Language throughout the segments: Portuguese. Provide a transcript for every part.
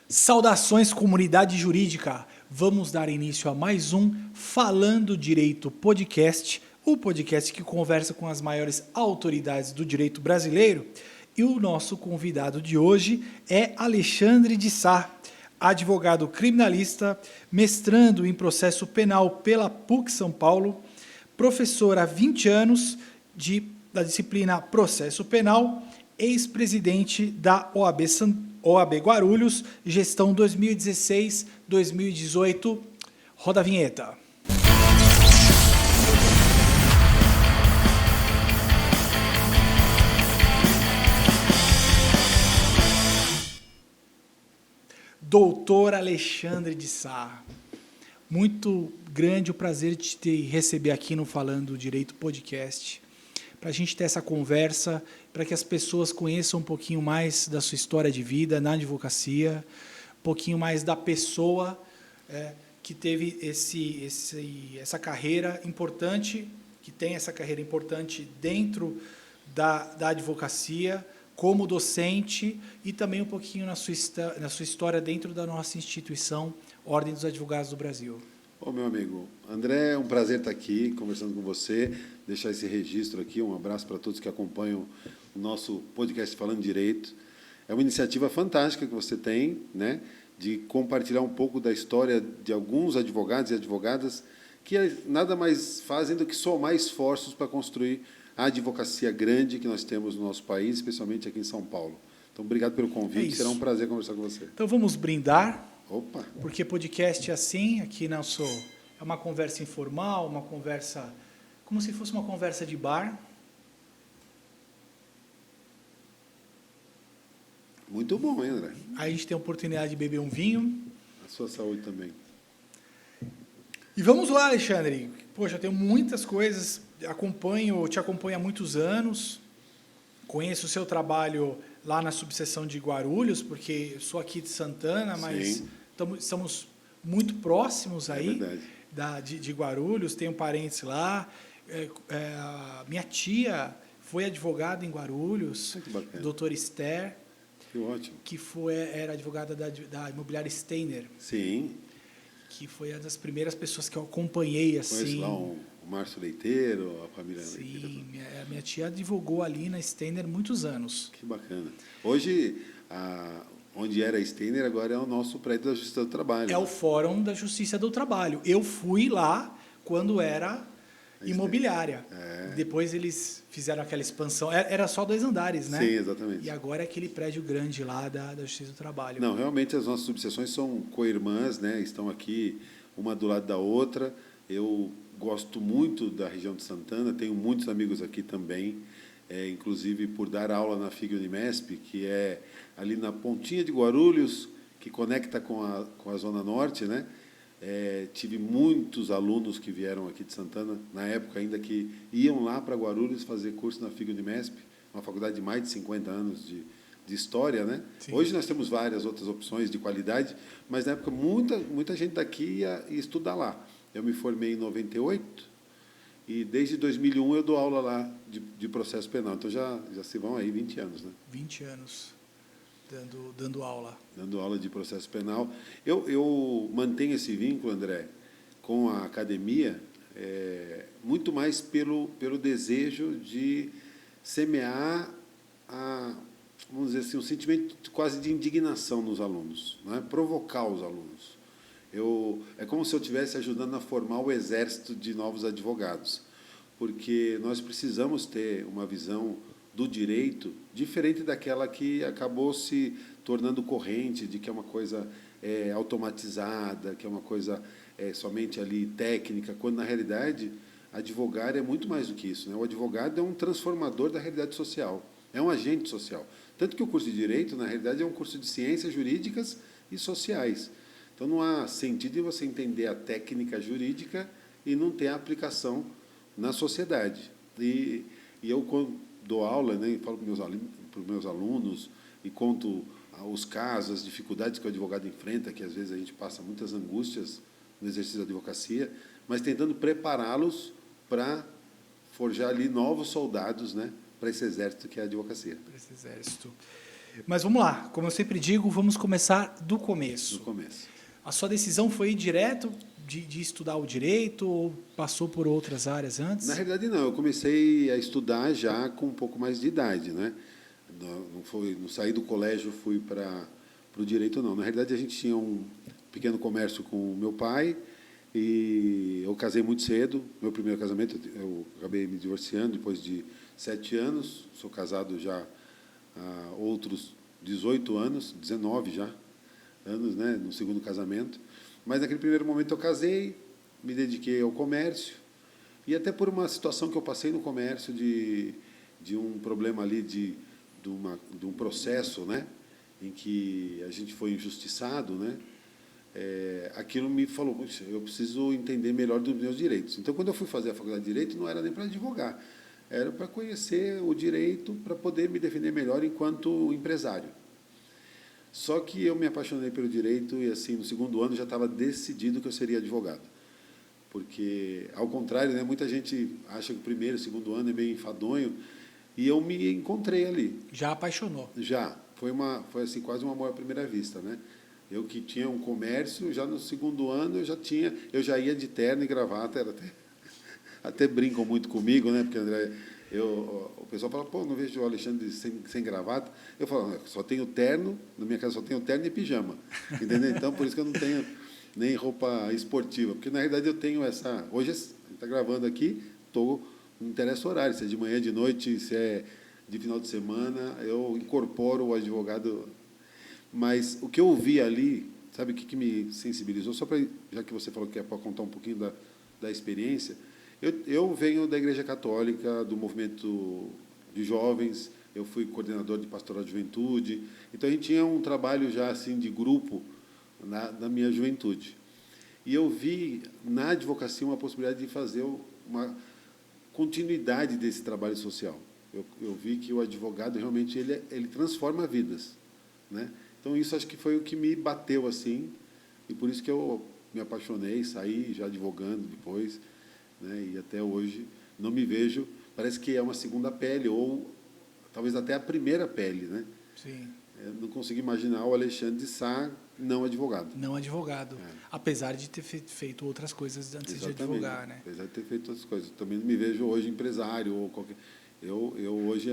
Saudações, comunidade jurídica! Vamos dar início a mais um Falando Direito Podcast, o podcast que conversa com as maiores autoridades do direito brasileiro. E o nosso convidado de hoje é Alexandre de Sá, advogado criminalista, mestrando em processo penal pela PUC São Paulo, professor há 20 anos da disciplina Processo Penal, ex-presidente da OAB Guarulhos, gestão 2016-2018. Roda a vinheta. Doutor Alexandre de Sá, muito grande o prazer de te receber aqui no Falando Direito Podcast, para a gente ter essa conversa, para que as pessoas conheçam um pouquinho mais da sua história de vida na advocacia, um pouquinho mais da pessoa que teve essa carreira importante, que tem essa carreira importante dentro da advocacia, como docente, e também um pouquinho na sua história dentro da nossa instituição, Ordem dos Advogados do Brasil. Ô, meu amigo André, é um prazer estar aqui conversando com você, deixar esse registro aqui, um abraço para todos que acompanham o nosso podcast Falando Direito. É uma iniciativa fantástica que você tem, né, de compartilhar um pouco da história de alguns advogados e advogadas que nada mais fazem do que somar esforços para construir a advocacia grande que nós temos no nosso país, especialmente aqui em São Paulo. Então, obrigado pelo convite, será um prazer conversar com você. Então, vamos brindar. Opa! Porque podcast é assim, aqui é uma conversa informal, uma conversa como se fosse uma conversa de bar. Muito bom, hein, André? Aí a gente tem a oportunidade de beber um vinho. A sua saúde também. E vamos lá, Alexandre. Poxa, eu tenho muitas coisas, te acompanho há muitos anos, conheço o seu trabalho lá na subseção de Guarulhos, porque eu sou aqui de Santana, mas estamos muito próximos aí de Guarulhos, tenho parentes lá. Minha tia foi advogada em Guarulhos, doutora Esther, que ótimo. Que era advogada da imobiliária Steiner. Sim. Que foi uma das primeiras pessoas que eu acompanhei. Assim. Conhece lá o Márcio Leiteiro, a família Leiteiro? Sim, minha tia advogou ali na Steiner muitos anos. Que bacana. Hoje, onde era a Steiner, agora é o nosso prédio da Justiça do Trabalho. É o Fórum da Justiça do Trabalho. Eu fui lá quando era imobiliária. Depois eles fizeram aquela expansão. Era só 2 andares, né? Sim, exatamente. E agora é aquele prédio grande lá da Justiça do Trabalho. Não, realmente as nossas subseções são co-irmãs, né? Estão aqui uma do lado da outra. Eu gosto muito da região de Santana, tenho muitos amigos aqui também, inclusive por dar aula na FIG Unimesp, que é ali na pontinha de Guarulhos, que conecta com a Zona Norte, né? Tive muitos alunos que vieram aqui de Santana, na época ainda que iam lá para Guarulhos fazer curso na FIG Unimesp, uma faculdade de mais de 50 anos de história, né? Sim. Hoje nós temos várias outras opções de qualidade, mas na época muita gente daqui ia estudar lá. Eu me formei em 98 e desde 2001 eu dou aula lá de processo penal, então já se vão aí 20 anos, né? 20 anos. Dando aula. Dando aula de processo penal. Eu mantenho esse vínculo, André, com a academia, muito mais pelo desejo de semear, vamos dizer assim, um sentimento quase de indignação nos alunos, não é? Provocar os alunos. É como se eu estivesse ajudando a formar o exército de novos advogados, porque nós precisamos ter uma visão do direito diferente daquela que acabou se tornando corrente, de que é uma coisa automatizada, que é uma coisa somente ali técnica, quando, na realidade, advogar é muito mais do que isso, né? O advogado é um transformador da realidade social, é um agente social. Tanto que o curso de Direito, na realidade, é um curso de ciências jurídicas e sociais. Então, não há sentido em você entender a técnica jurídica e não ter a aplicação na sociedade. E eu, quando dou aula, né, falo para os meus alunos e conto os casos, as dificuldades que o advogado enfrenta, que às vezes a gente passa muitas angústias no exercício da advocacia, mas tentando prepará-los para forjar ali novos soldados, né, para esse exército que é a advocacia. Para esse exército. Mas vamos lá, como eu sempre digo, vamos começar do começo. No começo. A sua decisão foi ir direto de estudar o direito ou passou por outras áreas antes? Na realidade, não. Eu comecei a estudar já com um pouco mais de idade, né? Não saí do colégio, fui para o direito, não. Na realidade, a gente tinha um pequeno comércio com o meu pai e eu casei muito cedo. Meu primeiro casamento, eu acabei me divorciando depois de 7 anos. Sou casado já há outros 18 anos, 19 já anos, né, no segundo casamento. Mas naquele primeiro momento eu casei, me dediquei ao comércio e até por uma situação que eu passei no comércio de um problema ali de um processo, né, em que a gente foi injustiçado, né, aquilo me falou, puxa, eu preciso entender melhor dos meus direitos. Então, quando eu fui fazer a faculdade de Direito, não era nem para advogar, era para conhecer o direito, para poder me defender melhor enquanto empresário. Só que eu me apaixonei pelo direito e, assim, no segundo ano já estava decidido que eu seria advogado. Porque, ao contrário, né, muita gente acha que o primeiro, segundo ano é meio enfadonho, e eu me encontrei ali. Já apaixonou? Já. Foi assim, quase um amor à primeira vista, né? Eu que tinha um comércio, já no segundo ano eu já ia de terno e gravata, era até brincam muito comigo, né? Porque, André, o pessoal fala, pô, não vejo o Alexandre sem gravata. Eu falo, só tenho terno, na minha casa só tenho terno e pijama, entendeu? Então, por isso que eu não tenho nem roupa esportiva, porque, na realidade, eu tenho essa... Hoje, a gente está gravando aqui, não interessa o horário, se é de manhã, de noite, se é de final de semana, eu incorporo o advogado. Mas o que eu vi ali, sabe o que me sensibilizou? Já que você falou que é para contar um pouquinho da experiência, eu venho da Igreja Católica, do movimento de jovens, eu fui coordenador de pastoral de juventude, então a gente tinha um trabalho já assim de grupo na minha juventude. E eu vi na advocacia uma possibilidade de fazer uma continuidade desse trabalho social. Eu vi que o advogado realmente ele transforma vidas, né? Então isso acho que foi o que me bateu assim, e por isso que eu me apaixonei, saí já advogando depois, né? E até hoje não me vejo, parece que é uma segunda pele ou talvez até a primeira pele, né? Sim. Eu não consigo imaginar o Alexandre de Sá não advogado. Não advogado, apesar de ter feito outras coisas antes Exatamente, de advogar, né? apesar de ter feito outras coisas. Também não me vejo hoje empresário ou qualquer. Eu hoje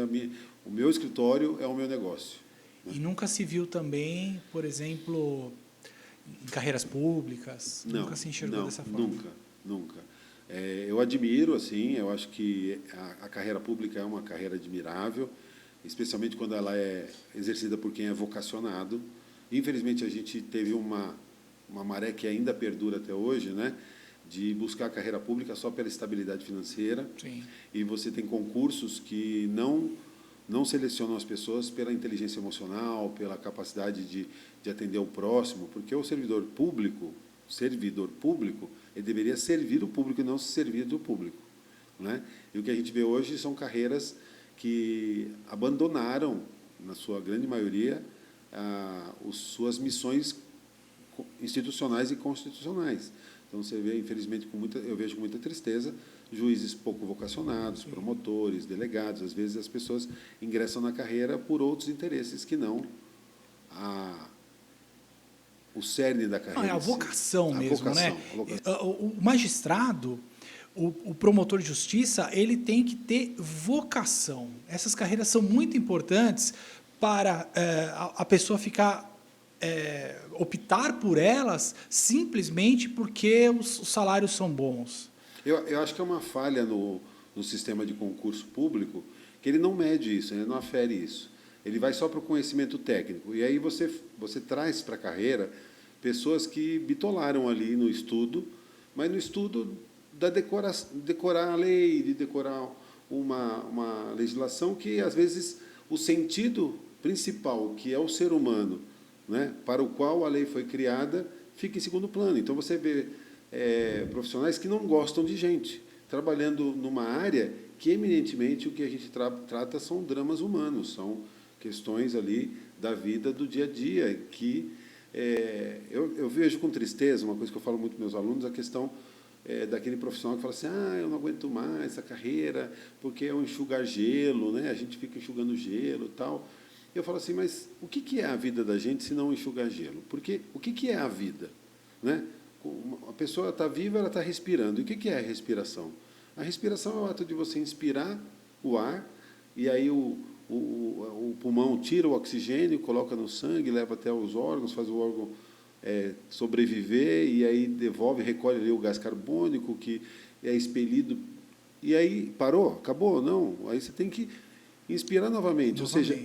o meu escritório é o meu negócio. E nunca se viu também, por exemplo, em carreiras públicas? Não, Nunca se enxergou não, dessa forma? nunca. Eu admiro, assim, eu acho que a carreira pública é uma carreira admirável, especialmente quando ela é exercida por quem é vocacionado. Infelizmente, a gente teve uma maré que ainda perdura até hoje, né, de buscar a carreira pública só pela estabilidade financeira. Sim. E você tem concursos que não selecionam as pessoas pela inteligência emocional, pela capacidade de atender o próximo, porque o servidor público, ele deveria servir o público e não se servir do público, né? E o que a gente vê hoje são carreiras que abandonaram, na sua grande maioria, suas missões institucionais e constitucionais. Então, você vê, infelizmente, eu vejo com muita tristeza, juízes pouco vocacionados, promotores, delegados. Às vezes, as pessoas ingressam na carreira por outros interesses que não o cerne da carreira. É a vocação mesmo, vocação, né? a vocação. O magistrado, o promotor de justiça, ele tem que ter vocação. Essas carreiras são muito importantes para a pessoa optar por elas simplesmente porque os salários são bons. Eu acho que é uma falha no sistema de concurso público, que ele não mede isso, ele não afere isso. Ele vai só para o conhecimento técnico. E aí você traz para a carreira pessoas que bitolaram ali no estudo, mas no estudo da decorar a lei, de decorar uma legislação que, às vezes, o sentido principal, que é o ser humano, né, para o qual a lei foi criada, fica em segundo plano. Então, você vê profissionais que não gostam de gente, trabalhando numa área que, eminentemente, o que a gente trata são dramas humanos, são questões ali da vida do dia a dia, que eu vejo com tristeza, uma coisa que eu falo muito para meus alunos, a questão daquele profissional que fala assim, eu não aguento mais essa carreira, porque é um enxugar gelo, né? A gente fica enxugando gelo e tal. Eu falo assim, mas o que é a vida da gente se não enxugar gelo? Porque o que é a vida? Né? A pessoa está viva, ela está respirando. E o que é a respiração? A respiração é o ato de você inspirar o ar, e aí o pulmão tira o oxigênio, coloca no sangue, leva até os órgãos, faz o órgão sobreviver, e aí devolve, recolhe ali o gás carbônico que é expelido. E aí parou? Acabou? Não. Aí você tem que inspirar novamente. Ou seja,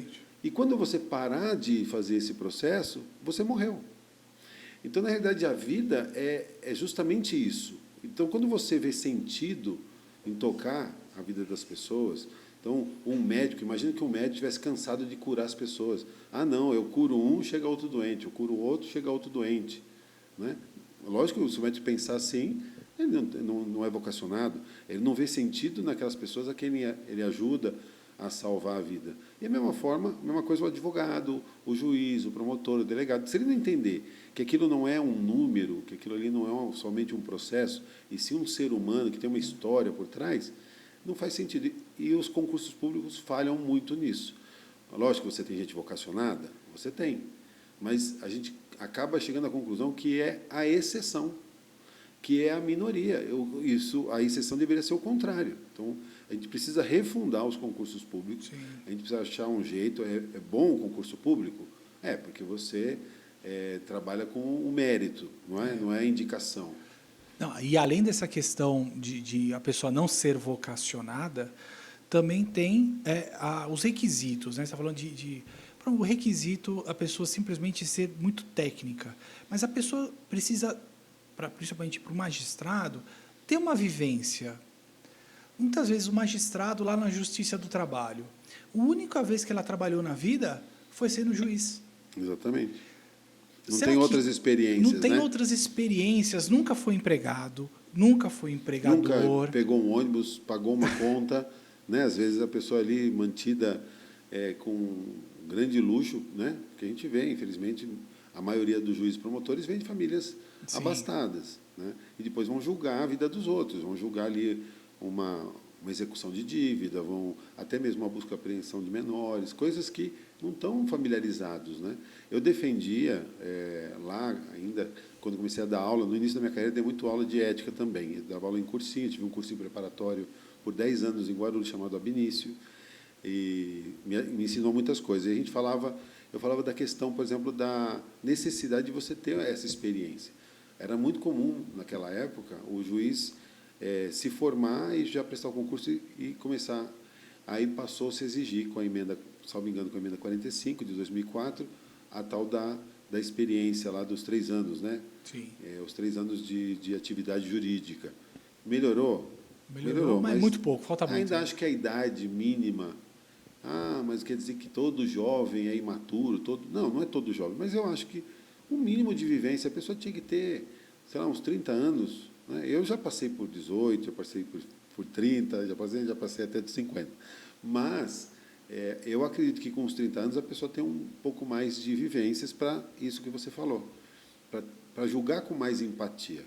e quando você parar de fazer esse processo, você morreu. Então, na realidade, a vida é justamente isso. Então, quando você vê sentido em tocar a vida das pessoas, então, um médico, imagina que um médico estivesse cansado de curar as pessoas. Ah, não, eu curo um, chega outro doente, eu curo outro, chega outro doente. Né? Lógico que se o médico pensar assim, ele não é vocacionado, ele não vê sentido naquelas pessoas a quem ele ajuda a salvar a vida. E a mesma forma, a mesma coisa o advogado, o juiz, o promotor, o delegado. Se ele não entender que aquilo não é um número, que aquilo ali não é somente um processo, e sim um ser humano que tem uma história por trás, não faz sentido. E os concursos públicos falham muito nisso. Lógico que você tem gente vocacionada, você tem, mas a gente acaba chegando à conclusão que é a exceção, que é a minoria. A exceção deveria ser o contrário. Então, a gente precisa refundar os concursos públicos. Sim. A gente precisa achar um jeito. É bom o concurso público? Porque você trabalha com o mérito, não é indicação. Não, e além dessa questão de a pessoa não ser vocacionada, também tem os requisitos. Né? Você está falando o requisito, a pessoa simplesmente ser muito técnica. Mas a pessoa precisa, principalmente para o magistrado, ter uma vivência. Muitas vezes o magistrado lá na Justiça do Trabalho, a única vez que ela trabalhou na vida foi sendo juiz. Exatamente. Não tem outras experiências, não tem outras experiências, nunca foi empregado, nunca foi empregador. Nunca pegou um ônibus, pagou uma conta, né? Às vezes a pessoa ali mantida com grande luxo, né? Que a gente vê, infelizmente, a maioria dos juízes promotores vem de famílias abastadas, né? E depois vão julgar a vida dos outros, vão julgar ali uma execução de dívida, vão até mesmo uma busca e apreensão de menores, coisas que não estão familiarizados, né? Eu defendia lá ainda quando comecei a dar aula, no início da minha carreira dei muito aula de ética também, eu dava aula em cursinho, tive um cursinho preparatório por 10 anos em Guarulhos chamado Abinício, e me ensinou muitas coisas. E eu falava da questão, por exemplo, da necessidade de você ter essa experiência. Era muito comum naquela época o juiz se formar e já prestar o concurso e começar. Aí passou a se exigir com a emenda, salvo engano, com a emenda 45 de 2004, a tal da experiência lá dos 3 anos, né? Sim. Os 3 anos de atividade jurídica. Melhorou? Melhorou, mas muito pouco, falta muito. Ainda acho que a idade mínima... mas quer dizer que todo jovem é imaturo? Não é todo jovem, mas eu acho que o mínimo de vivência, a pessoa tinha que ter, sei lá, uns 30 anos. Né? Eu já passei por 18, já passei por 30, já passei até de 50. Mas eu acredito que com os 30 anos a pessoa tem um pouco mais de vivências para isso que você falou, para julgar com mais empatia,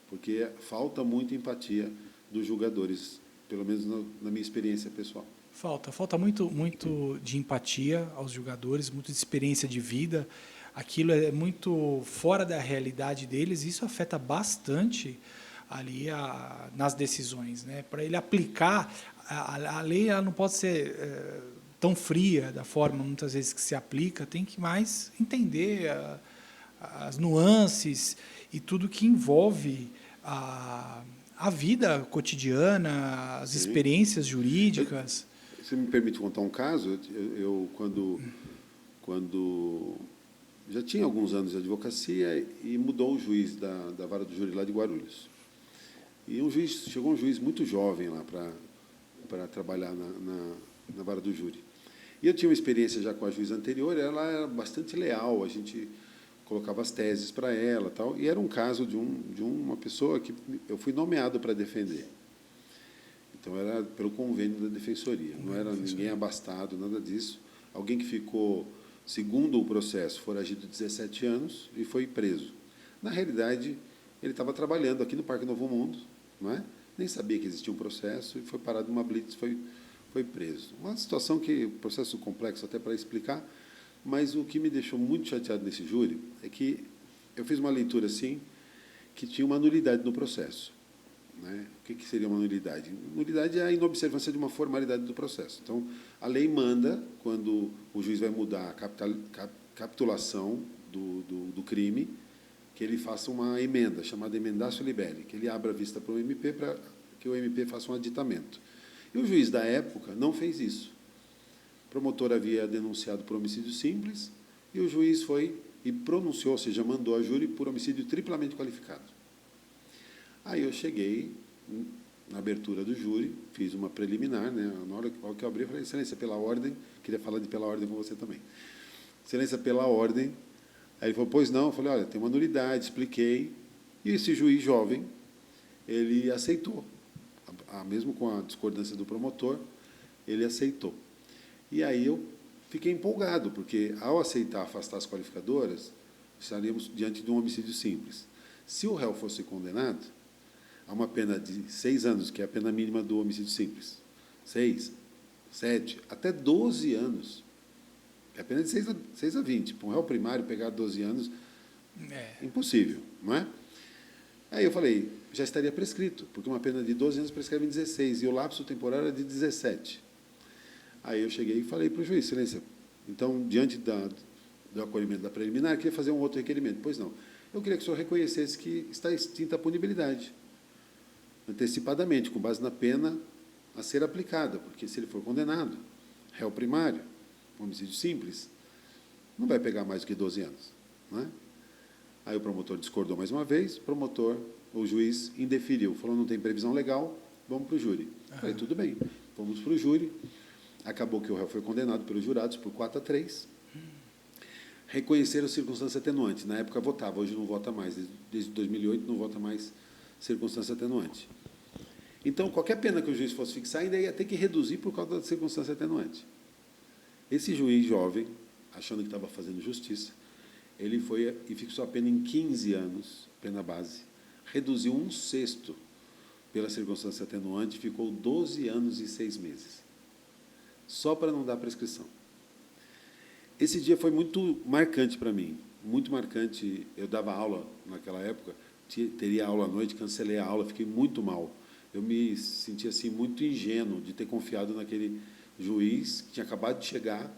porque falta muita empatia dos julgadores, pelo menos na minha experiência pessoal. Falta muito de empatia aos jogadores, muita experiência de vida. Aquilo é muito fora da realidade deles, e isso afeta bastante ali nas decisões, né? Para ele aplicar a lei, ela não pode ser tão fria da forma muitas vezes que se aplica, tem que mais entender as nuances e tudo que envolve a vida cotidiana, as experiências jurídicas. Você me permite contar um caso? Eu quando já tinha alguns anos de advocacia e mudou o juiz da vara do júri lá de Guarulhos. E chegou um juiz muito jovem lá para trabalhar na vara do júri. E eu tinha uma experiência já com a juíza anterior, ela era bastante leal, a gente colocava as teses para ela, tal, e era um caso de uma pessoa que eu fui nomeado para defender. Então, era pelo convênio da defensoria, não era ninguém abastado, nada disso. Alguém que ficou, segundo o processo, foragido 17 anos e foi preso. Na realidade, ele estava trabalhando aqui no Parque Novo Mundo, não é? Nem sabia que existia um processo e foi parado numa blitz, foi foi preso. Uma situação que, processo complexo até para explicar, mas o que me deixou muito chateado nesse júri é que eu fiz uma leitura assim, que tinha uma nulidade no processo. Né? O que seria uma nulidade? Nulidade é a inobservância de uma formalidade do processo. Então, a lei manda, quando o juiz vai mudar a capitulação do crime, que ele faça uma emenda, chamada emendatio libelli, que ele abra a vista para o MP para que o MP faça um aditamento. E o juiz da época não fez isso. O promotor havia denunciado por homicídio simples e o juiz foi e pronunciou, ou seja, mandou a júri por homicídio triplamente qualificado. Aí eu cheguei na abertura do júri, fiz uma preliminar, né? Na hora que eu abri, eu falei, excelência, pela ordem, queria falar de pela ordem com você também. Excelência, pela ordem. Aí ele falou, pois não. Eu falei, olha, tem uma nulidade, expliquei. E esse juiz jovem, ele aceitou. Mesmo com a discordância do promotor, ele aceitou. E aí eu fiquei empolgado, porque ao aceitar afastar as qualificadoras, estaríamos diante de um homicídio simples. Se o réu fosse condenado, há uma pena de 6 anos, que é a pena mínima do homicídio simples. 6, 7, até 12 anos. É a pena de 6 a 20. Para um réu primário pegar 12 anos, impossível, não é? Aí eu falei, já estaria prescrito, porque uma pena de 12 anos prescreve em 16, e o lapso temporário é de 17. Aí eu cheguei e falei para o juiz, excelência, então, diante do acolhimento da preliminar, eu queria fazer um outro requerimento. Pois não. Eu queria que o senhor reconhecesse que está extinta a punibilidade, antecipadamente, com base na pena a ser aplicada, porque se ele for condenado, réu primário, homicídio simples, não vai pegar mais do que 12 anos. Não é? Aí o promotor discordou mais uma vez, o juiz indeferiu, falou, não tem previsão legal, vamos para o júri. Falei, tudo bem, vamos para o júri. Acabou que o réu foi condenado pelos jurados por 4-3. Reconheceram circunstância atenuante. Na época votava, hoje não vota mais. Desde 2008 não vota mais circunstância atenuante. Então, qualquer pena que o juiz fosse fixar, ainda ia ter que reduzir por causa da circunstância atenuante. Esse juiz jovem, achando que estava fazendo justiça, ele foi e fixou a pena em 15 anos, pena base, reduziu 1/6 pela circunstância atenuante, ficou 12 anos e 6 meses. Só para não dar prescrição. Esse dia foi muito marcante para mim, muito marcante. Eu dava aula naquela época, teria aula à noite, cancelei a aula, fiquei muito mal. Eu me senti assim, muito ingênuo de ter confiado naquele juiz que tinha acabado de chegar,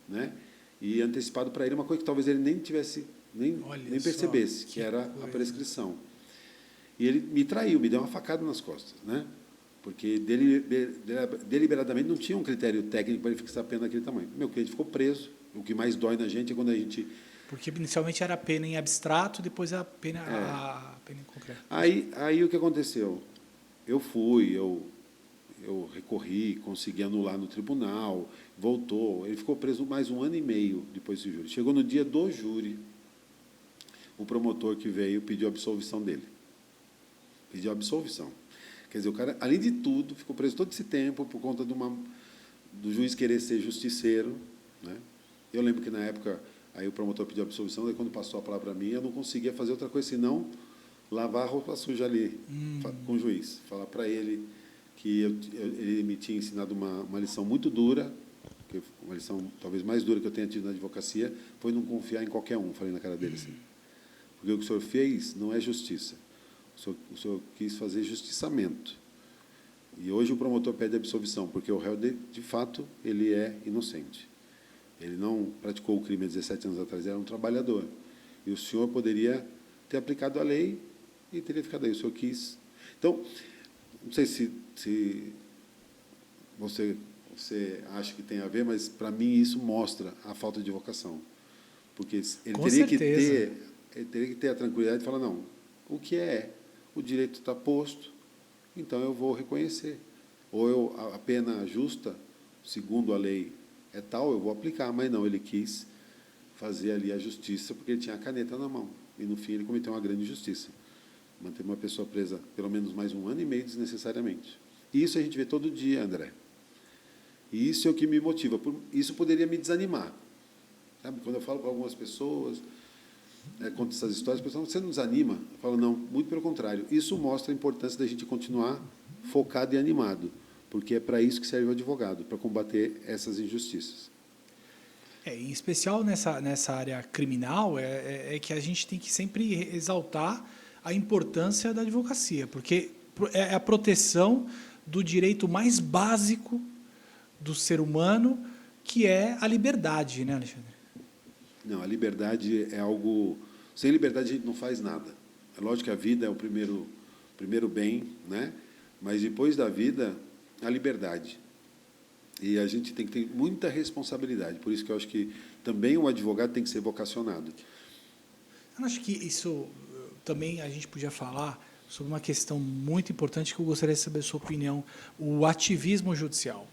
né, e antecipado para ele uma coisa que talvez ele nem tivesse, nem percebesse, que era a prescrição. E ele me traiu, me deu uma facada nas costas, né? Porque deliberadamente não tinha um critério técnico para ele fixar a pena daquele tamanho. Meu cliente ficou preso. O que mais dói na gente é quando a gente... Porque inicialmente era a pena em abstrato, depois a pena em concreto. Aí o que aconteceu? Eu recorri, consegui anular no tribunal, voltou. Ele ficou preso mais 1 ano e meio depois do júri. Chegou no dia do júri, o promotor que veio pediu a absolvição dele. Pediu a absolvição. Quer dizer, o cara, além de tudo, ficou preso todo esse tempo por conta do juiz querer ser justiceiro, né? Eu lembro que, na época, aí o promotor pediu a absolvição, daí, quando passou a palavra para mim, eu não conseguia fazer outra coisa senão lavar a roupa suja ali com o juiz. Falar para ele que ele me tinha ensinado uma lição muito dura, que uma lição talvez mais dura que eu tenha tido na advocacia, foi não confiar em qualquer um, falei na cara dele assim. Porque o que o senhor fez não é justiça. O senhor quis fazer justiçamento. E hoje o promotor pede absolvição, porque o réu, de fato, ele é inocente. Ele não praticou o crime há 17 anos atrás, era um trabalhador. E o senhor poderia ter aplicado a lei e teria ficado aí. O senhor quis. Então, não sei se você acha que tem a ver, mas, para mim, isso mostra a falta de vocação. Porque ele teria que ter a tranquilidade de falar, não, o que o direito está posto, então eu vou reconhecer. Ou a pena justa, segundo a lei, é tal, eu vou aplicar. Mas não, ele quis fazer ali a justiça, porque ele tinha a caneta na mão. E, no fim, ele cometeu uma grande injustiça. Manter uma pessoa presa pelo menos mais 1 ano e meio desnecessariamente. E isso a gente vê todo dia, André. E isso é o que me motiva. Isso poderia me desanimar. Sabe? Quando eu falo para algumas pessoas, conto essas histórias, as pessoas falam, você não desanima? Eu falo, não, muito pelo contrário. Isso mostra a importância da gente continuar focado e animado. porque é para isso que serve o advogado, para combater essas injustiças. Em especial nessa área criminal, é que a gente tem que sempre exaltar a importância da advocacia, porque é a proteção do direito mais básico do ser humano, que é a liberdade, né, Alexandre? Não, a liberdade é algo... Sem liberdade a gente não faz nada. É lógico que a vida é o primeiro bem, né? Mas depois da vida, a liberdade. E a gente tem que ter muita responsabilidade. Por isso que eu acho que também o advogado tem que ser vocacionado. Eu acho que isso também a gente podia falar sobre uma questão muito importante que eu gostaria de saber a sua opinião, o ativismo judicial.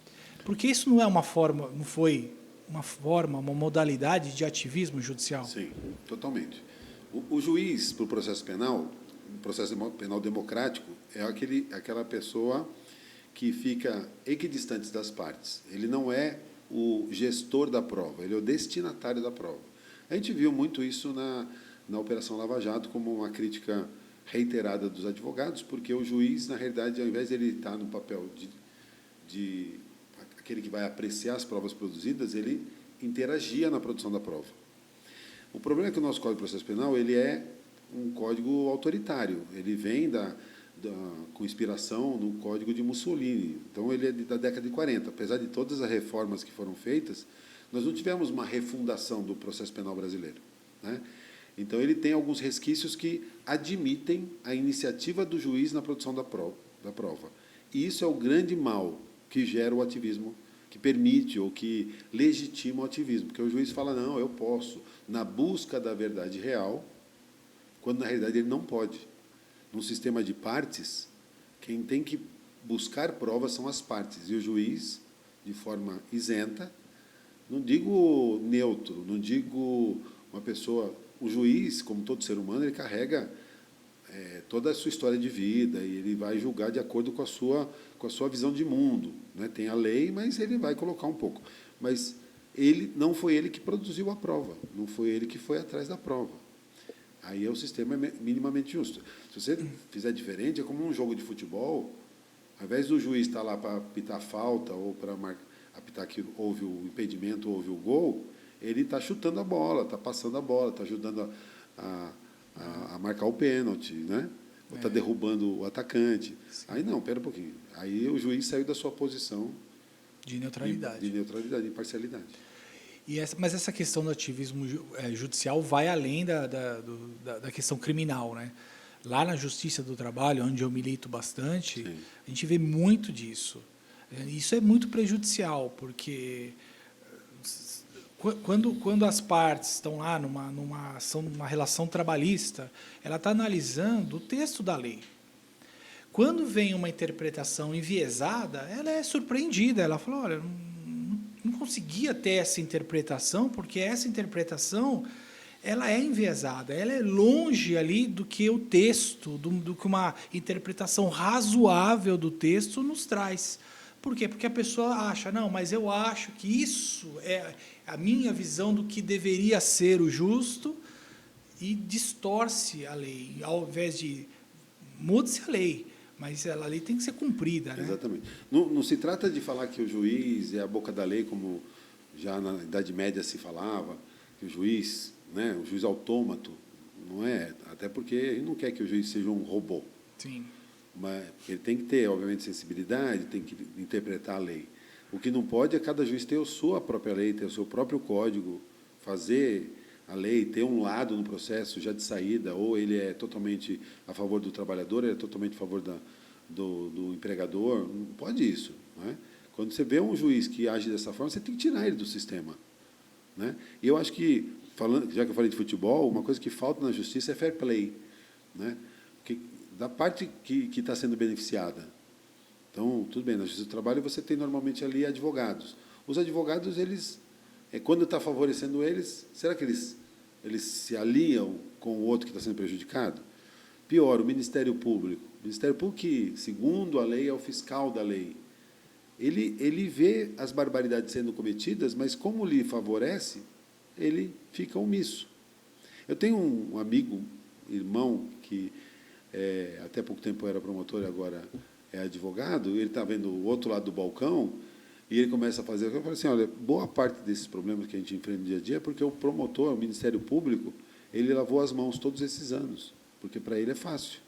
Porque isso não é uma forma, não foi uma modalidade de ativismo judicial? Sim, totalmente. O juiz, para o processo penal democrático, é aquela pessoa que fica equidistante das partes. Ele não é o gestor da prova, ele é o destinatário da prova. A gente viu muito isso na Operação Lava Jato como uma crítica reiterada dos advogados, porque o juiz, na realidade, ao invés de ele estar no papel de aquele que vai apreciar as provas produzidas, ele interagia na produção da prova. O problema é que o nosso Código de Processo Penal ele é um código autoritário, ele vem com inspiração no Código de Mussolini, então ele é da década de 40. Apesar de todas as reformas que foram feitas, nós não tivemos uma refundação do processo penal brasileiro, né? Então ele tem alguns resquícios que admitem a iniciativa do juiz na produção da prova. E isso é o grande mal que gera o ativismo, que permite ou que legitima o ativismo, porque o juiz fala, não, eu posso, na busca da verdade real, quando na realidade ele não pode. Num sistema de partes, quem tem que buscar provas são as partes, e o juiz, de forma isenta, não digo neutro, não digo uma pessoa... O juiz, como todo ser humano, ele carrega toda a sua história de vida e ele vai julgar de acordo com a sua visão de mundo, né? Tem a lei, mas ele vai colocar um pouco. Mas não foi ele que produziu a prova, não foi ele que foi atrás da prova. Aí o sistema é minimamente justo. Se você fizer diferente, é como um jogo de futebol, ao invés do juiz estar lá para apitar falta ou para apitar que houve o impedimento, houve o gol, ele está chutando a bola, está passando a bola, está ajudando a marcar o pênalti, né? Ou está derrubando o atacante. Sim. Aí não, espera um pouquinho. Aí o juiz saiu da sua posição de neutralidade. De neutralidade, de imparcialidade. Mas essa questão do ativismo judicial vai além da questão criminal, né? Lá na Justiça do Trabalho, onde eu milito bastante, sim, a gente vê muito disso. Isso é muito prejudicial, porque quando as partes estão lá numa relação trabalhista, ela está analisando o texto da lei. Quando vem uma interpretação enviesada, ela é surpreendida. Ela fala, olha, não conseguia ter essa interpretação, porque essa interpretação ela é enviesada, ela é longe ali do que o texto, do que uma interpretação razoável do texto nos traz. Por quê? Porque a pessoa acha, não, mas eu acho que isso é a minha visão do que deveria ser o justo e distorce a lei. Ao invés de mude-se a lei, mas a lei tem que ser cumprida, né? Exatamente. Não se trata de falar que o juiz é a boca da lei, como já na Idade Média se falava, que o juiz, né, o juiz autômato, não é, até porque a gente não quer que o juiz seja um robô. Sim. Mas ele tem que ter, obviamente, sensibilidade, tem que interpretar a lei. O que não pode é cada juiz ter a sua própria lei, ter o seu próprio código, fazer a lei, ter um lado no processo já de saída, ou ele é totalmente a favor do trabalhador, ele é totalmente a favor do empregador. Não pode isso, não é? Quando você vê um juiz que age dessa forma, você tem que tirar ele do sistema, né? E eu acho que, já que eu falei de futebol, uma coisa que falta na justiça é fair play, né? Porque da parte que está sendo beneficiada. Então, tudo bem, na Justiça do Trabalho você tem normalmente ali advogados. Os advogados, eles, quando está favorecendo eles, será que eles se aliam com o outro que está sendo prejudicado? Pior, o Ministério Público. O Ministério Público, que, segundo a lei, é o fiscal da lei. Ele vê as barbaridades sendo cometidas, mas como lhe favorece, ele fica omisso. Eu tenho um amigo, irmão, que até pouco tempo era promotor e agora é advogado, ele está vendo o outro lado do balcão e ele começa a fazer. Eu falo assim, olha, boa parte desses problemas que a gente enfrenta no dia a dia é porque o promotor, o Ministério Público, ele lavou as mãos todos esses anos, porque para ele é fácil.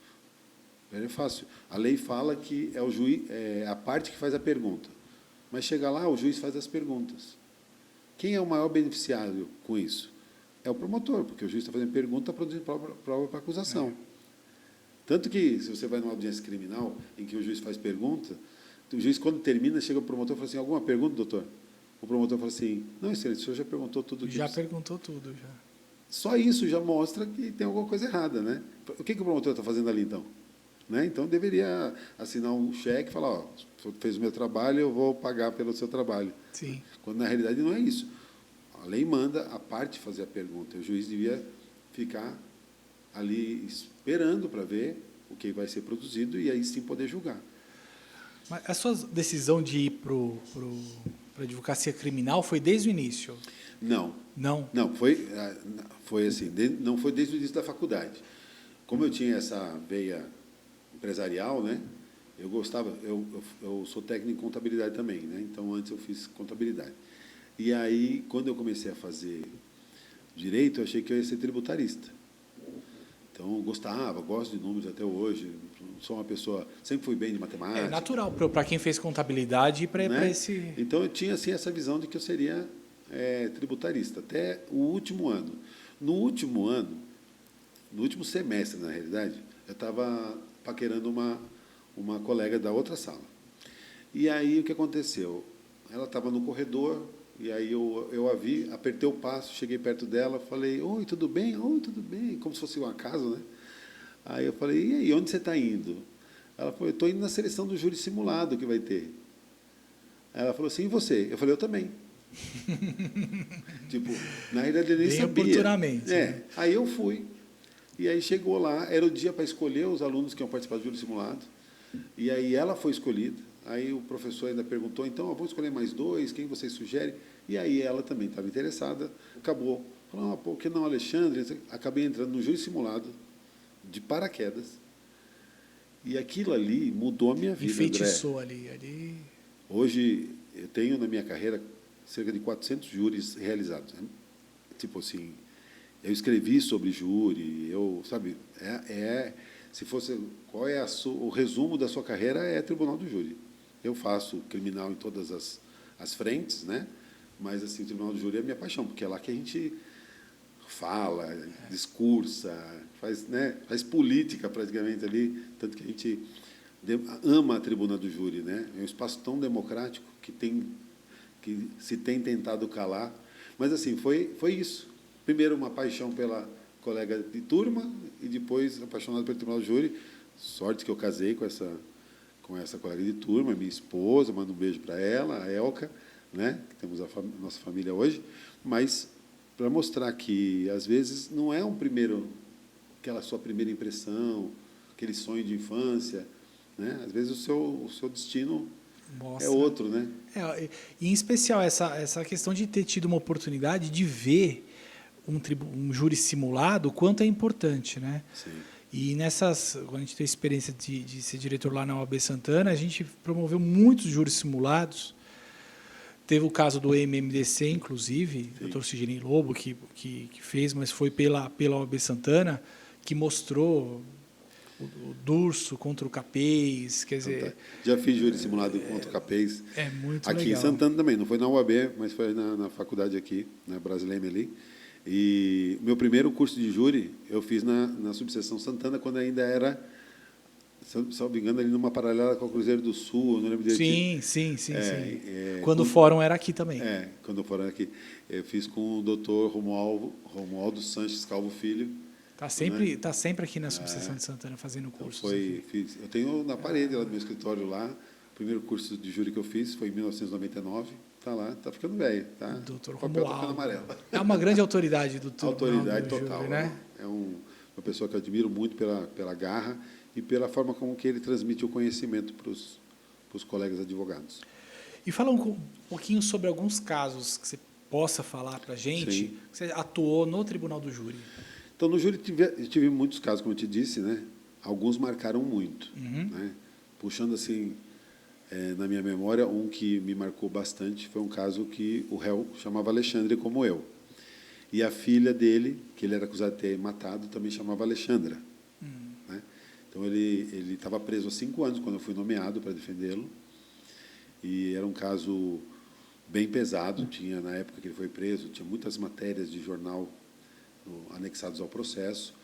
Para ele é fácil. A lei fala que é o juiz, é a parte que faz a pergunta, mas chega lá, o juiz faz as perguntas. Quem é o maior beneficiário com isso? É o promotor, porque o juiz está fazendo pergunta, produzindo prova para acusação. Tanto que, se você vai numa audiência criminal, em que o juiz faz pergunta, o juiz, quando termina, chega o promotor e fala assim, alguma pergunta, doutor? O promotor fala assim, não, excelente, o senhor já perguntou tudo. Já perguntou tudo, já. Só isso já mostra que tem alguma coisa errada, né? O que o promotor está fazendo ali, então? Né? Então, deveria assinar um cheque e falar, ó, o senhor fez o meu trabalho, eu vou pagar pelo seu trabalho. Sim. Quando, na realidade, não é isso. A lei manda a parte fazer a pergunta. O juiz devia ficar ali esperando para ver o que vai ser produzido e aí sim poder julgar. Mas a sua decisão de ir para a advocacia criminal foi desde o início? Não. Não? Não, foi assim, não foi desde o início da faculdade. Como eu tinha essa veia empresarial, né, eu gostava, eu sou técnico em contabilidade também, né, então antes eu fiz contabilidade. E aí, quando eu comecei a fazer direito, eu achei que eu ia ser tributarista. Então, eu gostava, gosto de números até hoje, sou uma pessoa, sempre fui bem de matemática. É natural para quem fez contabilidade e para né? esse... Então, eu tinha assim, essa visão de que eu seria tributarista, até o último ano. No último semestre, na realidade, eu estava paquerando uma colega da outra sala. E aí, o que aconteceu? Ela estava no corredor, e aí eu a vi, apertei o passo, cheguei perto dela, falei, oi, tudo bem? Oi, tudo bem? Como se fosse um acaso, né? Aí eu falei, e aí, onde você está indo? Ela falou, eu estou indo na seleção do júri simulado que vai ter. Aí ela falou assim, e você? Eu falei, eu também. Tipo, na realidade, eu nem Bem sabia. oportunamente. Né? Aí eu fui, e aí chegou lá, era o dia para escolher os alunos que iam participar do júri simulado, e aí ela foi escolhida. Aí o professor ainda perguntou, então, vamos escolher mais 2, quem vocês sugerem? E aí ela também estava interessada, acabou. Falou, por que não, Alexandre? Acabei entrando no júri simulado, de paraquedas, e aquilo ali mudou a minha vida, Enfeitiçou André. ali. Hoje, eu tenho na minha carreira cerca de 400 júris realizados. Tipo assim, eu escrevi sobre júri, sabe, se fosse, qual é o resumo da sua carreira, é tribunal do júri. Eu faço criminal em todas as frentes, né? Mas assim, o tribunal do júri é a minha paixão, porque é lá que a gente fala, discursa, faz política praticamente ali, tanto que a gente ama a tribuna do júri, né? É um espaço tão democrático que se tem tentado calar, mas assim, foi isso. Primeiro uma paixão pela colega de turma e depois apaixonado pelo tribunal do júri. Sorte que eu casei com essa colega de turma, minha esposa, mando um beijo para ela, a Elka, né, que temos a nossa família hoje, mas para mostrar que, às vezes, não é aquela sua primeira impressão, aquele sonho de infância, né? Às vezes o seu destino é outro, né? E, em especial, essa questão de ter tido uma oportunidade de ver um júri simulado, o quanto é importante, né? Sim. E quando a gente teve a experiência de ser diretor lá na OAB Santana, a gente promoveu muitos júris simulados. Teve o caso do MMDC, inclusive, o doutor Sidney Lobo, que fez, mas foi pela OAB Santana, que mostrou o Durso contra o Capês, quer dizer... Já fiz júri simulado contra o Capês. É muito aqui legal. Aqui em Santana também, não foi na UAB, mas foi na faculdade aqui, na Brasília ali. E meu primeiro curso de júri eu fiz na subseção Santana, quando ainda era, se não me engano, ali numa paralela com o Cruzeiro do Sul, eu não lembro direitinho. Sim. Quando o fórum era aqui também. Quando o fórum era aqui. Eu fiz com o doutor Romualdo Sanches Calvo Filho. Está sempre aqui na subseção de Santana fazendo cursos. Eu tenho na parede lá do meu escritório lá, o primeiro curso de júri que eu fiz foi em 1999. Está lá, está ficando velho. Tá? Doutor o papel está Romualdo. ficando amarelo. É uma grande autoridade do autoridade do total. júri, né? É uma pessoa que eu admiro muito pela garra e pela forma como que ele transmite o conhecimento para os colegas advogados. E fala um pouquinho sobre alguns casos que você possa falar para a gente, Sim. que você atuou no Tribunal do Júri. Então, no júri, tive muitos casos, como eu te disse, né? Alguns marcaram muito. Né? puxando assim, na minha memória, um que me marcou bastante foi um caso que o réu chamava Alexandre, como eu. E a filha dele, que ele era acusado de ter matado, também chamava Alexandra. Né? Então, ele estava preso há 5 anos, quando eu fui nomeado para defendê-lo. E era um caso bem pesado. Tinha, na época que ele foi preso, tinha muitas matérias de jornal anexadas ao processo.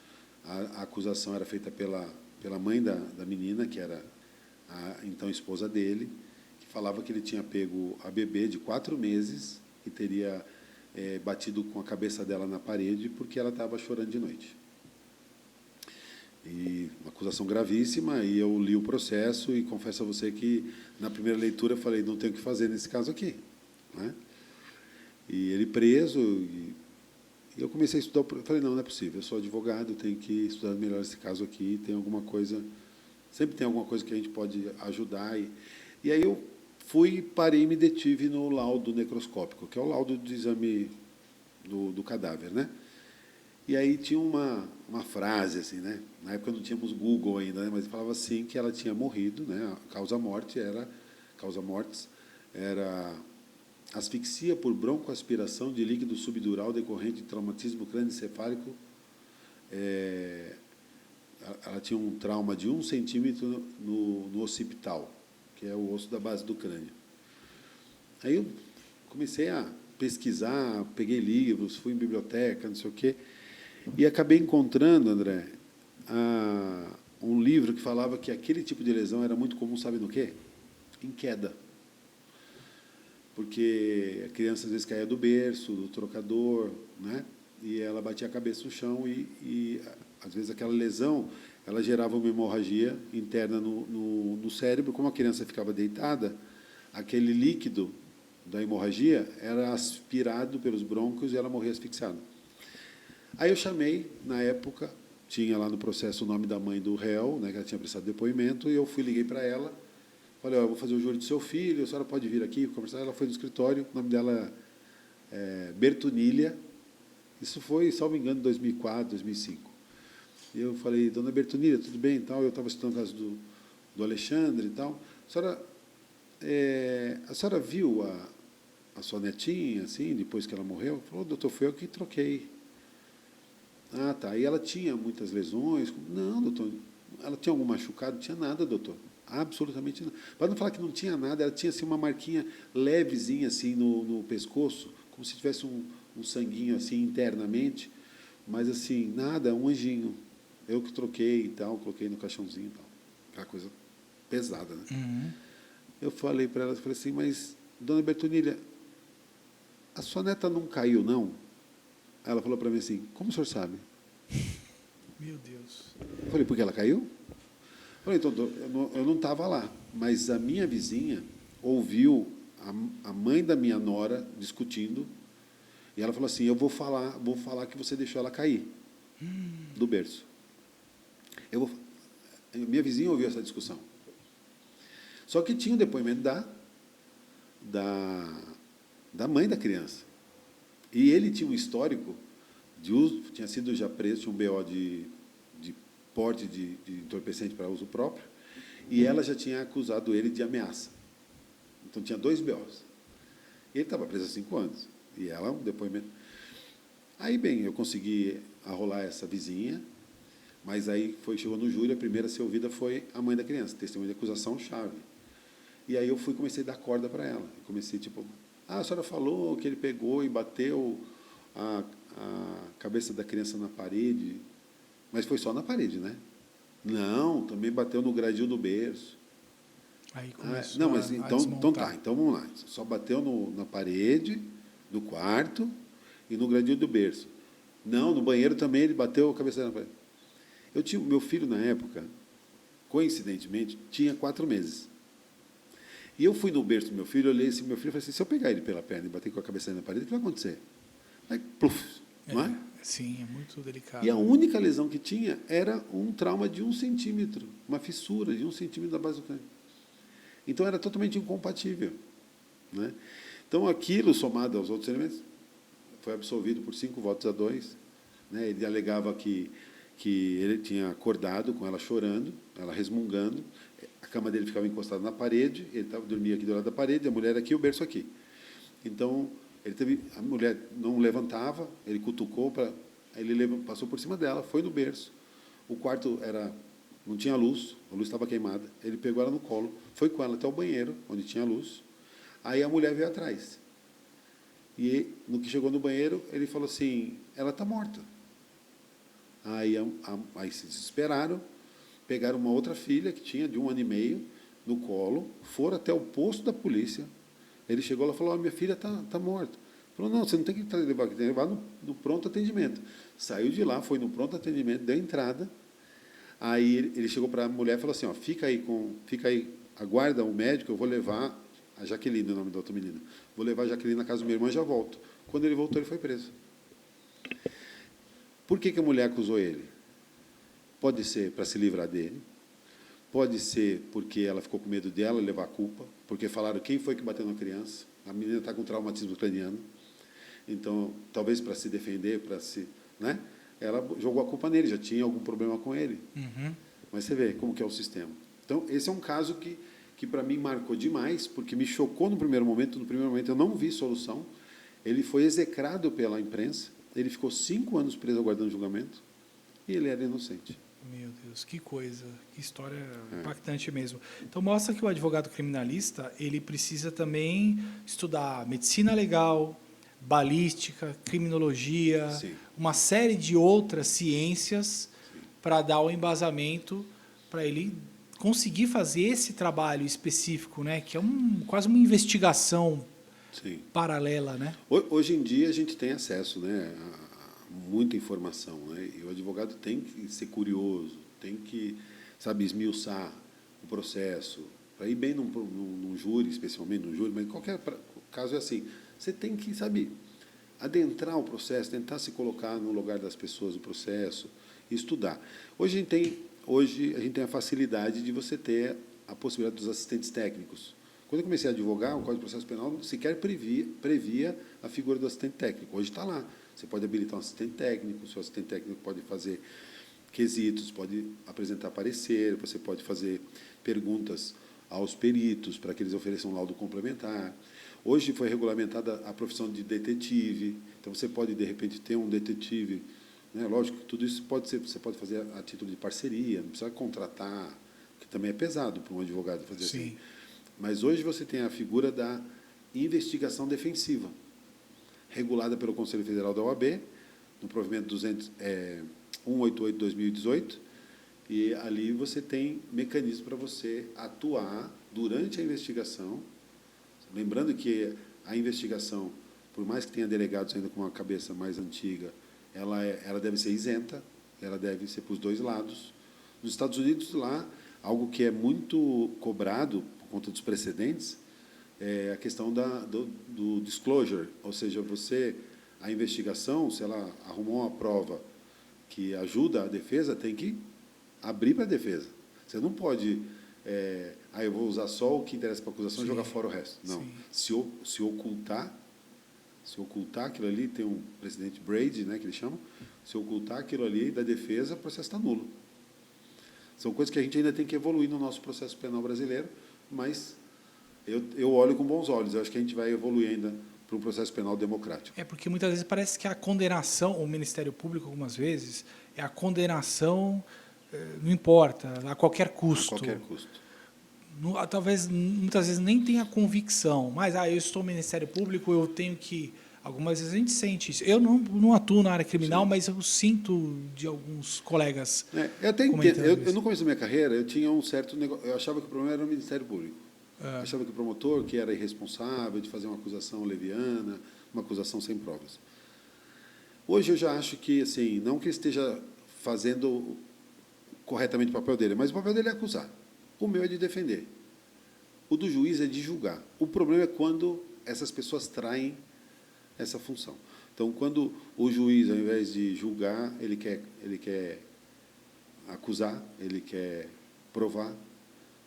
A acusação era feita pela mãe da menina, que era a então esposa dele, que falava que ele tinha pego a bebê de 4 meses e teria batido com a cabeça dela na parede porque ela estava chorando de noite. E uma acusação gravíssima, e eu li o processo e confesso a você que, na primeira leitura, eu falei, não tenho o que fazer nesse caso aqui. Né? E ele preso, e eu comecei a estudar, falei, não é possível, eu sou advogado, eu tenho que estudar melhor esse caso aqui, tem alguma coisa, sempre tem alguma coisa que a gente pode ajudar. E aí eu parei e me detive no laudo necroscópico, que é o laudo de exame do cadáver, né? E aí tinha uma frase, assim, né? Na época não tínhamos Google ainda, né? Mas falava assim que ela tinha morrido, né? A causa mortis era asfixia por broncoaspiração de líquido subdural decorrente de traumatismo crânioencefálico. Ela tinha um trauma de 1 centímetro no occipital, que é o osso da base do crânio. Aí eu comecei a pesquisar, peguei livros, fui em biblioteca, não sei o quê, e acabei encontrando, André, um livro que falava que aquele tipo de lesão era muito comum, sabe no quê? Em queda. Porque a criança às vezes caía do berço, do trocador, né? E ela batia a cabeça no chão e às vezes aquela lesão ela gerava uma hemorragia interna no cérebro. Como a criança ficava deitada, aquele líquido da hemorragia era aspirado pelos brônquios e ela morria asfixiada. Aí eu chamei, na época, tinha lá no processo o nome da mãe do réu, né, que ela tinha prestado depoimento, e eu liguei para ela, falei, eu vou fazer o júri do seu filho, a senhora pode vir aqui conversar. Ela foi no escritório, o nome dela é Bertunília, isso foi, salvo engano, em 2004, 2005. E eu falei, dona Bertunília, tudo bem? Então, eu estava estudando o caso do Alexandre e tal. A senhora viu a sua netinha, assim, depois que ela morreu? Falou, doutor, foi eu que troquei. Ah, tá. E ela tinha muitas lesões? Não, doutor. Ela tinha algum machucado? Não tinha nada, doutor. Absolutamente nada. Para não falar que não tinha nada, ela tinha assim, uma marquinha levezinha assim, no pescoço, como se tivesse um sanguinho assim internamente, mas assim, nada, um anjinho. Eu que troquei e tal, coloquei no caixãozinho e tal. Aquela coisa pesada, né? Uhum. Eu falei para ela, falei assim, mas, dona Bertunília, a sua neta não caiu, não? Ela falou para mim assim, como o senhor sabe? Meu Deus. Eu falei, porque ela caiu? Eu falei, então, eu não estava lá, mas a minha vizinha ouviu a mãe da minha nora discutindo, e ela falou assim, eu vou falar que você deixou ela cair do berço. Minha vizinha ouviu essa discussão. Só que tinha o depoimento da mãe da criança. E ele tinha um histórico de uso, tinha sido já preso, tinha um BO de porte de entorpecente para uso próprio, e ela já tinha acusado ele de ameaça. Então, tinha 2 BOs. Ele estava preso há 5 anos, e ela, um depoimento. Aí, bem, eu consegui arrolar essa vizinha, mas aí chegou no júri, a primeira a ser ouvida foi a mãe da criança, testemunha de acusação chave. E aí eu comecei a dar corda para ela. Eu comecei, tipo, a senhora falou que ele pegou e bateu a cabeça da criança na parede, mas foi só na parede, né? Não, também bateu no gradil do berço. Aí começou não, mas a então desmontar. tá, então vamos lá. Só bateu na parede do quarto e no gradil do berço. Não, no banheiro também ele bateu a cabeça na parede. Meu filho, na época, coincidentemente, tinha 4 meses. E eu fui no berço do meu filho, olhei esse meu filho e falei assim, se eu pegar ele pela perna e bater com a cabeça na parede, o que vai acontecer? Aí, pluf, não é? Sim, é muito delicado. E a única lesão que tinha era um trauma de 1 centímetro, uma fissura de 1 centímetro da base do crânio. Então, era totalmente incompatível. Né? Então, aquilo, somado aos outros elementos, foi absolvido por 5-2. Né? Ele alegava que ele tinha acordado com ela chorando, ela resmungando. a cama dele ficava encostada na parede, ele dormia aqui do lado da parede, a mulher aqui, o berço aqui. Então, a mulher não levantava, ele cutucou, ele passou por cima dela, foi no berço. O quarto não tinha luz, a luz estava queimada. Ele pegou ela no colo, foi com ela até o banheiro, onde tinha luz. Aí a mulher veio atrás. E no que chegou no banheiro, ele falou assim, ela está morta. Aí se desesperaram, pegaram uma outra filha, que tinha de 1 ano e meio, no colo, foram até o posto da polícia. Ele chegou lá e falou, minha filha está morta. Falou, não, você não tem que levar, tem que levar no pronto atendimento. Saiu de lá, foi no pronto atendimento, deu entrada. Aí ele chegou para a mulher e falou assim, fica aí, aguarda o médico, eu vou levar a Jaqueline, o nome da outra menina. Vou levar a Jaqueline na casa da minha irmã e já volto. Quando ele voltou, ele foi preso. Por que a mulher acusou ele? Pode ser para se livrar dele, pode ser porque ela ficou com medo dela levar a culpa, porque falaram quem foi que bateu na criança, a menina está com traumatismo craniano, então, talvez para se defender, né? Ela jogou a culpa nele, já tinha algum problema com ele. Uhum. Mas você vê como que é o sistema. Então, esse é um caso que para mim marcou demais, porque me chocou no primeiro momento eu não vi solução, ele foi execrado pela imprensa, ele ficou 5 anos preso aguardando julgamento, e ele era inocente. Meu Deus, que coisa, que história impactante mesmo. Então mostra que o advogado criminalista, ele precisa também estudar medicina legal, balística, criminologia, Sim. uma série de outras ciências para dar o embasamento para ele conseguir fazer esse trabalho específico, né, que é quase uma investigação Sim. paralela, né? Hoje em dia a gente tem acesso, né, a muita informação, né, e o advogado tem que ser curioso, tem que, sabe, esmiuçar o processo, para ir bem num júri, especialmente num júri, mas em qualquer caso é assim, você tem que, sabe, adentrar o processo, tentar se colocar no lugar das pessoas do processo, e estudar. Hoje a gente tem a facilidade de você ter a possibilidade dos assistentes técnicos. Quando eu comecei a advogar, o Código de Processo Penal sequer previa a figura do assistente técnico. Hoje está lá. Você pode habilitar um assistente técnico, o seu assistente técnico pode fazer quesitos, pode apresentar parecer, você pode fazer perguntas aos peritos para que eles ofereçam um laudo complementar. Hoje foi regulamentada a profissão de detetive, então você pode, de repente, ter um detetive, né? Lógico que tudo isso você pode fazer a título de parceria, não precisa contratar, que também é pesado para um advogado fazer Sim. assim. Mas hoje você tem a figura da investigação defensiva, regulada pelo Conselho Federal da OAB, no provimento 188/2018, e ali você tem mecanismos para você atuar durante a investigação, lembrando que a investigação, por mais que tenha delegados ainda com uma cabeça mais antiga, ela deve ser isenta, ela deve ser para os dois lados. Nos Estados Unidos, lá, algo que é muito cobrado por conta dos precedentes, é a questão do disclosure, ou seja, a investigação, se ela arrumou uma prova que ajuda a defesa, tem que abrir para a defesa. Você não pode, eu vou usar só o que interessa para a acusação e jogar fora o resto. Não. Se ocultar aquilo ali, tem um presidente Brady, né, que eles chamam, se ocultar aquilo ali da defesa, o processo está nulo. São coisas que a gente ainda tem que evoluir no nosso processo penal brasileiro, mas eu olho com bons olhos. Eu acho que a gente vai evoluir ainda para um processo penal democrático. É porque muitas vezes parece que a condenação, o Ministério Público, algumas vezes, é a condenação, não importa, a qualquer custo. A qualquer custo. Talvez, muitas vezes, nem tenha convicção, mas eu estou no Ministério Público, eu tenho que... Algumas vezes a gente sente isso. Eu não atuo na área criminal, sim, mas eu sinto de alguns colegas. Eu até entendo. Eu, no começo da minha carreira, eu tinha um certo negócio. Eu achava que o problema era o Ministério Público. Eu achava que o promotor, que era irresponsável de fazer uma acusação leviana, uma acusação sem provas. Hoje eu já acho que, assim, não que ele esteja fazendo corretamente o papel dele, mas o papel dele é acusar. O meu é de defender. O do juiz é de julgar. O problema é quando essas pessoas traem essa função. Então, quando o juiz, ao invés de julgar, ele quer acusar, ele quer provar.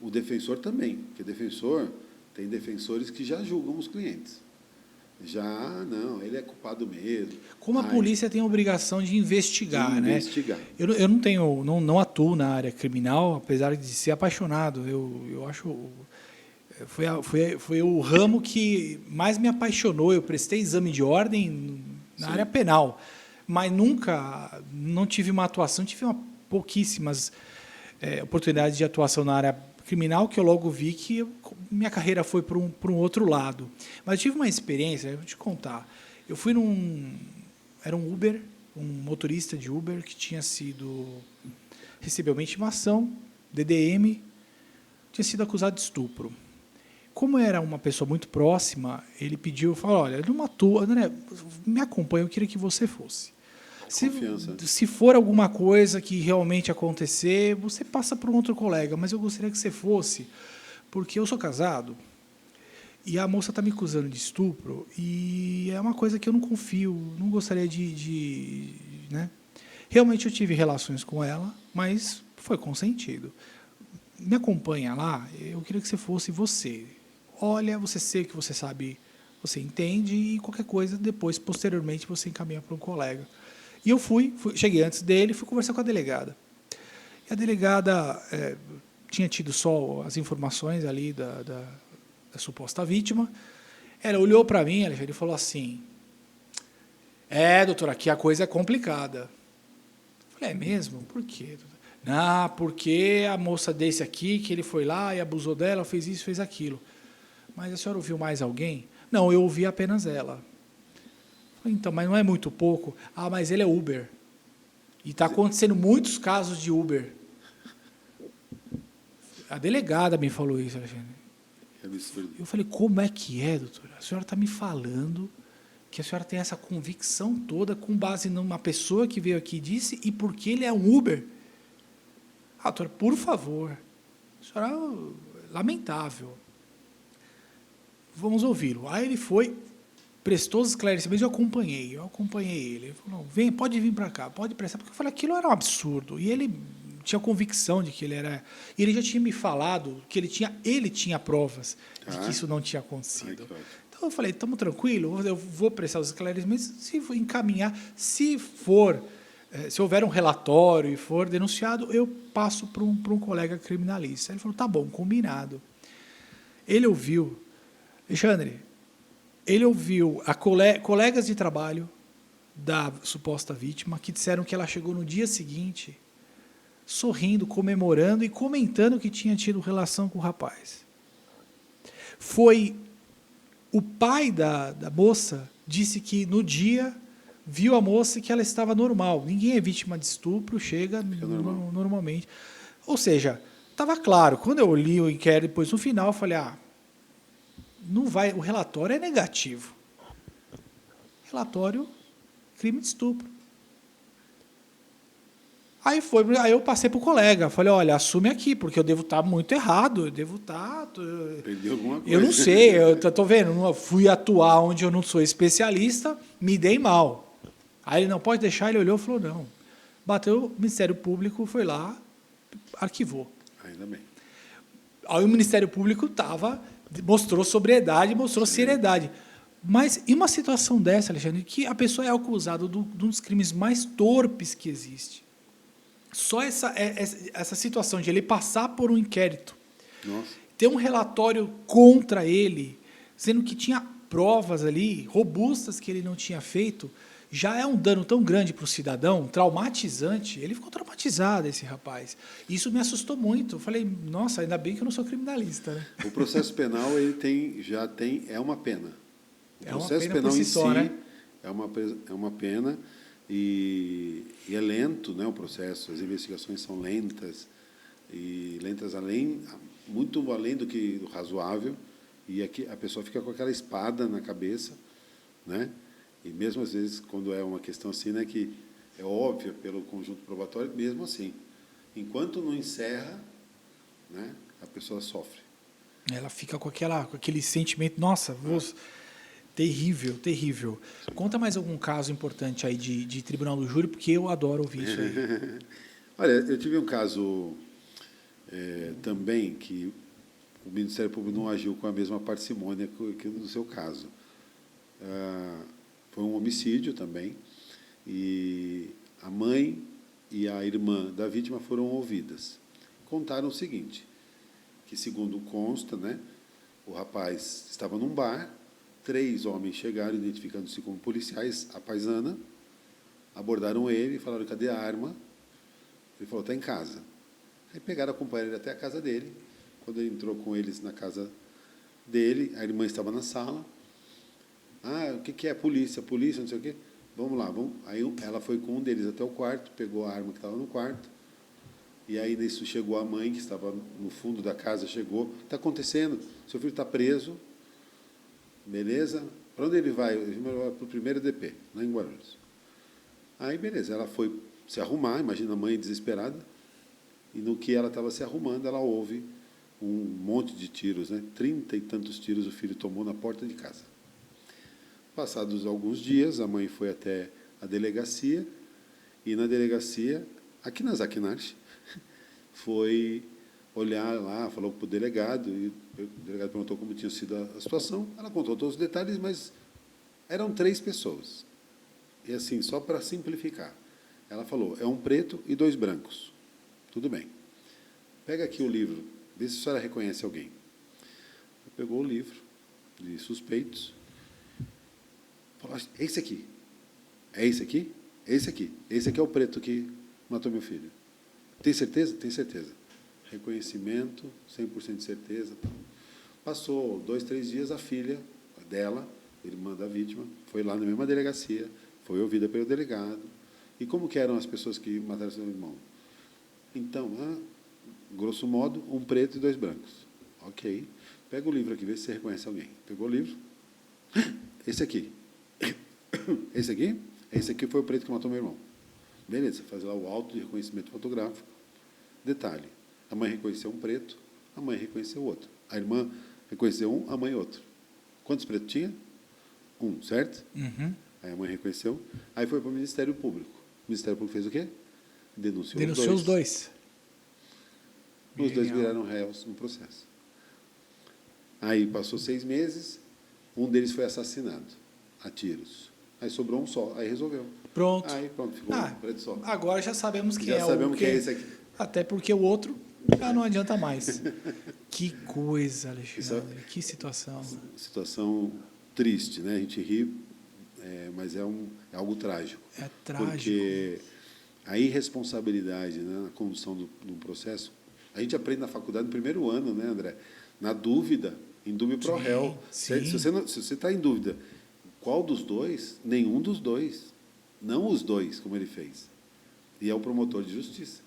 O defensor também, porque defensor, tem defensores que já julgam os clientes. Já, não, ele é culpado mesmo. Como a polícia tem a obrigação de investigar, de né? investigar. Eu não tenho, não atuo na área criminal, apesar de ser apaixonado. Eu acho foi o ramo que mais me apaixonou. Eu prestei exame de ordem na área penal, mas nunca não tive uma atuação, tive pouquíssimas oportunidades de atuação na área criminal, que eu logo vi que minha carreira foi para um outro lado. Mas eu tive uma experiência, eu vou te contar. Eu fui era um Uber, um motorista de Uber que recebeu uma intimação, DDM, tinha sido acusado de estupro. Como era uma pessoa muito próxima, ele pediu, falou, olha, não atua, André, me acompanha, eu queria que você fosse. Se for alguma coisa que realmente acontecer, você passa para um outro colega, mas eu gostaria que você fosse, porque eu sou casado e a moça está me acusando de estupro e é uma coisa que eu não confio, não gostaria né? Realmente eu tive relações com ela, mas foi consentido. Me acompanha lá, eu queria que você fosse você. Olha, você sei que você sabe, você entende e qualquer coisa, depois, posteriormente, você encaminha para um colega. E eu cheguei antes dele, fui conversar com a delegada. E a delegada tinha tido só as informações ali da suposta vítima. Ela olhou para mim, Alexandre, e falou assim, doutora, aqui a coisa é complicada. Eu falei, é mesmo? Por quê? Não, porque a moça desse aqui, que ele foi lá e abusou dela, fez isso, fez aquilo. Mas a senhora ouviu mais alguém? Não, eu ouvi apenas ela. Então, mas não é muito pouco. Ah, mas ele é Uber. E está acontecendo muitos casos de Uber. A delegada me falou isso, Alexandre. Que absurdo. Eu falei, como é que é, doutora? A senhora está me falando que a senhora tem essa convicção toda com base numa pessoa que veio aqui e disse e porque ele é um Uber? Ah, doutora, por favor. A senhora é lamentável. Vamos ouvi-lo. Aí ele foi, prestou os esclarecimentos, eu acompanhei ele. Ele falou, vem, pode vir para cá, pode prestar, porque eu falei, aquilo era um absurdo. E ele tinha convicção de que ele era... E ele já tinha me falado que ele tinha provas de que isso não tinha acontecido. Então eu falei, estamos tranquilos, eu vou prestar os esclarecimentos, se encaminhar, se houver um relatório e for denunciado, eu passo para um colega criminalista. Ele falou, tá bom, combinado. Ele ouviu... Alexandre, ele ouviu colegas de trabalho da suposta vítima que disseram que ela chegou no dia seguinte sorrindo, comemorando e comentando que tinha tido relação com o rapaz. Foi o pai da moça disse que no dia viu a moça e que ela estava normal. Ninguém é vítima de estupro, chega normalmente. Ou seja, estava claro. Quando eu li o inquérito depois no final, eu falei, não vai, o relatório é negativo. Relatório, crime de estupro. Aí eu passei para o colega, falei, olha, assume aqui, porque eu devo estar muito errado, eu devo estar... Perdi alguma coisa. Eu não sei, eu estou vendo, fui atuar onde eu não sou especialista, me dei mal. Aí ele não pode deixar, ele olhou e falou, não. Bateu, o Ministério Público foi lá, arquivou. Ainda bem. Aí o Ministério Público mostrou sobriedade, mostrou seriedade. Mas em uma situação dessa, Alexandre, que a pessoa é acusada de um dos crimes mais torpes que existe, só essa situação de ele passar por um inquérito, ter um relatório contra ele, sendo que tinha provas ali robustas que ele não tinha feito, já é um dano tão grande para o cidadão, traumatizante. Ele ficou traumatizado, esse rapaz. Isso me assustou muito. Eu falei, nossa, ainda bem que eu não sou criminalista, né? O processo penal é uma pena. O processo penal em si, né? é uma pena e é lento, né, o processo. As investigações são lentas e lentas muito além do razoável. E aqui a pessoa fica com aquela espada na cabeça, né? E mesmo às vezes, quando é uma questão assim, né, que é óbvia pelo conjunto probatório, mesmo assim, enquanto não encerra, né, a pessoa sofre. Ela fica com aquele sentimento, nossa, terrível, terrível. Conta mais algum caso importante aí de tribunal do júri, porque eu adoro ouvir isso aí. Olha, eu tive um caso também que o Ministério Público não agiu com a mesma parcimônia que no seu caso. foi um homicídio também, e a mãe e a irmã da vítima foram ouvidas. Contaram o seguinte, que segundo consta, né, o rapaz estava num bar, 3 homens chegaram, identificando-se como policiais, à paisana, abordaram ele e falaram, cadê a arma? Ele falou, está em casa. Aí pegaram, acompanharam ele até a casa dele. Quando ele entrou com eles na casa dele, a irmã estava na sala. O que é? Polícia, não sei o quê. Vamos lá, vamos. Aí ela foi com um deles até o quarto, pegou a arma que estava no quarto. E aí, nisso, chegou a mãe, que estava no fundo da casa, chegou. Está acontecendo? Seu filho está preso. Beleza? Para onde ele vai? Ele vai para o primeiro DP, lá em Guarulhos. Aí, beleza, ela foi se arrumar, imagina a mãe desesperada, e no que ela estava se arrumando, ela ouve um monte de tiros, né? 30 e tantos tiros o filho tomou na porta de casa. Passados alguns dias, a mãe foi até a delegacia, e na delegacia, aqui na Zaquinarte, foi olhar lá, falou para o delegado, e o delegado perguntou como tinha sido a situação, ela contou todos os detalhes, mas eram 3 pessoas. E assim, só para simplificar, ela falou, é um preto e 2 brancos. Tudo bem. Pega aqui o livro, vê se a senhora reconhece alguém. Pegou o livro de suspeitos, falou, é esse aqui. É esse aqui? É esse aqui. Esse aqui é o preto que matou meu filho. Tem certeza? Tem certeza. Reconhecimento, 100% de certeza. Passou 2, 3 dias, a filha dela, irmã da vítima, foi lá na mesma delegacia, foi ouvida pelo delegado. E como que eram as pessoas que mataram seu irmão? Então, grosso modo, um preto e 2 brancos. Ok. Pega o livro aqui, vê se você reconhece alguém. Pegou o livro. Esse aqui. Esse aqui? Esse aqui foi o preto que matou meu irmão. Beleza, faz lá o auto de reconhecimento fotográfico. Detalhe, a mãe reconheceu um preto, a mãe reconheceu outro. A irmã reconheceu um, a mãe outro. Quantos pretos tinha? 1, certo? Uhum. Aí a mãe reconheceu. Aí foi para o Ministério Público. O Ministério Público fez o quê? Denunciou os dois. Os 2 viraram réus no processo. Aí passou 6 meses, um deles foi assassinado a tiros. Aí sobrou um só, aí resolveu. Pronto. Aí pronto, ficou um preto só. Agora já sabemos quem é. Já sabemos quem é esse aqui. Até porque o outro já não adianta mais. Que coisa, Alexandre. Que situação. Situação triste, né? A gente ri, mas é algo trágico. É trágico. Porque a irresponsabilidade, né, na condução do processo, a gente aprende na faculdade no primeiro ano, né, André? Na dúvida, em dúvida pro réu. Se você está em dúvida, qual dos dois? Nenhum dos dois. Não os dois, como ele fez. E é o promotor de justiça,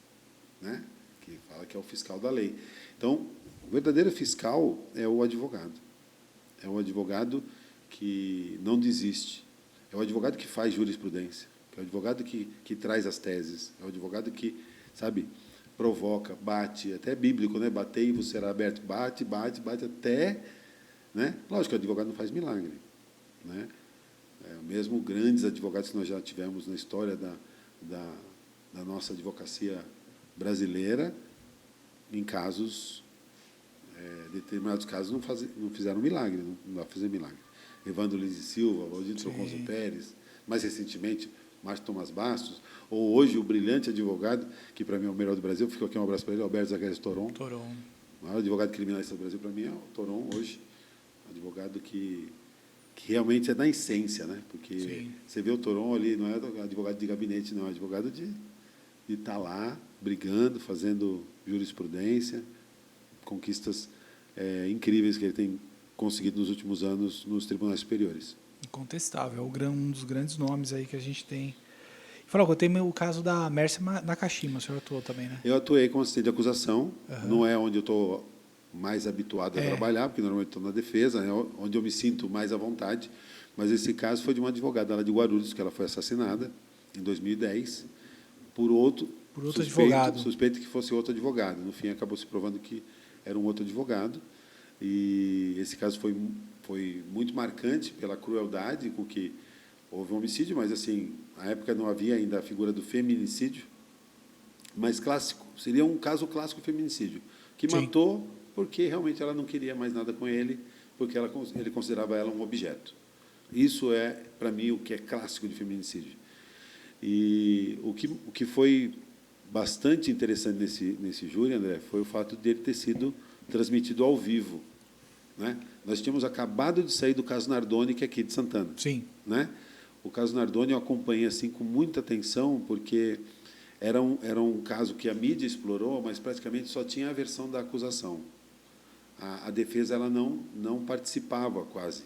né? Que fala que é o fiscal da lei. Então, o verdadeiro fiscal é o advogado. É o advogado que não desiste. É o advogado que faz jurisprudência. É o advogado que traz as teses. É o advogado que, sabe, provoca, bate, até bíblico, né? Batei e você será aberto. Bate, bate, bate até... Né? Lógico que o advogado não faz milagre, né? Mesmo grandes advogados que nós já tivemos na história da nossa advocacia brasileira, em casos, determinados casos, não fizeram milagre, não dá para fazer milagre. Evandro Lins e Silva, Valdir Troconso Pérez, mais recentemente, Márcio Tomás Bastos, ou hoje o brilhante advogado, que para mim é o melhor do Brasil, ficou aqui um abraço para ele, Alberto Zacarias Toron. O maior advogado criminalista do Brasil para mim é o Toron, hoje, advogado que realmente é da essência, né? Porque Sim. Você vê o Toron ali, não é advogado de gabinete, não, é advogado de estar lá, brigando, fazendo jurisprudência, conquistas incríveis que ele tem conseguido nos últimos anos nos tribunais superiores. Incontestável, é um dos grandes nomes aí que a gente tem. Falou, eu tenho o caso da Mércia Nakashima, o senhor atuou também, né? Eu atuei como assistente de acusação, não é onde eu estou mais habituado a trabalhar, porque normalmente estou na defesa, é onde eu me sinto mais à vontade, mas esse caso foi de uma advogada lá de Guarulhos, que ela foi assassinada em 2010 por outro advogado. Suspeito que fosse outro advogado. No fim, acabou se provando que era um outro advogado, e esse caso foi muito marcante pela crueldade com que houve um homicídio, mas, assim, na época não havia ainda a figura do feminicídio, mas clássico, seria um caso clássico de feminicídio, que Sim. matou porque realmente ela não queria mais nada com ele, porque ele considerava ela um objeto. Isso é, para mim, o que é clássico de feminicídio. E o que foi bastante interessante nesse júri, André, foi o fato de ele ter sido transmitido ao vivo, né? Nós tínhamos acabado de sair do caso Nardoni, que é aqui de Santana. Sim. Né? O caso Nardoni eu acompanhei assim, com muita atenção, porque era um caso que a mídia explorou, mas praticamente só tinha a versão da acusação. A defesa ela não participava quase.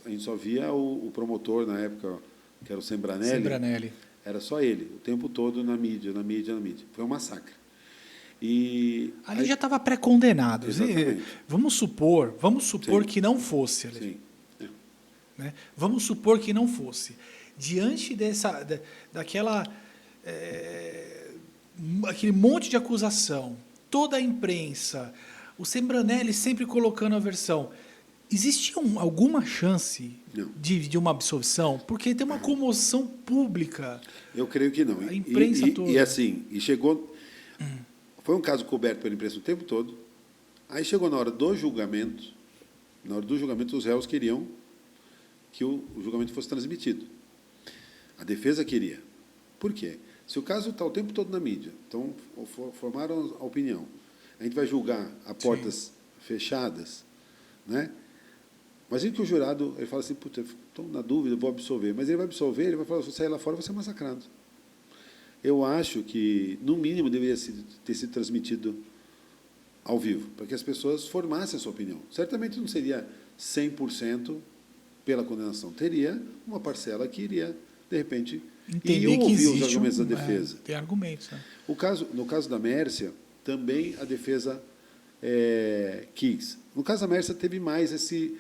A gente só via o promotor, na época, que era o Sembranelli. Era só ele, o tempo todo na mídia. Foi um massacre. Ali já estava pré-condenado. Vamos supor Sim. que não fosse. Sim. Né? Vamos supor que não fosse. Diante aquele monte de acusação, toda a imprensa, o Sembranelli sempre colocando a versão, existia alguma chance de uma absolvição? Porque tem uma comoção pública. Eu creio que não. A imprensa toda. E chegou... Foi um caso coberto pela imprensa o tempo todo. Aí chegou na hora do julgamento. Na hora do julgamento, os réus queriam que o julgamento fosse transmitido. A defesa queria. Por quê? Se o caso está o tempo todo na mídia, então formaram a opinião, a gente vai julgar a portas fechadas, né? Imagina que o jurado ele fala assim, puta, estou na dúvida, vou absolver. Mas ele vai absolver, ele vai falar, se sair lá fora, vai ser massacrado. Eu acho que, no mínimo, deveria ter sido transmitido ao vivo, para que as pessoas formassem a sua opinião. Certamente não seria 100% pela condenação. Teria uma parcela que iria, de repente, ouvir os argumentos da defesa. Tem argumentos. Né? No caso da Mércia, também a defesa quis. No caso da Mércia, teve mais esse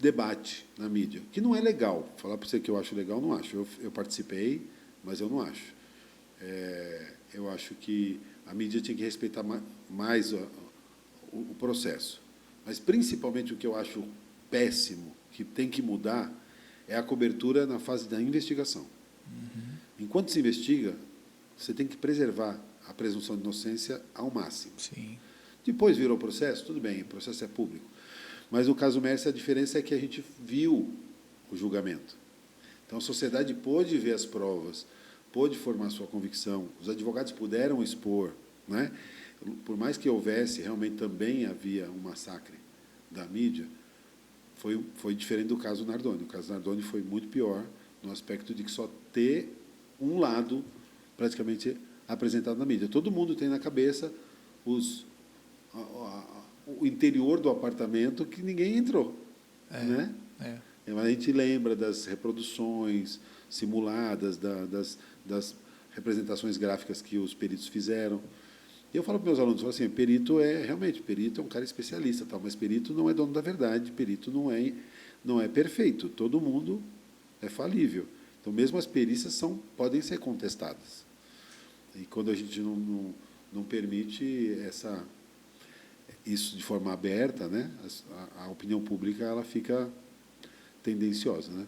debate na mídia, que não é legal. Falar para você que eu acho legal, não acho. Eu participei, mas eu não acho. Eu acho que a mídia tinha que respeitar mais o processo. Mas, principalmente, o que eu acho péssimo, que tem que mudar, é a cobertura na fase da investigação. Enquanto se investiga, você tem que preservar a presunção de inocência ao máximo. Sim. Depois virou processo, tudo bem, o processo é público. Mas, no caso Mércia, a diferença é que a gente viu o julgamento. Então, a sociedade pôde ver as provas, pôde formar sua convicção, os advogados puderam expor, né? Por mais que houvesse, realmente também havia um massacre da mídia, foi diferente do caso Nardoni. O caso Nardoni foi muito pior, no aspecto de que só ter um lado praticamente apresentado na mídia. Todo mundo tem na cabeça o interior do apartamento que ninguém entrou. Né? A gente lembra das reproduções simuladas, das representações gráficas que os peritos fizeram. E eu falo para meus alunos, falo assim, perito é um cara especialista, tal, mas perito não é dono da verdade, perito não é perfeito, todo mundo é falível. Então, mesmo as perícias podem ser contestadas. E quando a gente não permite isso de forma aberta, né, a opinião pública ela fica tendenciosa. Né?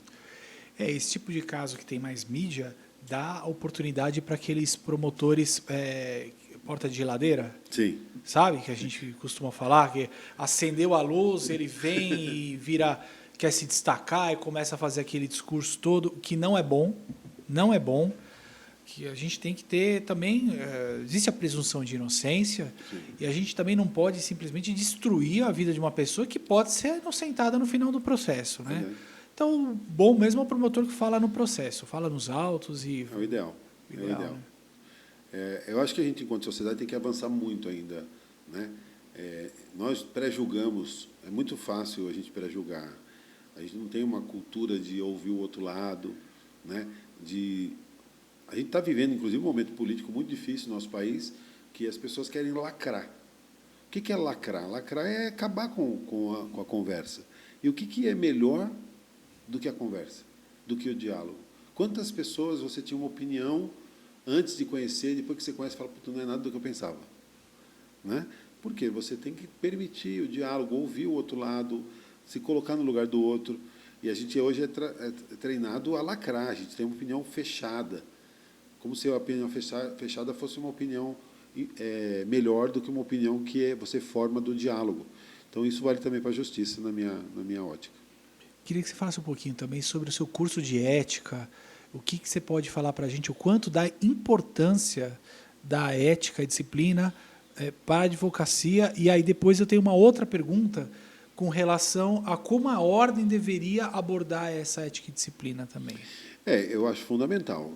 Esse tipo de caso que tem mais mídia dá oportunidade para aqueles promotores porta de geladeira. Sim. Sabe? Que a gente costuma falar, que acendeu a luz, ele vem e quer se destacar e começa a fazer aquele discurso todo, que não é bom, que a gente tem que ter também, existe a presunção de inocência, sim, e a gente também não pode simplesmente destruir a vida de uma pessoa que pode ser inocentada no final do processo. Né? Uhum. Então, bom mesmo é o promotor que fala no processo, fala nos autos e... É o ideal. Né? Eu acho que a gente, enquanto sociedade, tem que avançar muito ainda. Né? Nós pré-julgamos, é muito fácil a gente pré-julgar. A gente não tem uma cultura de ouvir o outro lado. Né? A gente está vivendo, inclusive, um momento político muito difícil no nosso país, que as pessoas querem lacrar. O que é lacrar? Lacrar é acabar com a conversa. E o que é melhor do que a conversa, do que o diálogo? Quantas pessoas você tinha uma opinião antes de conhecer, depois que você conhece, fala, não é nada do que eu pensava. Né? Por quê? Você tem que permitir o diálogo, ouvir o outro lado, se colocar no lugar do outro. E a gente hoje é treinado a lacrar, a gente tem uma opinião fechada, como se a opinião fechada fosse uma opinião melhor do que uma opinião que você forma do diálogo. Então, isso vale também para a justiça, na minha ótica. Queria que você falasse um pouquinho também sobre o seu curso de ética. O que você pode falar para a gente, o quanto da importância da ética e disciplina para a advocacia? E aí depois eu tenho uma outra pergunta com relação a como a ordem deveria abordar essa ética e disciplina também. Eu acho fundamental.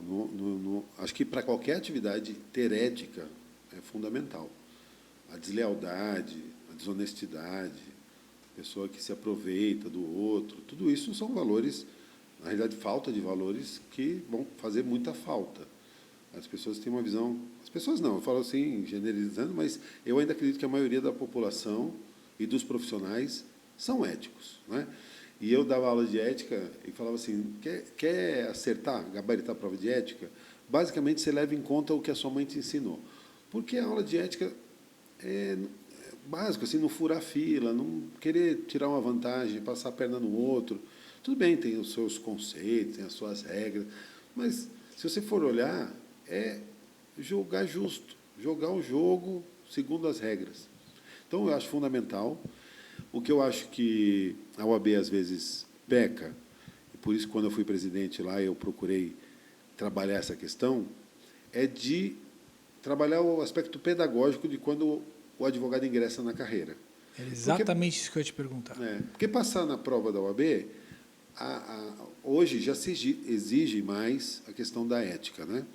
Acho que para qualquer atividade, ter ética é fundamental. A deslealdade, a desonestidade, a pessoa que se aproveita do outro, tudo isso são valores, na realidade, falta de valores que vão fazer muita falta. As pessoas têm uma visão... As pessoas não, eu falo assim, generalizando, mas eu ainda acredito que a maioria da população e dos profissionais são éticos, né? E eu dava aula de ética e falava assim, quer acertar, gabaritar a prova de ética? Basicamente, você leva em conta o que a sua mãe te ensinou. Porque a aula de ética é básico, assim, não furar fila, não querer tirar uma vantagem, passar a perna no outro. Tudo bem, tem os seus conceitos, tem as suas regras, mas se você for olhar, é jogar justo, jogar o jogo segundo as regras. Então, eu acho fundamental. O que eu acho que a OAB, às vezes, peca, e por isso, quando eu fui presidente lá, eu procurei trabalhar essa questão, é de trabalhar o aspecto pedagógico de quando o advogado ingressa na carreira. É exatamente isso que eu ia te perguntar. Porque passar na prova da OAB, hoje já se exige mais a questão da ética, né?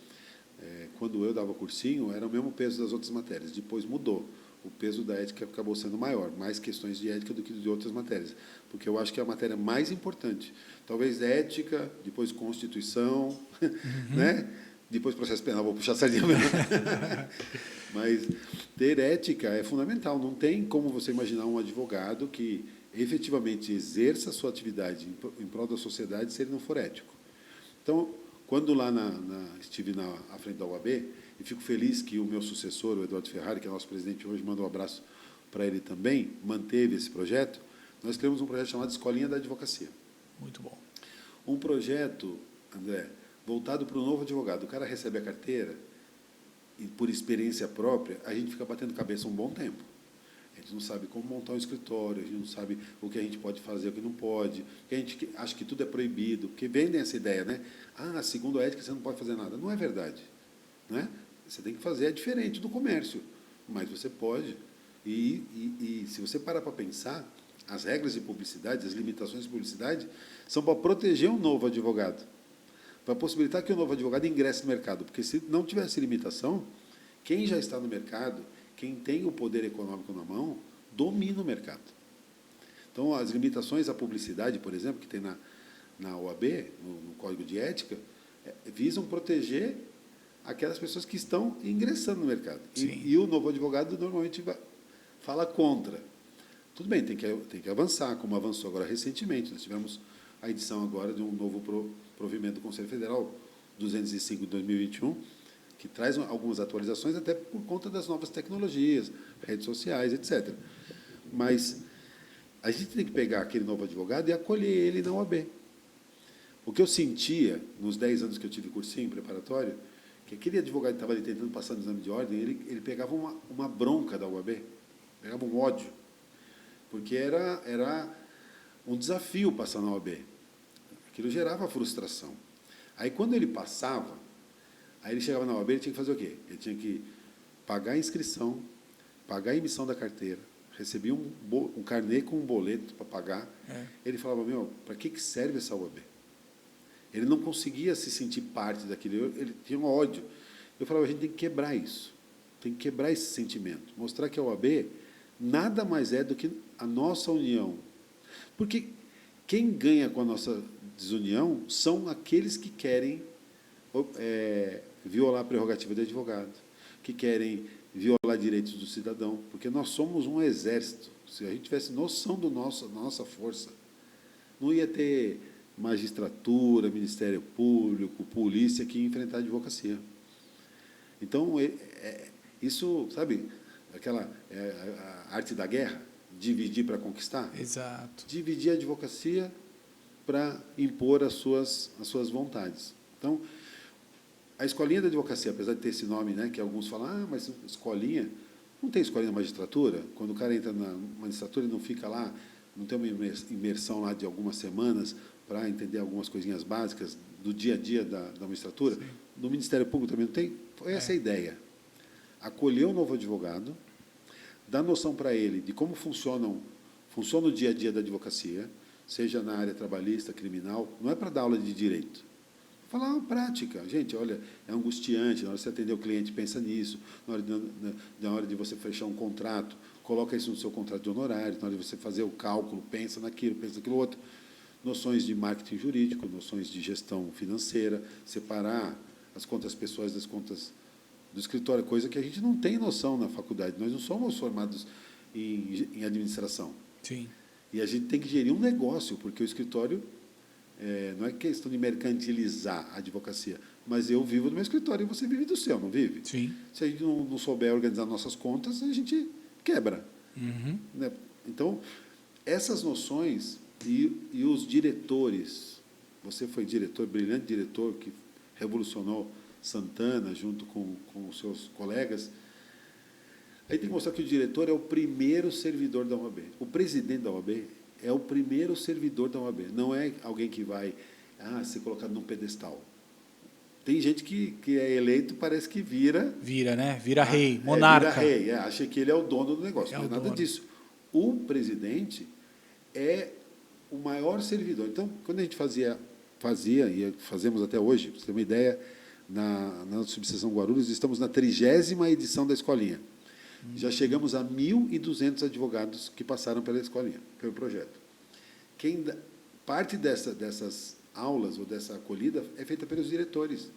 Quando eu dava cursinho, era o mesmo peso das outras matérias, depois mudou. O peso da ética acabou sendo maior, mais questões de ética do que de outras matérias, porque eu acho que é a matéria mais importante. Talvez ética, depois Constituição, né? Depois processo penal, vou puxar a sardinha mesmo. Mas ter ética é fundamental. Não tem como você imaginar um advogado que efetivamente exerça a sua atividade em prol da sociedade se ele não for ético. Então, quando lá estive à frente da OAB, e fico feliz que o meu sucessor, o Eduardo Ferrari, que é nosso presidente hoje, manda um abraço para ele também, manteve esse projeto. Nós criamos um projeto chamado Escolinha da Advocacia. Muito bom. Um projeto, André, voltado para o novo advogado. O cara recebe a carteira e, por experiência própria, a gente fica batendo cabeça um bom tempo. A gente não sabe como montar um escritório, a gente não sabe o que a gente pode fazer, o que não pode, porque a gente acha que tudo é proibido, porque vendem essa ideia, né? Segundo a ética, você não pode fazer nada. Não é verdade, né? Você tem que fazer, é diferente do comércio, mas você pode. E se você parar para pensar, as regras de publicidade, as limitações de publicidade, são para proteger um novo advogado, para possibilitar que o novo advogado ingresse no mercado, porque se não tivesse limitação, quem já está no mercado, quem tem o poder econômico na mão, domina o mercado. Então, as limitações à publicidade, por exemplo, que tem na OAB, no Código de Ética, visam proteger aquelas pessoas que estão ingressando no mercado. E o novo advogado normalmente fala contra. Tudo bem, tem que avançar, como avançou agora recentemente. Nós tivemos a edição agora de um novo provimento do Conselho Federal, 205 de 2021, que traz algumas atualizações até por conta das novas tecnologias, redes sociais, etc. Mas a gente tem que pegar aquele novo advogado e acolher ele na OAB. O que eu sentia, nos 10 anos que eu tive cursinho preparatório, que aquele advogado que estava ali tentando passar no exame de ordem, ele pegava uma bronca da UAB, pegava um ódio, porque era um desafio passar na OAB. Aquilo gerava frustração. Aí, quando ele passava, aí ele chegava na OAB, ele tinha que fazer o quê? Ele tinha que pagar a inscrição, pagar a emissão da carteira, recebia um carnê com um boleto para pagar. Ele falava, para que serve essa OAB? Ele não conseguia se sentir parte daquilo, ele tinha um ódio. Eu falava, a gente tem que quebrar isso, tem que quebrar esse sentimento, mostrar que a OAB nada mais é do que a nossa união. Porque quem ganha com a nossa desunião são aqueles que querem violar a prerrogativa do advogado, que querem violar direitos do cidadão, porque nós somos um exército. Se a gente tivesse noção da nossa força, não ia ter magistratura, Ministério Público, polícia que ia enfrentar a advocacia. Então, isso, sabe, a arte da guerra, dividir para conquistar? Exato. Dividir a advocacia para impor as suas vontades. Então, a Escolinha da Advocacia, apesar de ter esse nome, né, que alguns falam, mas escolinha, Não tem escolinha na magistratura? Quando o cara entra na magistratura, ele não fica lá, não tem uma imersão lá de algumas semanas para entender algumas coisinhas básicas do dia a dia da magistratura? Sim. No Ministério Público também não tem? Foi essa a ideia. Acolher o novo advogado, dar noção para ele de como funciona o dia a dia da advocacia, seja na área trabalhista, criminal, não é para dar aula de direito. Falar uma prática. Gente, olha, é angustiante, na hora de você atender o cliente, pensa nisso, na hora de você fechar um contrato, coloca isso no seu contrato de honorários, na hora de você fazer o cálculo, pensa naquilo outro. Noções de marketing jurídico, noções de gestão financeira, separar as contas pessoais das contas do escritório, coisa que a gente não tem noção na faculdade. Nós não somos formados em administração. Sim. E a gente tem que gerir um negócio, porque o escritório não é questão de mercantilizar a advocacia, mas eu vivo do meu escritório e você vive do seu, não vive? Sim. Se a gente não souber organizar nossas contas, a gente quebra. Uhum. Né? Então, essas noções e os diretores, você foi diretor, brilhante diretor, que revolucionou Santana junto com os seus colegas. Aí tem que mostrar que o diretor é o primeiro servidor da OAB. O presidente da OAB é o primeiro servidor da OAB. Não é alguém que vai ser colocado num pedestal. Tem gente que é eleito, parece que vira... Vira, né? Vira rei, monarca. Vira rei, acha que ele é o dono do negócio. Não é nada disso. O presidente é o maior servidor. Então, quando a gente fazia e fazemos até hoje, para você ter uma ideia, na subseção Guarulhos, estamos na 30ª edição da Escolinha. Já chegamos a 1.200 advogados que passaram pela Escolinha, pelo projeto. Parte dessas aulas ou dessa acolhida é feita pelos diretores.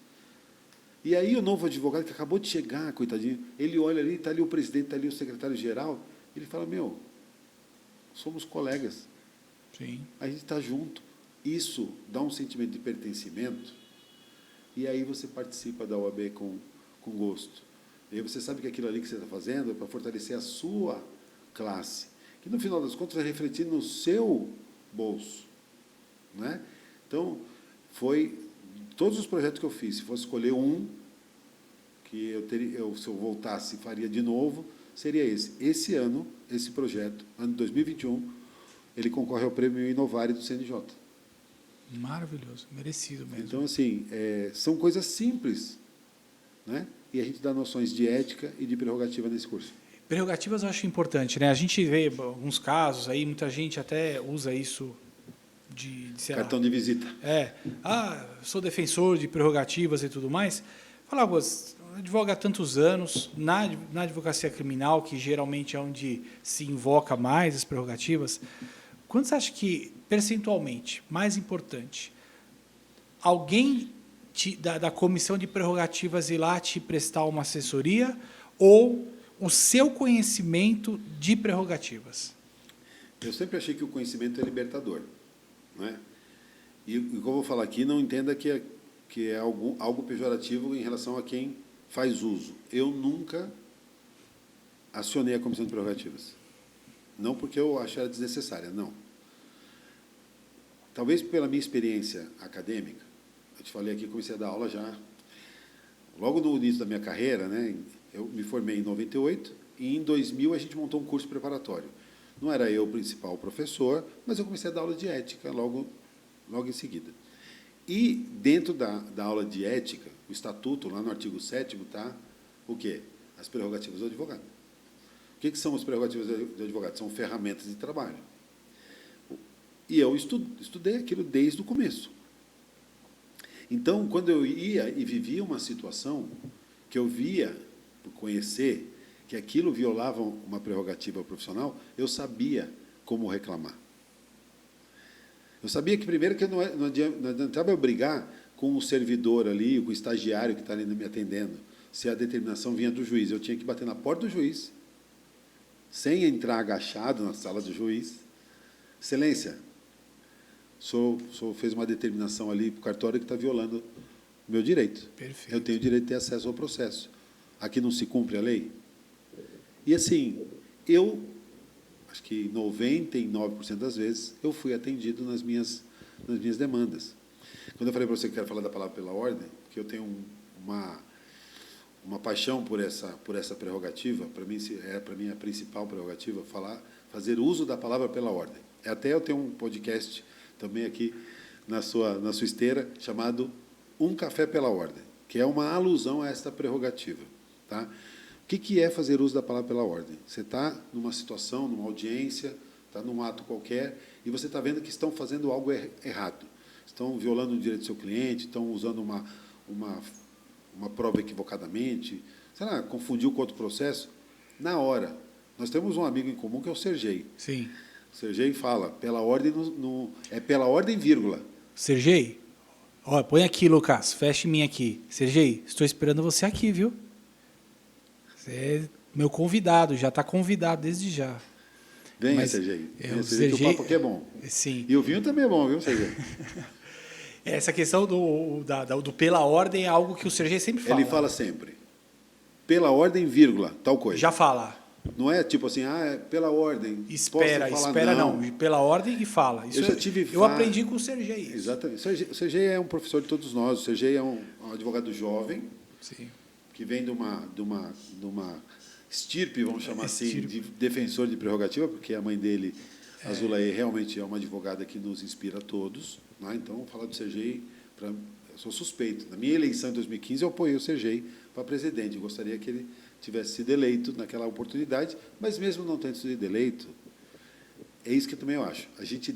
E aí o novo advogado que acabou de chegar, coitadinho, ele olha ali, está ali o presidente, está ali o secretário-geral, ele fala, somos colegas. Sim. A gente está junto. Isso dá um sentimento de pertencimento, e aí você participa da OAB com gosto. E aí você sabe que aquilo ali que você está fazendo é para fortalecer a sua classe, que, no final das contas, vai refletir no seu bolso. Né? Então, todos os projetos que eu fiz, se fosse escolher um, que se eu voltasse, faria de novo, seria esse. Esse ano, esse projeto, ano de 2021, ele concorre ao Prêmio Inovare do CNJ. Maravilhoso, merecido mesmo. Então, assim, são coisas simples, né? E a gente dá noções de ética e de prerrogativa nesse curso. Prerrogativas eu acho importante, né? A gente vê alguns casos aí, muita gente até usa isso de cartão de visita. Sou defensor de prerrogativas e tudo mais. Fala, advoga há tantos anos, na advocacia criminal, que geralmente é onde se invoca mais as prerrogativas, quanto você acha que, percentualmente, mais importante, alguém da comissão de prerrogativas ir lá te prestar uma assessoria ou o seu conhecimento de prerrogativas? Eu sempre achei que o conhecimento é libertador. Não é? E como eu vou falar aqui, não entenda que é algo pejorativo em relação a quem faz uso. Eu nunca acionei a comissão de prerrogativas. Não porque eu acho ela desnecessária, não. Talvez pela minha experiência acadêmica, eu te falei aqui, comecei a dar aula já. Logo no início da minha carreira, né, eu me formei em 98 e em 2000 a gente montou um curso preparatório. Não era eu o principal professor, mas eu comecei a dar aula de ética logo em seguida. E dentro da aula de ética, o estatuto, lá no artigo 7º, está o quê? As prerrogativas do advogado. O que são as prerrogativas do advogado? São ferramentas de trabalho. E eu estudei aquilo desde o começo. Então, quando eu ia e vivia uma situação que eu via, por conhecer, que aquilo violava uma prerrogativa profissional, eu sabia como reclamar. Eu sabia que, primeiro, que não adiantava eu brigar com o servidor ali, com o estagiário que está ali me atendendo, se a determinação vinha do juiz. Eu tinha que bater na porta do juiz, sem entrar agachado na sala do juiz. Excelência, o senhor fez uma determinação ali para o cartório que está violando o meu direito. Perfeito. Eu tenho o direito de ter acesso ao processo. Aqui não se cumpre a lei? E, assim, acho que 99% das vezes, eu fui atendido nas minhas demandas. Quando eu falei para você que quero falar da palavra pela ordem, porque eu tenho uma uma paixão por essa prerrogativa. Para mim a principal prerrogativa fazer uso da palavra pela ordem. Até eu tenho um podcast também aqui na sua esteira chamado Um Café pela Ordem, que é uma alusão a esta prerrogativa, tá? O que é fazer uso da palavra pela ordem? Você está numa situação, numa audiência, está num ato qualquer, e você está vendo que estão fazendo algo errado. Estão violando o direito do seu cliente, estão usando uma prova equivocadamente, sei lá, confundiu com outro processo. Na hora, nós temos um amigo em comum que é o Sergei. Sim. O Sergei fala, pela ordem, é pela ordem, vírgula. Sergei, ó, põe aqui, Lucas, fecha em mim aqui. Sergei, estou esperando você aqui, viu? Você é meu convidado, já está convidado desde já. Venha, Sergei. O Sergei, que o papo aqui é bom. Sim. E o vinho também é bom, viu, Sergei? Essa questão do pela ordem é algo que o Sergei sempre fala. Ele fala sempre. Pela ordem, vírgula, tal coisa. Já fala. Não é tipo assim, é pela ordem. Espera não. Pela ordem e fala. Isso eu aprendi com o Sergei. Isso. Exatamente. O Sergei é um professor de todos nós. O Sergei é um advogado jovem. Sim. Que vem de uma estirpe, vamos chamar assim, de defensor de prerrogativa, porque a mãe dele, a Zulaê, realmente é uma advogada que nos inspira a todos. Né? Então, falar do Sergei, eu sou suspeito. Na minha eleição em 2015, eu apoiei o Sergei para presidente. Eu gostaria que ele tivesse sido eleito naquela oportunidade, mas mesmo não tendo sido eleito, é isso que também eu acho. A gente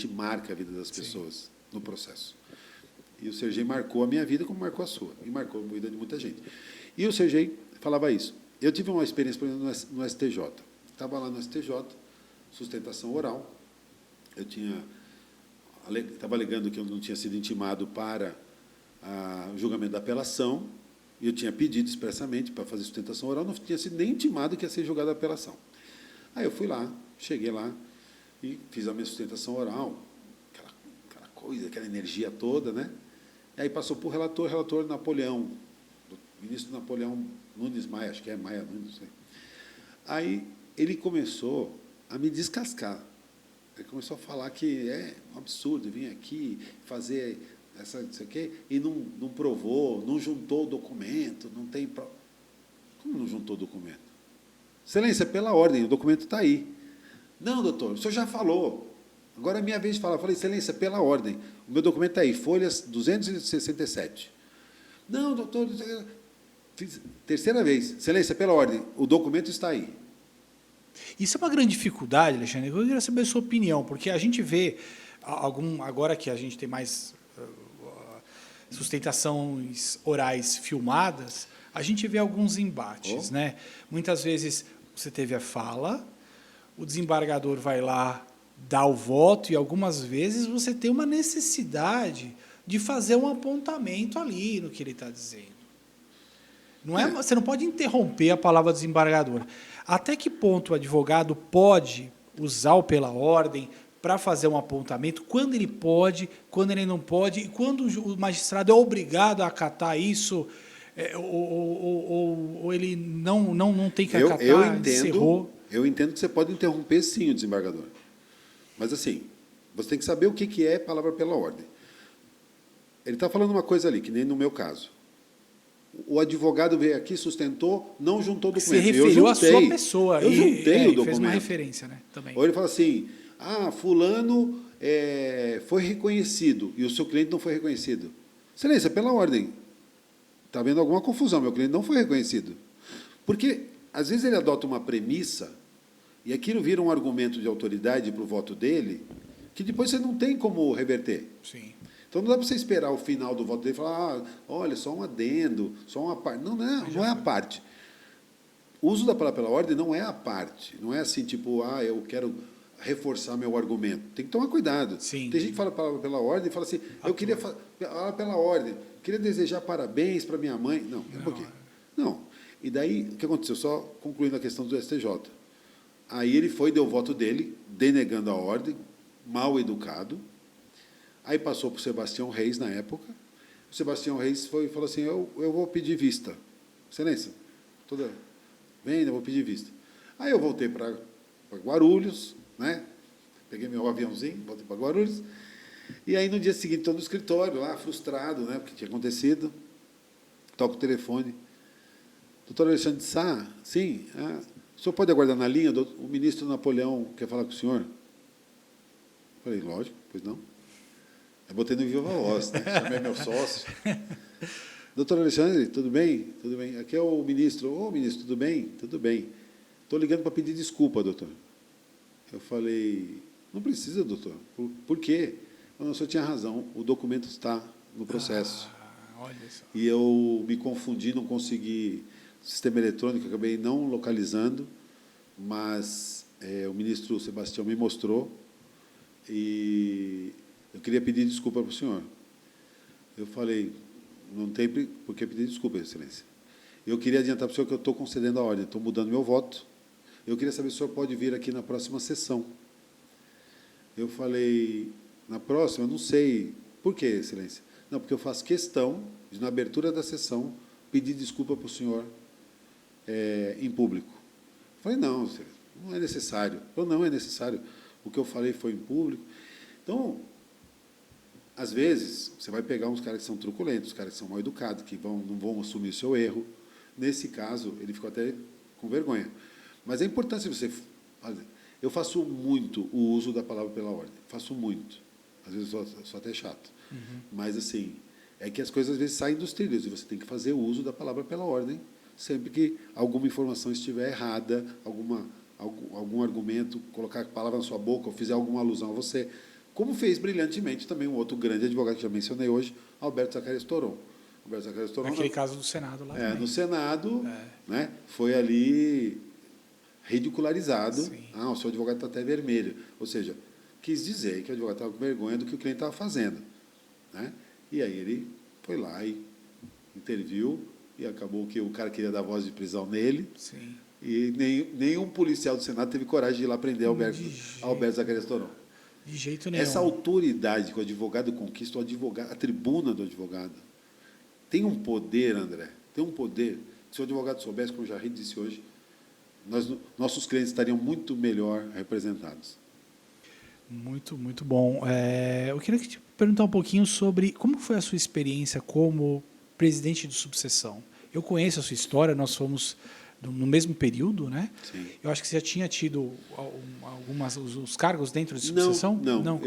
marca a vida das pessoas no processo. E o Sergei marcou a minha vida como marcou a sua, e marcou a vida de muita gente. E o Sergei falava isso. Eu tive uma experiência, por exemplo, no STJ. Estava lá no STJ, sustentação oral. Eu estava alegando que eu não tinha sido intimado para o julgamento da apelação, e eu tinha pedido expressamente para fazer sustentação oral, não tinha sido nem intimado que ia ser julgada a apelação. Aí eu fui lá, cheguei lá, e fiz a minha sustentação oral, aquela coisa, aquela energia toda, né? E aí passou por relator Napoleão, ministro Napoleão Nunes Maia, acho que é Maia Nunes, não sei. Aí ele começou a me descascar. Ele começou a falar que é um absurdo vir aqui fazer não sei o quê, e não provou, não juntou o documento, não tem prova. Como não juntou o documento? Excelência, pela ordem, o documento está aí. Não, doutor, o senhor já falou. Agora é minha vez de falar. Eu falei, excelência, pela ordem. O meu documento está aí, folhas 267. Não, doutor, fiz terceira vez. Excelência, pela ordem, o documento está aí. Isso é uma grande dificuldade, Alexandre. Eu queria saber a sua opinião, porque a gente vê, agora que a gente tem mais sustentações orais filmadas, a gente vê alguns embates. Né? Muitas vezes você teve a fala, o desembargador vai lá, dá o voto, e algumas vezes você tem uma necessidade de fazer um apontamento ali no que ele está dizendo. Você não pode interromper a palavra do desembargador. Até que ponto o advogado pode usar o pela ordem para fazer um apontamento, quando ele pode, quando ele não pode, e quando o magistrado é obrigado a acatar isso, ou ele não tem que acatar, eu entendo que você pode interromper, sim, o desembargador. Mas, assim, você tem que saber o que é palavra pela ordem. Ele está falando uma coisa ali, que nem no meu caso. O advogado veio aqui, sustentou, não juntou o documento. Você referiu a sua pessoa. Eu juntei o documento. Fez uma referência, né? Também. Ou ele fala assim, fulano foi reconhecido e o seu cliente não foi reconhecido. Excelência, pela ordem. Está havendo alguma confusão, meu cliente não foi reconhecido. Porque, às vezes, ele adota uma premissa e aquilo vira um argumento de autoridade para o voto dele, que depois você não tem como reverter. Sim. Então, não dá para você esperar o final do voto dele e falar, olha, só um adendo, só uma parte. Não é a parte. O uso da palavra pela ordem não é a parte. Não é assim, tipo, eu quero reforçar meu argumento. Tem que tomar cuidado. Sim. Tem gente que fala a palavra pela ordem e fala assim, eu queria falar pela ordem, queria desejar parabéns para minha mãe. Não, um pouquinho. Não. E daí, o que aconteceu? Só concluindo a questão do STJ. Aí ele deu o voto dele, denegando a ordem, mal educado. Aí passou para o Sebastião Reis, na época. O Sebastião Reis falou assim, eu vou pedir vista. Excelência, eu vou pedir vista. Aí eu voltei para Guarulhos, né? Peguei meu aviãozinho, voltei para Guarulhos. E aí, no dia seguinte, estou no escritório, lá, frustrado, né? Porque tinha acontecido. Toco o telefone. Doutor Alexandre de Sá, sim, o senhor pode aguardar na linha? O ministro Napoleão quer falar com o senhor. Falei, lógico, pois não. Eu botei no viva voz, né? Chamei meu sócio. Doutor Alexandre, tudo bem? Tudo bem. Aqui é o ministro. Ô, ministro, tudo bem? Tudo bem. Estou ligando para pedir desculpa, doutor. Eu falei, não precisa, doutor. Por quê? O senhor tinha razão, o documento está no processo. Olha só. E eu me confundi, não consegui. Sistema eletrônico, acabei não localizando, mas o ministro Sebastião me mostrou e eu queria pedir desculpa para o senhor. Eu falei, não tem por que pedir desculpa, Excelência. Eu queria adiantar para o senhor que eu estou concedendo a ordem, estou mudando meu voto. Eu queria saber se o senhor pode vir aqui na próxima sessão. Eu falei, na próxima, não sei. Por quê, Excelência? Não, porque eu faço questão de, na abertura da sessão, pedir desculpa para o senhor em público. Eu falei, não, não é necessário. Eu não é necessário. O que eu falei foi em público. Então, às vezes, você vai pegar uns caras que são truculentos, uns caras que são mal educados, que não vão assumir o seu erro. Nesse caso, ele ficou até com vergonha. Mas é importante você fazer. Eu faço muito o uso da palavra pela ordem. Faço muito. Às vezes eu sou até chato. Mas, assim, é que as coisas às vezes saem dos trilhos e você tem que fazer o uso da palavra pela ordem sempre que alguma informação estiver errada, algum argumento, colocar a palavra na sua boca ou fizer alguma alusão a você, como fez brilhantemente também um outro grande advogado que já mencionei hoje, Alberto Zacarias Toron. Alberto Zacarias Toron, aquele caso do Senado lá. No Senado, né, foi ali ridicularizado. Sim. O seu advogado está até vermelho. Ou seja, quis dizer que o advogado estava com vergonha do que o cliente estava fazendo. Né? E aí ele foi lá e interviu, e acabou que o cara queria dar voz de prisão nele. Sim. E nenhum policial do Senado teve coragem de ir lá prender Alberto Zacarias Toron. De jeito nenhum. Essa autoridade que o advogado conquista, a tribuna do advogado, tem um poder, André, tem um poder. Se o advogado soubesse, como o Jarry disse hoje, nossos clientes estariam muito melhor representados. Muito, muito bom. Eu queria te perguntar um pouquinho sobre como foi a sua experiência como presidente de subseção. Eu conheço a sua história, nós fomos no mesmo período, né? Sim. Eu acho que você já tinha tido os cargos dentro de subseção? Não.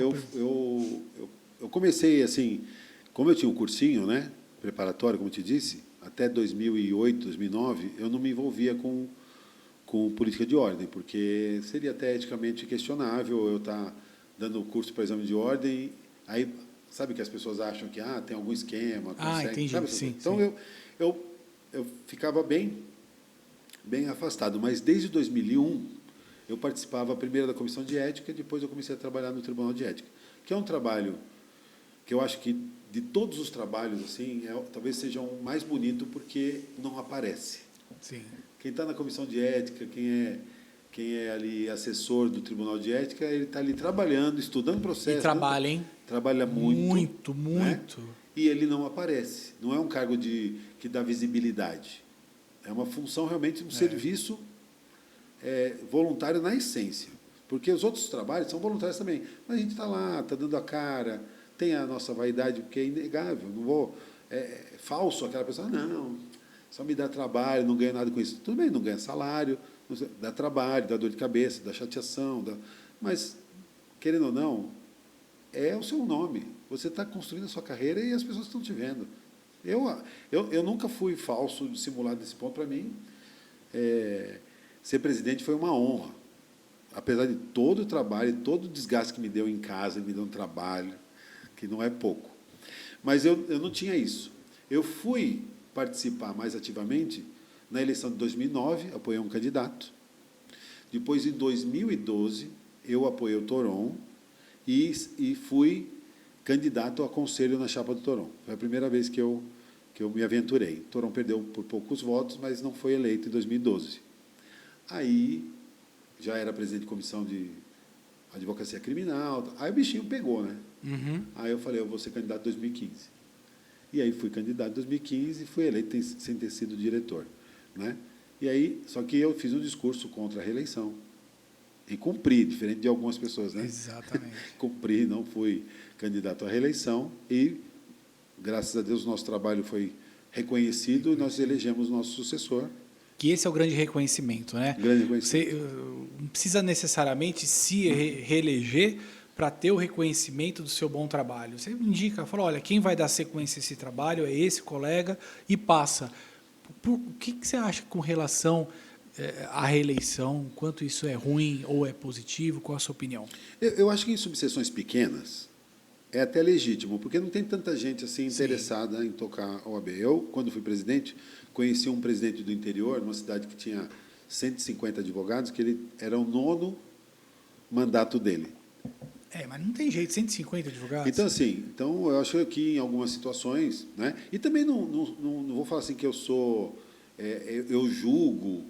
Eu comecei assim, como eu tinha um cursinho, né, preparatório, como eu te disse, até 2008, 2009, eu não me envolvia com política de ordem, porque seria até eticamente questionável eu estar dando curso para exame de ordem, aí sabe que as pessoas acham que tem algum esquema, consegue, entendi, sabe? sim. Então sim. Eu ficava bem afastado, mas desde 2001 eu participava primeiro da comissão de ética, depois eu comecei a trabalhar no Tribunal de Ética, que é um trabalho que eu acho que de todos os trabalhos assim, talvez seja o mais bonito porque não aparece. Sim. Quem está na comissão de ética, quem é ali assessor do Tribunal de Ética, ele está ali trabalhando, estudando processo. E trabalha, hein? Trabalha muito. Muito. Né? E ele não aparece. Não é um cargo que dá visibilidade. É uma função realmente, um serviço voluntário na essência. Porque os outros trabalhos são voluntários também. Mas a gente está lá, está dando a cara, tem a nossa vaidade, porque é inegável. Não vou... É falso aquela pessoa, não, só me dá trabalho, não ganho nada com isso. Tudo bem, não ganha salário, dá trabalho, dá dor de cabeça, dá chateação, mas, querendo ou não, é o seu nome. Você está construindo a sua carreira e as pessoas estão te vendo. Eu nunca fui falso, dissimulado desse ponto. Para mim, ser presidente foi uma honra. Apesar de todo o trabalho, todo o desgaste que me deu em casa, me deu um trabalho, que não é pouco. Mas eu não tinha isso. Eu fui participar mais ativamente na eleição de 2009, apoiei um candidato. Depois, em 2012, eu apoiei o Toron e fui candidato a conselho na chapa do Toron. Foi a primeira vez que eu me aventurei. O Toron perdeu por poucos votos, mas não foi eleito em 2012. Aí, já era presidente de comissão de advocacia criminal. Aí o bichinho pegou, né? Uhum. Aí eu falei, eu vou ser candidato em 2015. E aí fui candidato em 2015 e fui eleito sem ter sido diretor. Né? E aí, só que eu fiz um discurso contra a reeleição. E cumpri, diferente de algumas pessoas, né? Exatamente. Cumpri, não fui candidato à reeleição e, graças a Deus, o nosso trabalho foi reconhecido e nós elegemos nosso sucessor, Que esse é o grande reconhecimento, né? Grande reconhecimento. Você não precisa necessariamente se reeleger para ter o reconhecimento do seu bom trabalho. Você indica, fala, olha, quem vai dar sequência a esse trabalho é esse colega e passa. O que você acha com relação à reeleição? Quanto isso é ruim ou é positivo? Qual a sua opinião? Eu acho que em subseções pequenas é até legítimo, porque não tem tanta gente assim interessada em tocar a OAB. Eu, quando fui presidente, conheci um presidente do interior, numa cidade que tinha 150 advogados, que ele era o 9º mandato dele. Mas não tem jeito, 150 advogados. Então, assim, eu acho que em algumas situações, né? E também não vou falar assim que eu sou, eu julgo,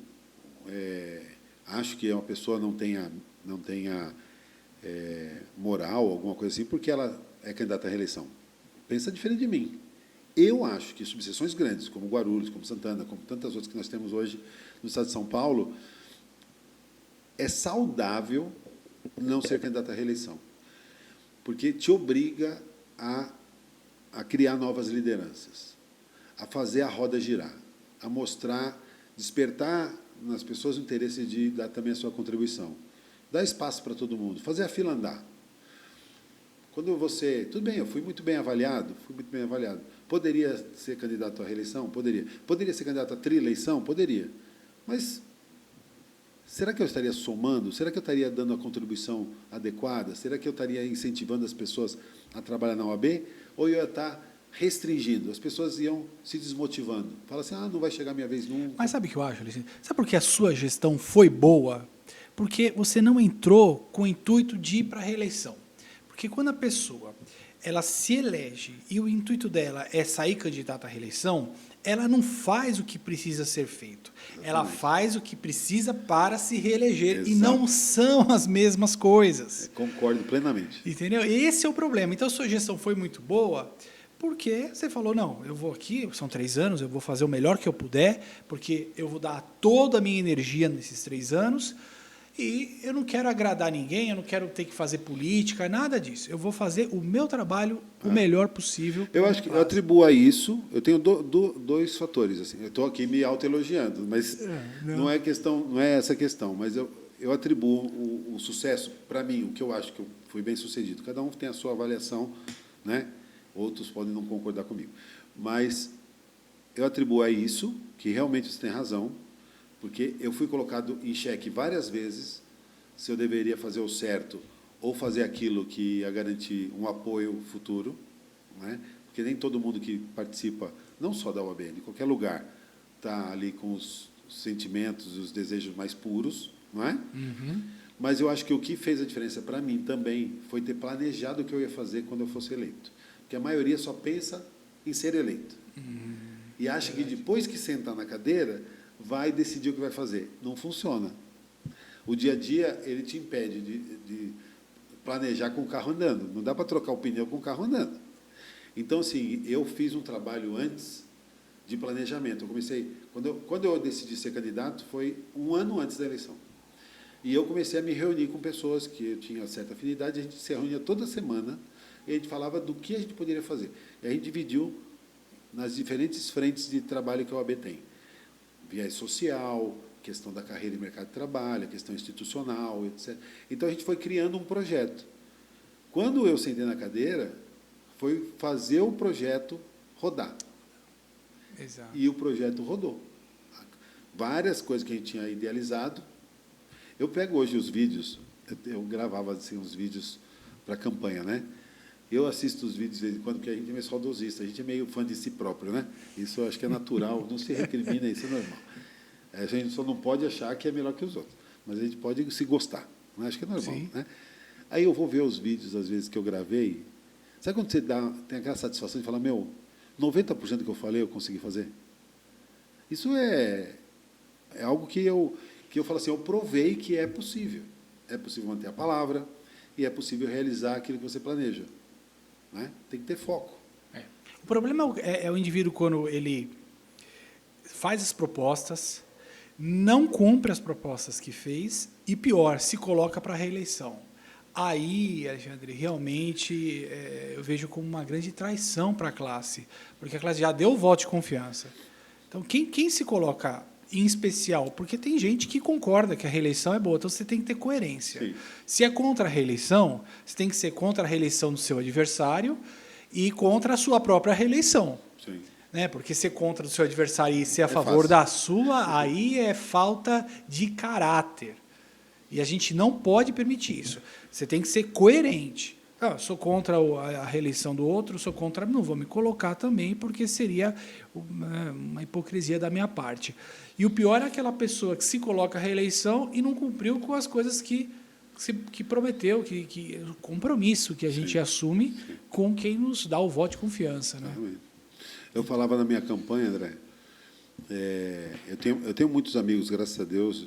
acho que uma pessoa não tenha moral, alguma coisa assim, porque ela é candidata à reeleição. Pensa diferente de mim. Eu acho que subseções grandes, como Guarulhos, como Santana, como tantas outras que nós temos hoje no estado de São Paulo, é saudável não ser candidato à reeleição, porque te obriga a criar novas lideranças, a fazer a roda girar, a mostrar, despertar nas pessoas o interesse de dar também a sua contribuição, dar espaço para todo mundo, fazer a fila andar. Quando você... Tudo bem, eu fui muito bem avaliado. Poderia ser candidato à reeleição? Poderia. Poderia ser candidato à trieleição? Poderia. Mas será que eu estaria somando? Será que eu estaria dando a contribuição adequada? Será que eu estaria incentivando as pessoas a trabalhar na OAB? Ou eu ia estar restringindo? As pessoas iam se desmotivando. Fala assim, não vai chegar a minha vez nunca. Mas sabe o que eu acho, Alice? Sabe por que a sua gestão foi boa? Porque você não entrou com o intuito de ir para a reeleição. Porque quando a pessoa ela se elege e o intuito dela é sair candidata à reeleição, ela não faz o que precisa ser feito. Exatamente. Ela faz o que precisa para se reeleger. Exato. E não são as mesmas coisas. Concordo plenamente. Entendeu? Esse é o problema. Então, a sua gestão foi muito boa porque você falou, não, eu vou aqui, são 3 anos, eu vou fazer o melhor que eu puder, porque eu vou dar toda a minha energia nesses 3 anos, e eu não quero agradar ninguém, eu não quero ter que fazer política, nada disso. Eu vou fazer o meu trabalho o melhor possível. Eu acho que eu atribuo a isso, eu tenho dois fatores. Assim, eu estou aqui me autoelogiando, mas não é essa a questão. Mas eu atribuo o sucesso, para mim, o que eu acho que eu fui bem sucedido. Cada um tem a sua avaliação, né? Outros podem não concordar comigo. Mas eu atribuo a isso, que realmente você tem razão, porque eu fui colocado em xeque várias vezes se eu deveria fazer o certo ou fazer aquilo que ia garantir um apoio futuro, né? Porque nem todo mundo que participa, não só da UAB, de qualquer lugar, está ali com os sentimentos e os desejos mais puros, não é? Uhum. Mas eu acho que o que fez a diferença para mim também foi ter planejado o que eu ia fazer quando eu fosse eleito. Porque a maioria só pensa em ser eleito. E acha que depois que sentar na cadeira, vai decidir o que vai fazer. Não funciona. O dia a dia, ele te impede de planejar com o carro andando. Não dá para trocar o pneu com o carro andando. Então, assim, eu fiz um trabalho antes de planejamento. Eu comecei... Quando eu decidi ser candidato, foi 1 ano antes da eleição. E eu comecei a me reunir com pessoas que eu tinha certa afinidade. A gente se reunia toda semana e a gente falava do que a gente poderia fazer. E a gente dividiu nas diferentes frentes de trabalho que a OAB tem. Viés social, questão da carreira e mercado de trabalho, questão institucional, etc. Então, a gente foi criando um projeto. Quando eu sentei na cadeira, foi fazer o projeto rodar. Exato. E o projeto rodou. Várias coisas que a gente tinha idealizado. Eu pego hoje os vídeos, eu gravava assim, uns vídeos para a campanha, né? Eu assisto os vídeos de vez em quando, porque a gente é meio saudosista, a gente é meio fã de si próprio, né? Isso eu acho que é natural, não se recrimina, isso é normal. A gente só não pode achar que é melhor que os outros, mas a gente pode se gostar, né? Acho que é normal. Né? Aí eu vou ver os vídeos, às vezes, que eu gravei. Sabe quando você tem aquela satisfação de falar, 90% do que eu falei eu consegui fazer? Isso é algo que eu falo assim, eu provei que é possível. É possível manter a palavra e é possível realizar aquilo que você planeja. Né? Tem que ter foco. O problema é o indivíduo quando ele faz as propostas, não cumpre as propostas que fez e, pior, se coloca para a reeleição. Aí, Alexandre, realmente eu vejo como uma grande traição para a classe, porque a classe já deu o voto de confiança. Então, quem se coloca em especial? Porque tem gente que concorda que a reeleição é boa, então você tem que ter coerência. Sim. Se é contra a reeleição, você tem que ser contra a reeleição do seu adversário e contra a sua própria reeleição. Sim. Né? Porque ser contra o seu adversário e ser a fácil. favor da sua, aí é falta de caráter. E a gente não pode permitir isso. Você tem que ser coerente. Ah, sou contra a reeleição do outro, sou contra, não vou me colocar também, porque seria uma hipocrisia da minha parte. E o pior é aquela pessoa que se coloca a reeleição e não cumpriu com as coisas que prometeu, o compromisso que a gente assume com quem nos dá o voto de confiança. Né? Eu falava na minha campanha, André, eu tenho muitos amigos, graças a Deus,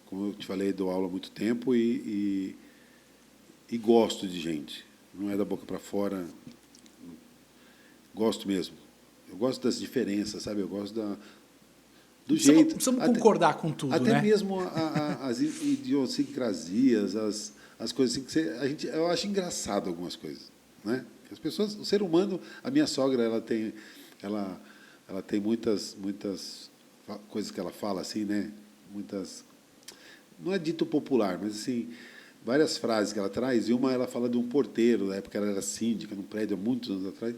como eu te falei, dou aula há muito tempo e gosto de gente. Não é da boca para fora. Gosto mesmo. Eu gosto das diferenças, sabe? Eu gosto do jeito. Não precisamos concordar com tudo, até né? mesmo as idiosincrasias, as coisas assim que eu acho engraçado algumas coisas, né? As pessoas, o ser humano, a minha sogra, ela tem muitas coisas que ela fala assim, né? Muitas, não é dito popular, mas assim, várias frases que ela traz, e uma ela fala de um porteiro, na época ela era síndica, num prédio há muitos anos atrás,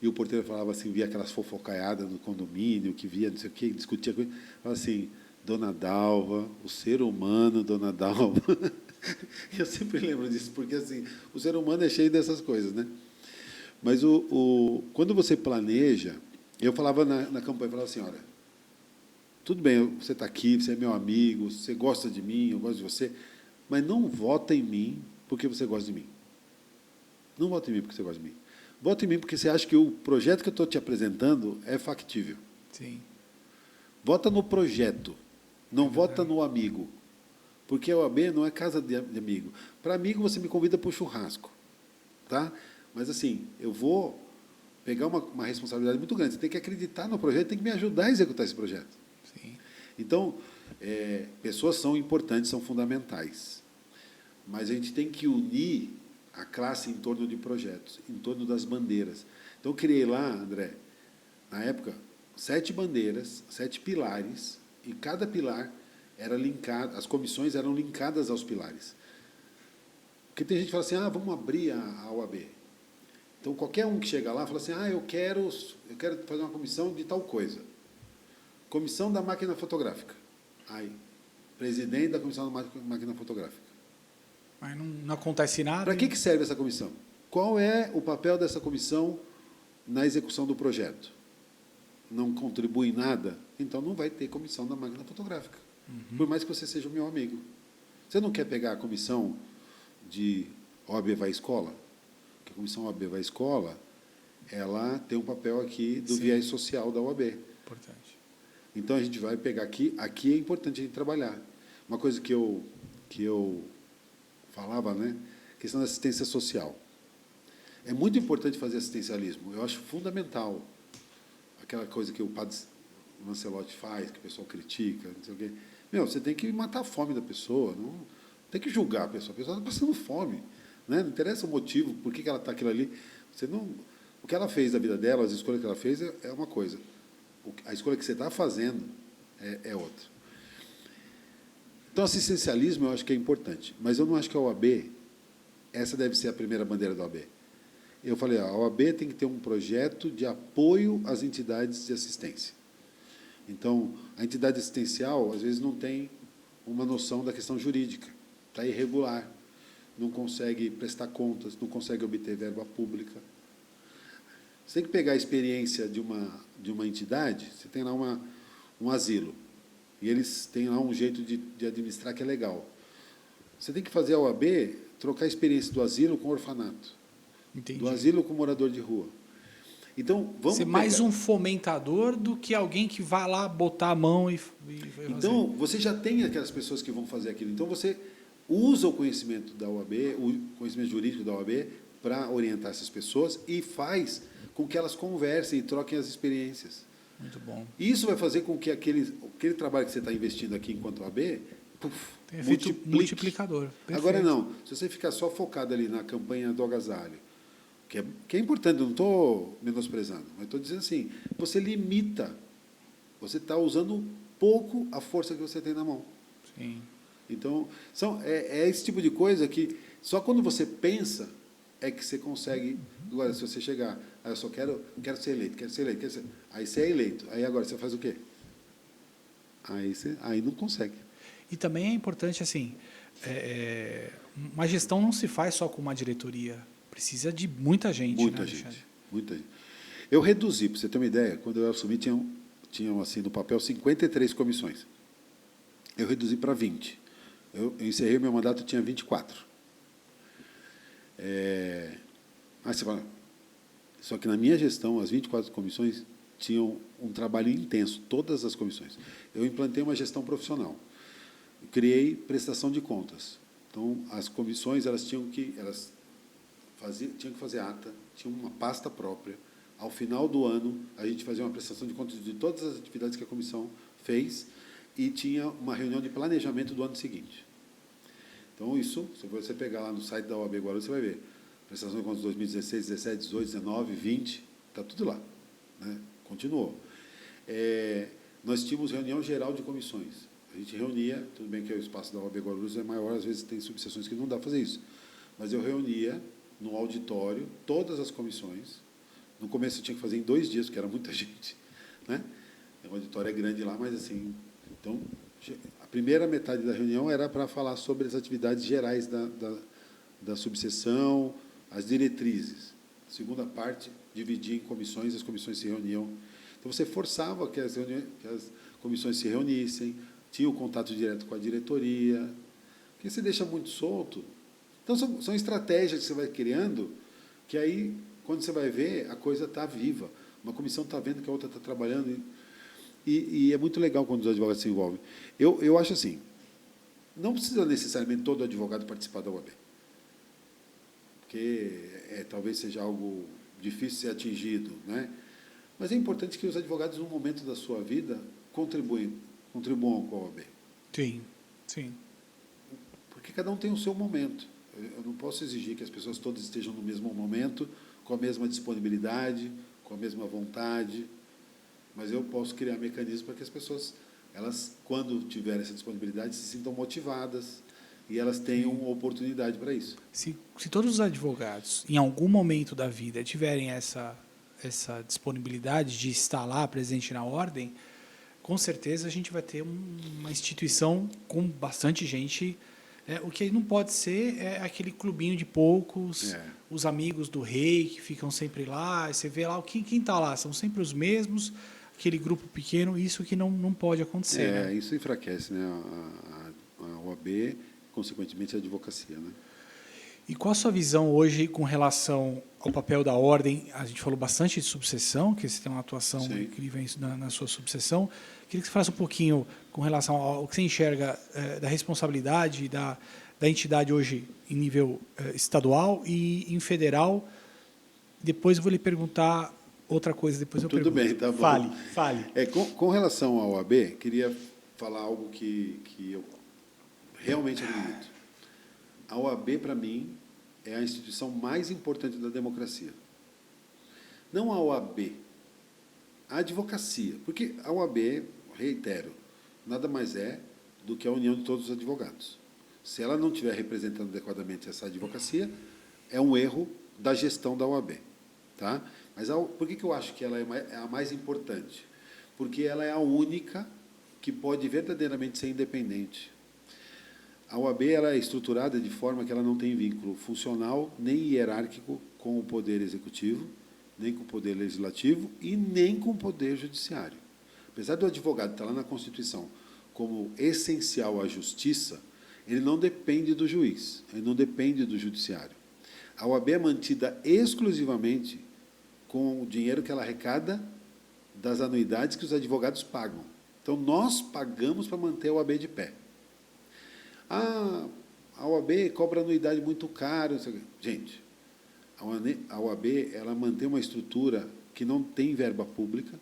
e o porteiro falava assim, via aquelas fofocaiadas no condomínio, que via não sei o quê, discutia coisa, falava assim, Dona Dalva, o ser humano, Dona Dalva. Eu sempre lembro disso, porque assim, o ser humano é cheio dessas coisas, né? Mas quando você planeja, eu falava na campanha, eu falava assim, olha, tudo bem, você está aqui, você é meu amigo, você gosta de mim, eu gosto de você, mas não vota em mim porque você gosta de mim. Não vota em mim porque você gosta de mim. Vota em mim porque você acha que o projeto que eu estou te apresentando é factível. Sim. Vota no projeto, não vota no amigo. Porque a OAB não é casa de amigo. Para amigo, você me convida para o churrasco. Tá? Mas, assim, eu vou pegar uma responsabilidade muito grande. Você tem que acreditar no projeto, tem que me ajudar a executar esse projeto. Sim. Então, pessoas são importantes, são fundamentais. Mas a gente tem que unir a classe em torno de projetos, em torno das bandeiras. Então, eu criei lá, André, na época, 7 bandeiras, 7 pilares, e cada pilar era linkado, as comissões eram linkadas aos pilares. Porque tem gente que fala assim, vamos abrir a OAB. Então, qualquer um que chega lá fala assim, eu quero fazer uma comissão de tal coisa. Comissão da máquina fotográfica. Aí, presidente da comissão da máquina fotográfica. Mas não acontece nada. Para que serve essa comissão? Qual é o papel dessa comissão na execução do projeto? Não contribui em nada? Então, não vai ter comissão da máquina fotográfica. Por mais que você seja o meu amigo. Você não quer pegar a comissão de OAB Vai Escola? Porque a comissão OAB Vai Escola, ela tem um papel aqui do viés social da OAB. Importante. Então, a gente vai pegar aqui é importante a gente trabalhar. Uma coisa que eu falava, né? Questão da assistência social. É muito importante fazer assistencialismo. Eu acho fundamental. Aquela coisa que o padre Lancelotti faz, que o pessoal critica, não sei o quê. Você tem que matar a fome da pessoa, não tem que julgar a pessoa está passando fome. Né? Não interessa o motivo, por que ela está aquilo ali. O que ela fez da vida dela, as escolhas que ela fez, é uma coisa. A escolha que você está fazendo é outra. Então, assistencialismo eu acho que é importante, mas eu não acho que a OAB, essa deve ser a primeira bandeira da OAB. Eu falei, a OAB tem que ter um projeto de apoio às entidades de assistência. Então, a entidade assistencial, às vezes, não tem uma noção da questão jurídica, está irregular, não consegue prestar contas, não consegue obter verba pública. Você tem que pegar a experiência de uma entidade, você tem lá um asilo, e eles têm lá um jeito de administrar que é legal. Você tem que fazer a OAB trocar a experiência do asilo com o orfanato, Entendi. do asilo com o morador de rua. Então, vamos ser mais um fomentador do que alguém que vai lá botar a mão e fazer. Então, você já tem aquelas pessoas que vão fazer aquilo. Então, você usa o conhecimento da OAB, o conhecimento jurídico da OAB, para orientar essas pessoas e faz com que elas conversem e troquem as experiências. Muito bom. E isso vai fazer com que aquele trabalho que você está investindo aqui enquanto OAB, tem efeito multiplicador. Perfeito. Agora não, se você ficar só focado ali na campanha do agasalho, que é importante, não estou menosprezando, mas estou dizendo assim, você limita, você está usando pouco a força que você tem na mão. Sim. Então, é esse tipo de coisa que só quando você pensa é que você consegue. Agora, se você chegar, eu só quero ser eleito, aí você é eleito. Aí agora você faz o quê? Aí não consegue. E também é importante, assim, uma gestão não se faz só com uma diretoria. Precisa de muita gente, Muita né, gente. Alexandre? Muita gente. Eu reduzi, para você ter uma ideia, quando eu assumi, tinham assim, no papel 53 comissões. Eu reduzi para 20. Eu encerrei meu mandato, tinha 24. Aí você fala, só que na minha gestão, as 24 comissões tinham um trabalho intenso, todas as comissões. Eu implantei uma gestão profissional. Eu criei prestação de contas. Então, as comissões tinham que fazer ata, tinha uma pasta própria. Ao final do ano, a gente fazia uma prestação de contas de todas as atividades que a comissão fez e tinha uma reunião de planejamento do ano seguinte. Então, isso, se você pegar lá no site da OAB Guarulhos, você vai ver. Prestação de contas 2016, 17, 18, 19, 20, está tudo lá. Né? Continuou. Nós tínhamos reunião geral de comissões. A gente reunia, tudo bem que o espaço da OAB Guarulhos é maior, às vezes tem subseções que não dá para fazer isso. Mas eu reunia no auditório todas as comissões. No começo eu tinha que fazer em 2 dias, porque era muita gente. Né? O auditório é grande lá, mas assim... Então, a primeira metade da reunião era para falar sobre as atividades gerais da subseção, as diretrizes. A segunda parte, dividia em comissões, as comissões se reuniam. Então, você forçava que as comissões se reunissem, tinha o contato direto com a diretoria, porque você deixa muito solto. Então, são estratégias que você vai criando, que aí, quando você vai ver, a coisa está viva. Uma comissão está vendo que a outra está trabalhando. E é muito legal quando os advogados se envolvem. Eu acho assim, não precisa necessariamente todo advogado participar da OAB, porque talvez seja algo difícil de ser atingido, né? Mas é importante que os advogados, num momento da sua vida, contribuam com a OAB. Sim, sim. Porque cada um tem o seu momento. Eu não posso exigir que as pessoas todas estejam no mesmo momento, com a mesma disponibilidade, com a mesma vontade, mas eu posso criar mecanismos para que as pessoas, elas, quando tiverem essa disponibilidade, se sintam motivadas e elas tenham uma oportunidade para isso. Se todos os advogados, em algum momento da vida, tiverem essa disponibilidade de estar lá presente na ordem, com certeza a gente vai ter uma instituição com bastante gente. O que não pode ser é aquele clubinho de poucos, os amigos do rei que ficam sempre lá, você vê lá, quem está lá? São sempre os mesmos, aquele grupo pequeno, isso que não pode acontecer. Né? Isso enfraquece, né, a OAB, consequentemente a advocacia. Né? E qual a sua visão hoje com relação ao papel da ordem? A gente falou bastante de subseção, que você tem uma atuação incrível na sua subseção. Queria que você falasse um pouquinho com relação ao que você enxerga da responsabilidade da entidade hoje em nível estadual e em federal. Depois eu vou lhe perguntar outra coisa, depois eu pergunto. Tudo bem, tá bom. Fale. Com relação ao OAB, queria falar algo que eu realmente acredito. A OAB, para mim, é a instituição mais importante da democracia. Não a OAB, a advocacia. Porque a OAB, reitero, nada mais é do que a união de todos os advogados. Se ela não estiver representando adequadamente essa advocacia, é um erro da gestão da OAB. Tá? Mas por que eu acho que ela é a mais importante? Porque ela é a única que pode verdadeiramente ser independente. A OAB ela é estruturada de forma que ela não tem vínculo funcional nem hierárquico com o Poder Executivo, nem com o Poder Legislativo e nem com o Poder Judiciário. Apesar do advogado estar lá na Constituição como essencial à justiça, ele não depende do juiz, ele não depende do Judiciário. A OAB é mantida exclusivamente com o dinheiro que ela arrecada das anuidades que os advogados pagam. Então, nós pagamos para manter a OAB de pé. A OAB cobra anuidade muito cara. Gente, a OAB ela mantém uma estrutura que não tem verba pública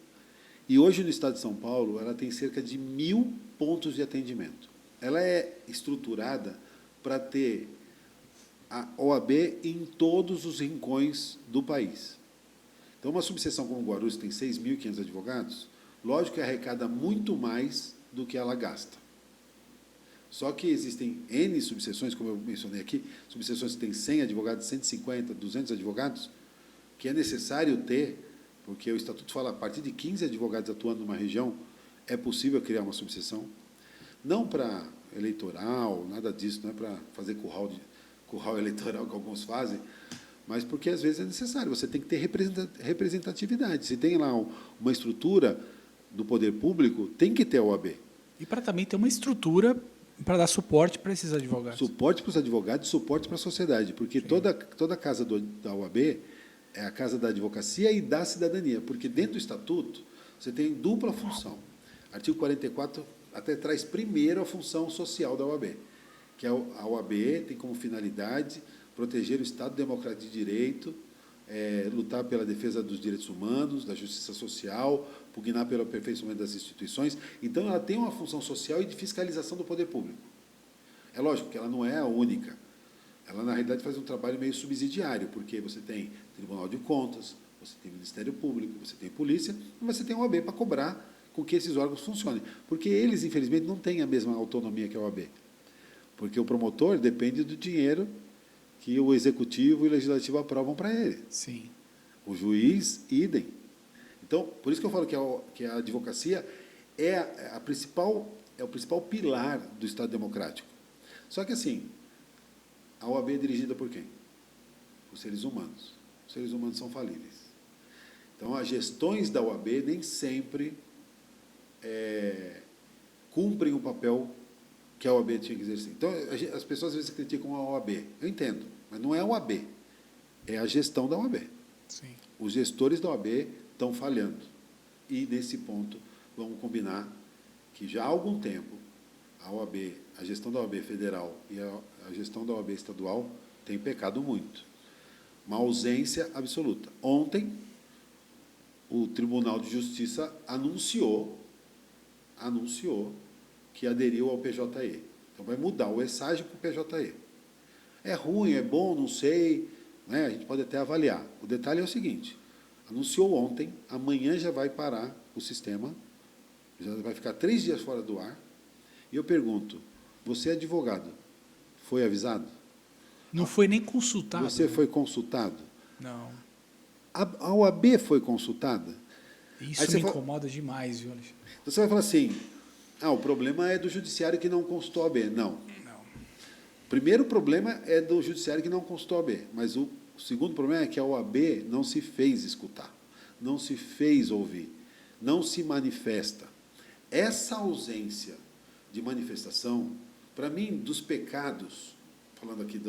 e hoje no estado de São Paulo ela tem cerca de 1.000 pontos de atendimento. Ela é estruturada para ter a OAB em todos os rincões do país. Então, uma subseção como Guarulhos tem 6.500 advogados, lógico que arrecada muito mais do que ela gasta. Só que existem N subseções, como eu mencionei aqui, subseções que têm 100 advogados, 150, 200 advogados, que é necessário ter, porque o Estatuto fala, a partir de 15 advogados atuando numa região, é possível criar uma subseção. Não para eleitoral, nada disso, não é para fazer curral eleitoral que alguns fazem, mas porque, às vezes, é necessário. Você tem que ter representatividade. Se tem lá uma estrutura do poder público, tem que ter a OAB. E para também ter uma estrutura para dar suporte para esses advogados. Suporte para os advogados, suporte para a sociedade, porque toda casa da OAB é a casa da advocacia e da cidadania, porque dentro do Estatuto você tem dupla função. Artigo 44 até traz primeiro a função social da OAB, que a OAB tem como finalidade proteger o Estado democrático de direito, lutar pela defesa dos direitos humanos, da justiça social, pugnar pelo aperfeiçoamento das instituições. Então, ela tem uma função social e de fiscalização do poder público. É lógico que ela não é a única. Ela, na realidade, faz um trabalho meio subsidiário, porque você tem Tribunal de Contas, você tem Ministério Público, você tem Polícia, e você tem a OAB para cobrar com que esses órgãos funcionem. Porque eles, infelizmente, não têm a mesma autonomia que a OAB. Porque o promotor depende do dinheiro que o Executivo e o Legislativo aprovam para ele. Sim. O juiz, idem. Então, por isso que eu falo que a advocacia é o principal pilar do Estado democrático. Só que, assim, a OAB é dirigida por quem? Por seres humanos. Os seres humanos são falíveis. Então, as gestões da OAB nem sempre cumprem o papel que a OAB tinha que exercer. Então, as pessoas às vezes criticam a OAB. Eu entendo, mas não é a OAB, é a gestão da OAB. Sim. Os gestores da OAB estão falhando. E, nesse ponto, vamos combinar que já há algum tempo a OAB, a gestão da OAB federal e a gestão da OAB estadual tem pecado muito. Uma ausência absoluta. Ontem, o Tribunal de Justiça anunciou que aderiu ao PJE. Então, vai mudar o ESAGE para o PJE. É ruim, é bom, não sei, né? A gente pode até avaliar. O detalhe é o seguinte, anunciou ontem, amanhã já vai parar o sistema, já vai ficar 3 dias fora do ar, e eu pergunto, você é advogado, foi avisado? Não foi nem consultado. Você foi consultado? Não. A OAB foi consultada? Isso me incomoda demais, viu, Alexandre? Então, você vai falar assim, o problema é do judiciário que não consultou a OAB. Não. O primeiro problema é do judiciário que não consultou a OAB, mas o segundo problema é que a OAB não se fez escutar, não se fez ouvir, não se manifesta. Essa ausência de manifestação, para mim, dos pecados, falando aqui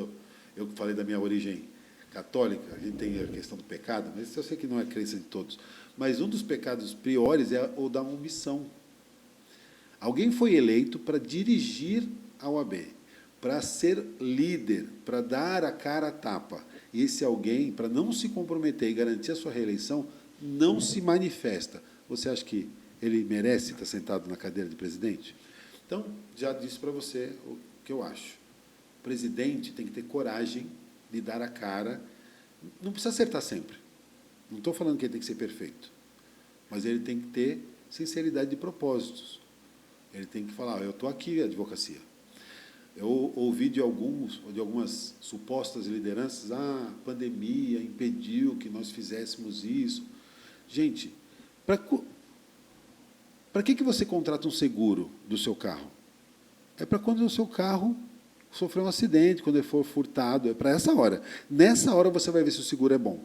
eu falei da minha origem católica, a gente tem a questão do pecado, mas eu sei que não é crença de todos, mas um dos pecados piores é o da omissão. Alguém foi eleito para dirigir a OAB, para ser líder, para dar a cara a tapa. E esse alguém, para não se comprometer e garantir a sua reeleição, não se manifesta. Você acha que ele merece estar sentado na cadeira de presidente? Então, já disse para você o que eu acho. O presidente tem que ter coragem de dar a cara. Não precisa acertar sempre. Não estou falando que ele tem que ser perfeito. Mas ele tem que ter sinceridade de propósitos. Ele tem que falar, eu estou aqui, advocacia. Eu ouvi de algumas supostas lideranças, a pandemia impediu que nós fizéssemos isso. Gente, para que você contrata um seguro do seu carro? É para quando o seu carro sofrer um acidente, quando ele for furtado, é para essa hora. Nessa hora você vai ver se o seguro é bom.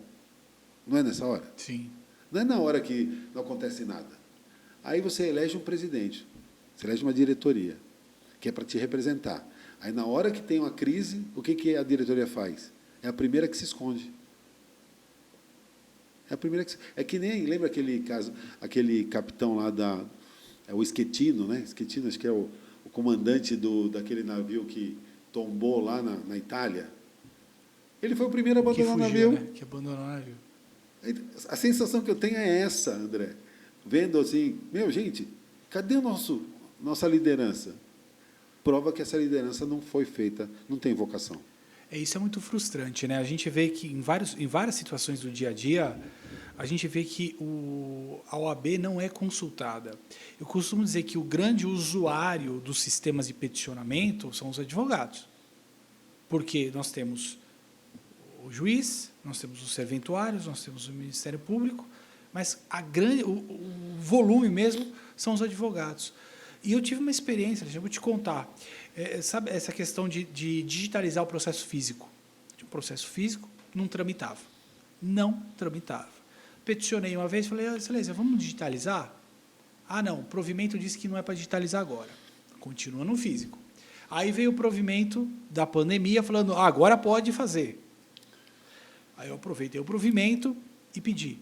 Não é nessa hora? Sim. Não é na hora que não acontece nada. Aí você elege um presidente, você elege uma diretoria, que é para te representar. Aí, na hora que tem uma crise, o que a diretoria faz? É a primeira que se esconde. É a primeira que é que nem, lembra aquele caso, aquele capitão lá o Schettino, né? Schettino, acho que é o comandante daquele navio que tombou lá na Itália. Ele foi o primeiro a abandonar o navio. Né? Que abandonou o navio. A sensação que eu tenho é essa, André. Vendo assim, gente, cadê nossa liderança? Prova que essa liderança não foi feita, não tem vocação. Isso é muito frustrante, né? A gente vê que em várias situações do dia a dia, a gente vê que a OAB não é consultada. Eu costumo dizer que o grande usuário dos sistemas de peticionamento são os advogados. Porque nós temos o juiz, nós temos os serventuários, nós temos o Ministério Público, mas o volume mesmo são os advogados. E eu tive uma experiência, eu vou te contar. Sabe essa questão de digitalizar o processo físico? O processo físico não tramitava. Não tramitava. Peticionei uma vez, falei, excelência, vamos digitalizar? Ah, não, o provimento disse que não é para digitalizar agora. Continua no físico. Aí veio o provimento da pandemia, falando, agora pode fazer. Aí eu aproveitei o provimento e pedi.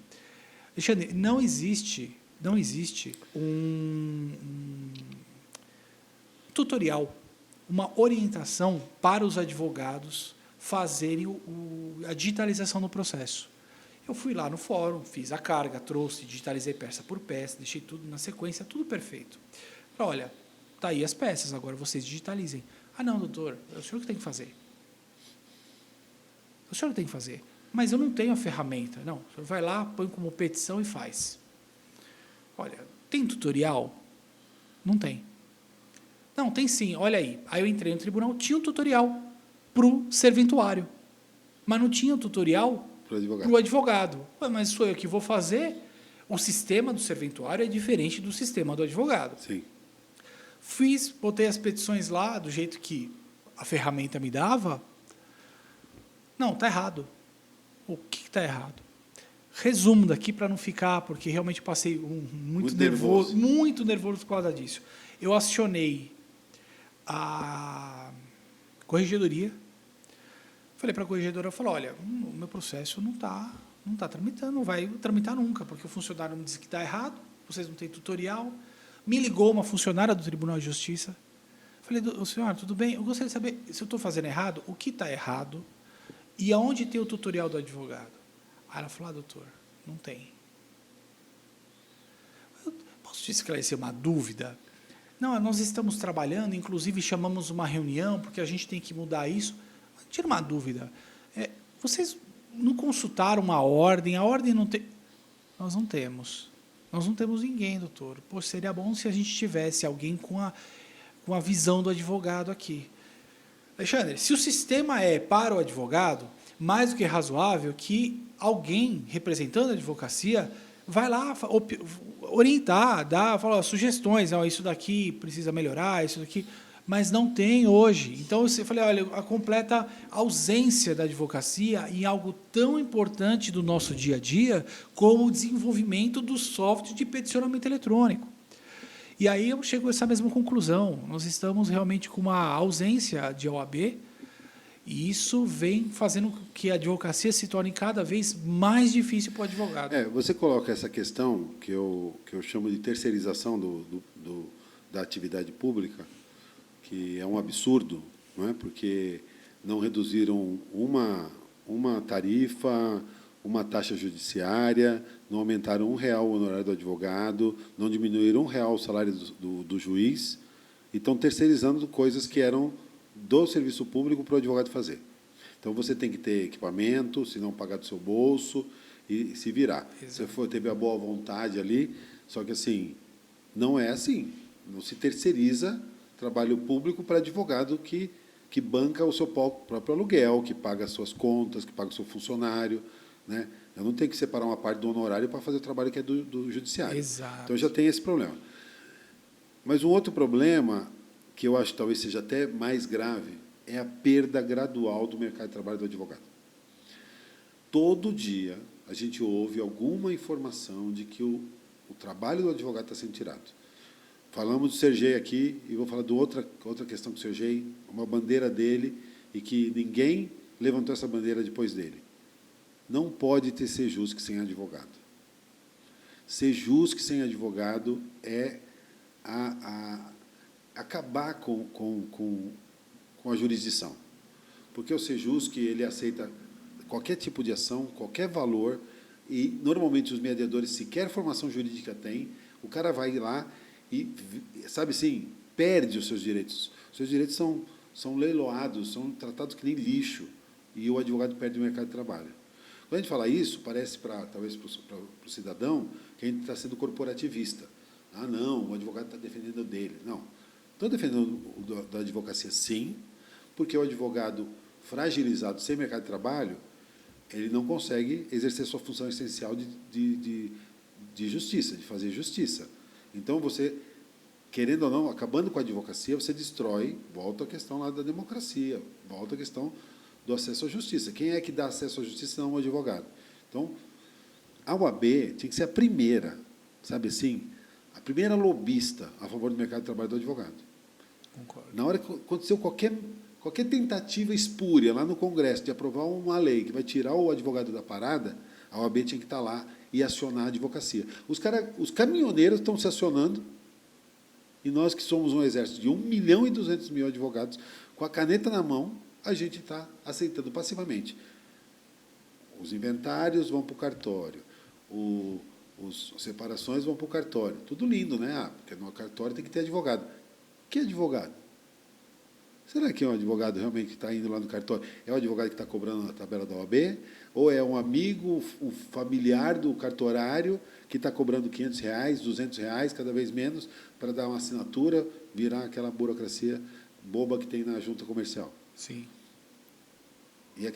Alexandre, não existe um tutorial, uma orientação para os advogados fazerem a digitalização do processo. Eu fui lá no fórum, fiz a carga, trouxe, digitalizei peça por peça, deixei tudo na sequência, tudo perfeito. Falei, olha, está aí as peças, agora vocês digitalizem. Ah, não, doutor, é o senhor que tem que fazer. O senhor tem que fazer. Mas eu não tenho a ferramenta. Não, o senhor vai lá, põe como petição e faz. Olha, tem tutorial? Não tem. Não, tem sim, olha aí. Aí eu entrei no tribunal, tinha um tutorial para o serventuário, mas não tinha um tutorial para o advogado. Mas sou eu que vou fazer. O sistema do serventuário é diferente do sistema do advogado. Sim. Botei as petições lá, do jeito que a ferramenta me dava. Não, está errado. O que está errado? Resumo daqui para não ficar, porque realmente passei muito nervoso por causa disso. Eu acionei a corregedoria, falei para a corregedora, olha, o meu processo não está tramitando, não vai tramitar nunca, porque o funcionário me disse que está errado, vocês não têm tutorial. Me ligou uma funcionária do Tribunal de Justiça, falei, senhora, tudo bem? Eu gostaria de saber se eu estou fazendo errado, o que está errado, e aonde tem o tutorial do advogado? Aí ela falou, doutor, não tem. Eu posso te esclarecer uma dúvida? Não, nós estamos trabalhando, inclusive chamamos uma reunião, porque a gente tem que mudar isso. Tira uma dúvida. Vocês não consultaram uma ordem? A ordem não tem... Nós não temos. Nós não temos ninguém, doutor. Pô, seria bom se a gente tivesse alguém com a visão do advogado aqui. Alexandre, se o sistema é para o advogado, mais do que razoável que alguém representando a advocacia vai lá orientar, falar sugestões, isso daqui precisa melhorar, isso daqui, mas não tem hoje. Então, eu falei, olha, a completa ausência da advocacia em algo tão importante do nosso dia a dia como o desenvolvimento do software de peticionamento eletrônico. E aí eu chego a essa mesma conclusão. Nós estamos realmente com uma ausência de OAB e isso vem fazendo com que a advocacia se torne cada vez mais difícil para o advogado. Você coloca essa questão que eu chamo de terceirização da atividade pública, que é um absurdo, não é? Porque não reduziram uma tarifa, uma taxa judiciária, não aumentaram R$1 o honorário do advogado, não diminuíram R$1 o salário do juiz, e estão terceirizando coisas que eram do serviço público para o advogado fazer. Então, você tem que ter equipamento, se não pagar do seu bolso, e se virar. Exato. Você teve a boa vontade ali, só que, assim, não é assim. Não se terceiriza trabalho público para advogado que banca o seu próprio aluguel, que paga as suas contas, que paga o seu funcionário, né? Eu não tenho que separar uma parte do honorário para fazer o trabalho que é do judiciário. Exato. Então, já tem esse problema. Mas um outro problema, que eu acho que talvez seja até mais grave, é a perda gradual do mercado de trabalho do advogado. Todo dia a gente ouve alguma informação de que o trabalho do advogado está sendo tirado. Falamos do Sergei aqui, e vou falar de outra questão com o Sergei, uma bandeira dele, e que ninguém levantou essa bandeira depois dele. Não pode ter Sejusc sem advogado. Sejusc sem advogado é acabar com a jurisdição. Porque o Sejusc, ele aceita qualquer tipo de ação, qualquer valor, e, normalmente, os mediadores sequer formação jurídica têm, o cara vai lá e, sabe assim, perde os seus direitos. Os seus direitos são leiloados, são tratados que nem lixo, e o advogado perde o mercado de trabalho. Quando a gente fala isso, parece, talvez para o cidadão, que a gente está sendo corporativista. Ah, não, o advogado está defendendo o dele. Não. Estou defendendo o da advocacia, sim, porque o advogado fragilizado, sem mercado de trabalho, ele não consegue exercer sua função essencial de justiça, de fazer justiça. Então, você, querendo ou não, acabando com a advocacia, você destrói, volta a questão lá da democracia, volta a questão do acesso à justiça. Quem é que dá acesso à justiça, não o advogado? Então, a OAB tinha que ser a primeira, sabe assim, a primeira lobista a favor do mercado de trabalho do advogado. Concordo. Na hora que aconteceu qualquer tentativa espúria lá no Congresso de aprovar uma lei que vai tirar o advogado da parada, a OAB tinha que estar lá e acionar a advocacia. Os caminhoneiros estão se acionando, e nós que somos um exército de 1.200.000 advogados, com a caneta na mão, a gente está aceitando passivamente. Os inventários vão para o cartório, as separações vão para o cartório. Tudo lindo, né? Ah, porque no cartório tem que ter advogado. Que advogado? Será que é um advogado realmente que está indo lá no cartório? É o advogado que está cobrando a tabela da OAB? Ou é um amigo, um familiar do cartorário que está cobrando R$500, R$200, cada vez menos, para dar uma assinatura, virar aquela burocracia boba que tem na junta comercial? Sim. E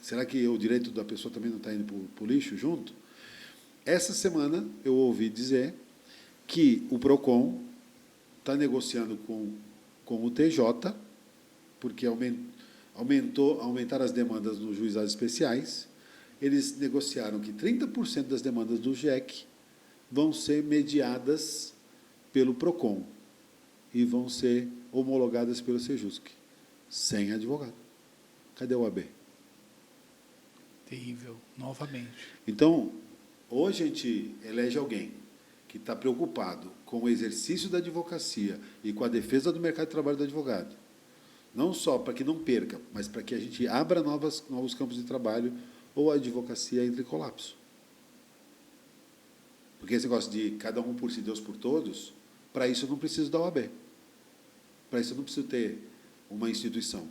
será que o direito da pessoa também não está indo para o lixo junto? Essa semana eu ouvi dizer que o PROCON está negociando com o TJ, porque aumentaram as demandas nos juizados especiais. Eles negociaram que 30% das demandas do JEC vão ser mediadas pelo PROCON e vão ser homologadas pelo SEJUSC, sem advogado. Cadê o AB? Terrível, novamente. Então, hoje a gente elege alguém que está preocupado com o exercício da advocacia e com a defesa do mercado de trabalho do advogado. Não só para que não perca, mas para que a gente abra novos campos de trabalho ou a advocacia entre em colapso. Porque esse negócio de cada um por si, Deus por todos, para isso eu não preciso da OAB. Para isso eu não preciso ter uma instituição.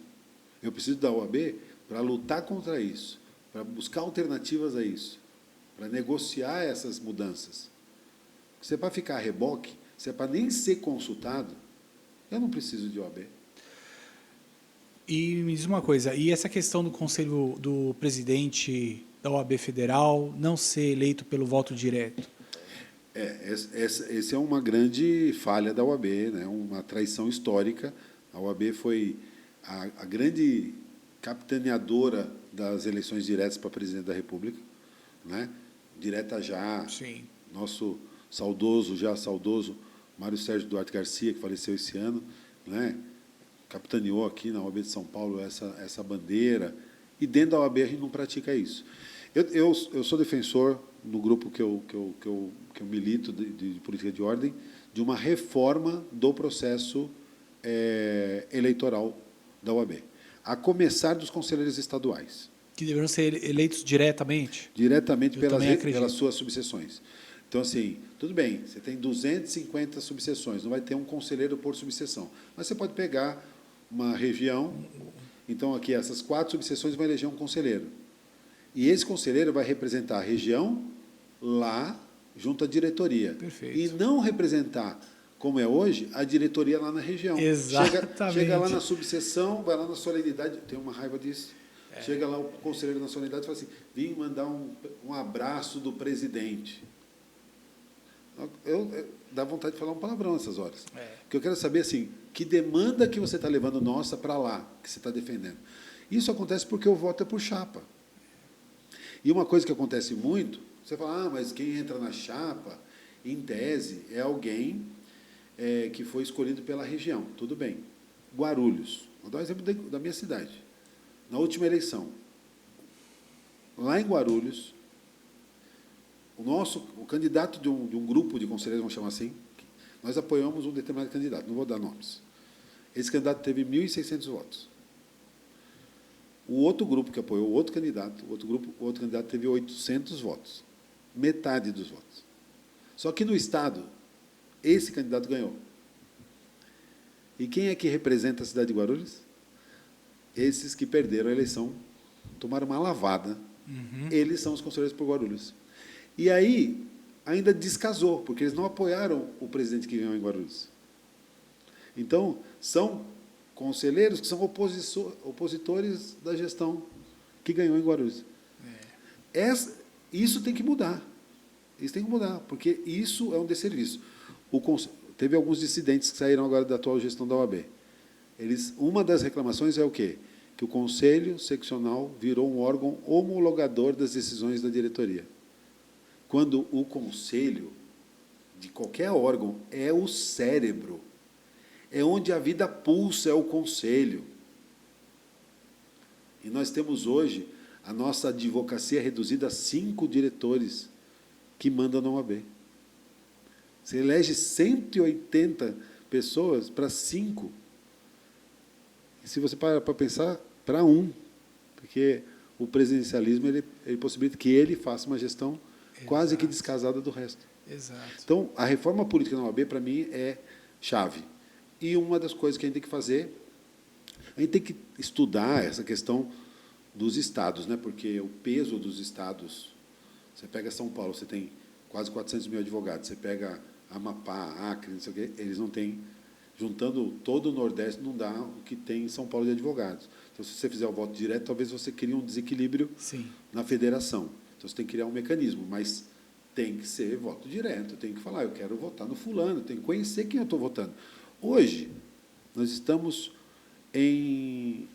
Eu preciso da OAB para lutar contra isso, para buscar alternativas a isso, para negociar essas mudanças. Se é para ficar a reboque, se é para nem ser consultado, eu não preciso de OAB. E me diz uma coisa, e essa questão do conselho do presidente da OAB Federal não ser eleito pelo voto direto? Essa é uma grande falha da OAB, né? Uma traição histórica. A OAB foi a grande capitaneadora das eleições diretas para presidente da República, né? Direta já. Sim. Nosso já saudoso Mário Sérgio Duarte Garcia, que faleceu esse ano, né? Capitaneou aqui na OAB de São Paulo essa bandeira, e dentro da OAB a gente não pratica isso. Eu sou defensor, no grupo que eu milito de política de ordem, de uma reforma do processo eleitoral da OAB, a começar dos conselheiros estaduais. Que deveriam ser eleitos diretamente? Diretamente pelas suas subseções. Então, assim, tudo bem, você tem 250 subseções, não vai ter um conselheiro por subseção, mas você pode pegar uma região, então aqui essas 4 subseções vão eleger um conselheiro. E esse conselheiro vai representar a região lá junto à diretoria. Perfeito. E não representar, como é hoje, a diretoria lá na região. Exatamente. Chega lá na subseção, vai lá na solenidade, tem uma raiva disso. Chega lá o conselheiro na solenidade e fala assim, vim mandar um abraço do presidente. Dá vontade de falar um palavrão nessas horas. Porque eu quero saber, assim, que demanda que você está levando nossa para lá, que você está defendendo. Isso acontece porque o voto é por chapa. E uma coisa que acontece muito, você fala, mas quem entra na chapa, em tese, é alguém que foi escolhido pela região. Tudo bem. Guarulhos. Vou dar um exemplo da minha cidade. Na última eleição, lá em Guarulhos, o candidato de um grupo de conselheiros, vamos chamar assim, nós apoiamos um determinado candidato, não vou dar nomes. Esse candidato teve 1.600 votos. O outro grupo que apoiou o outro candidato, o outro candidato teve 800 votos. Metade dos votos. Só que no Estado, esse candidato ganhou. E quem é que representa a cidade de Guarulhos? Esses que perderam a eleição, tomaram uma lavada. Eles são os conselheiros por Guarulhos. E aí, ainda descasou, porque eles não apoiaram o presidente que ganhou em Guarulhos. Então, são conselheiros que são opositores da gestão que ganhou em Guarulhos. Isso tem que mudar. Isso tem que mudar, porque isso é um desserviço. Teve alguns dissidentes que saíram agora da atual gestão da OAB. Uma das reclamações é o quê? Que o Conselho Seccional virou um órgão homologador das decisões da diretoria. Quando o Conselho, de qualquer órgão, é o cérebro. É onde a vida pulsa, é o Conselho. E nós temos hoje a nossa advocacia reduzida a 5 diretores que mandam na OAB. Você elege 180 pessoas para 5. E se você para pensar, para 1. Porque o presidencialismo ele possibilita que ele faça uma gestão quase que descasada do resto. Exato. Então, a reforma política na OAB, para mim, é chave. E uma das coisas que a gente tem que fazer, a gente tem que estudar essa questão dos estados, né? Porque o peso dos estados, você pega São Paulo, você tem quase 400 mil advogados, você pega Amapá, Acre, não sei o quê, eles não têm, juntando todo o Nordeste, não dá o que tem em São Paulo de advogados. Então, se você fizer o voto direto, talvez você crie um desequilíbrio na federação. Então, você tem que criar um mecanismo, mas tem que ser voto direto, tem que falar, eu quero votar no fulano, tem que conhecer quem eu estou votando. Hoje, nós estamos em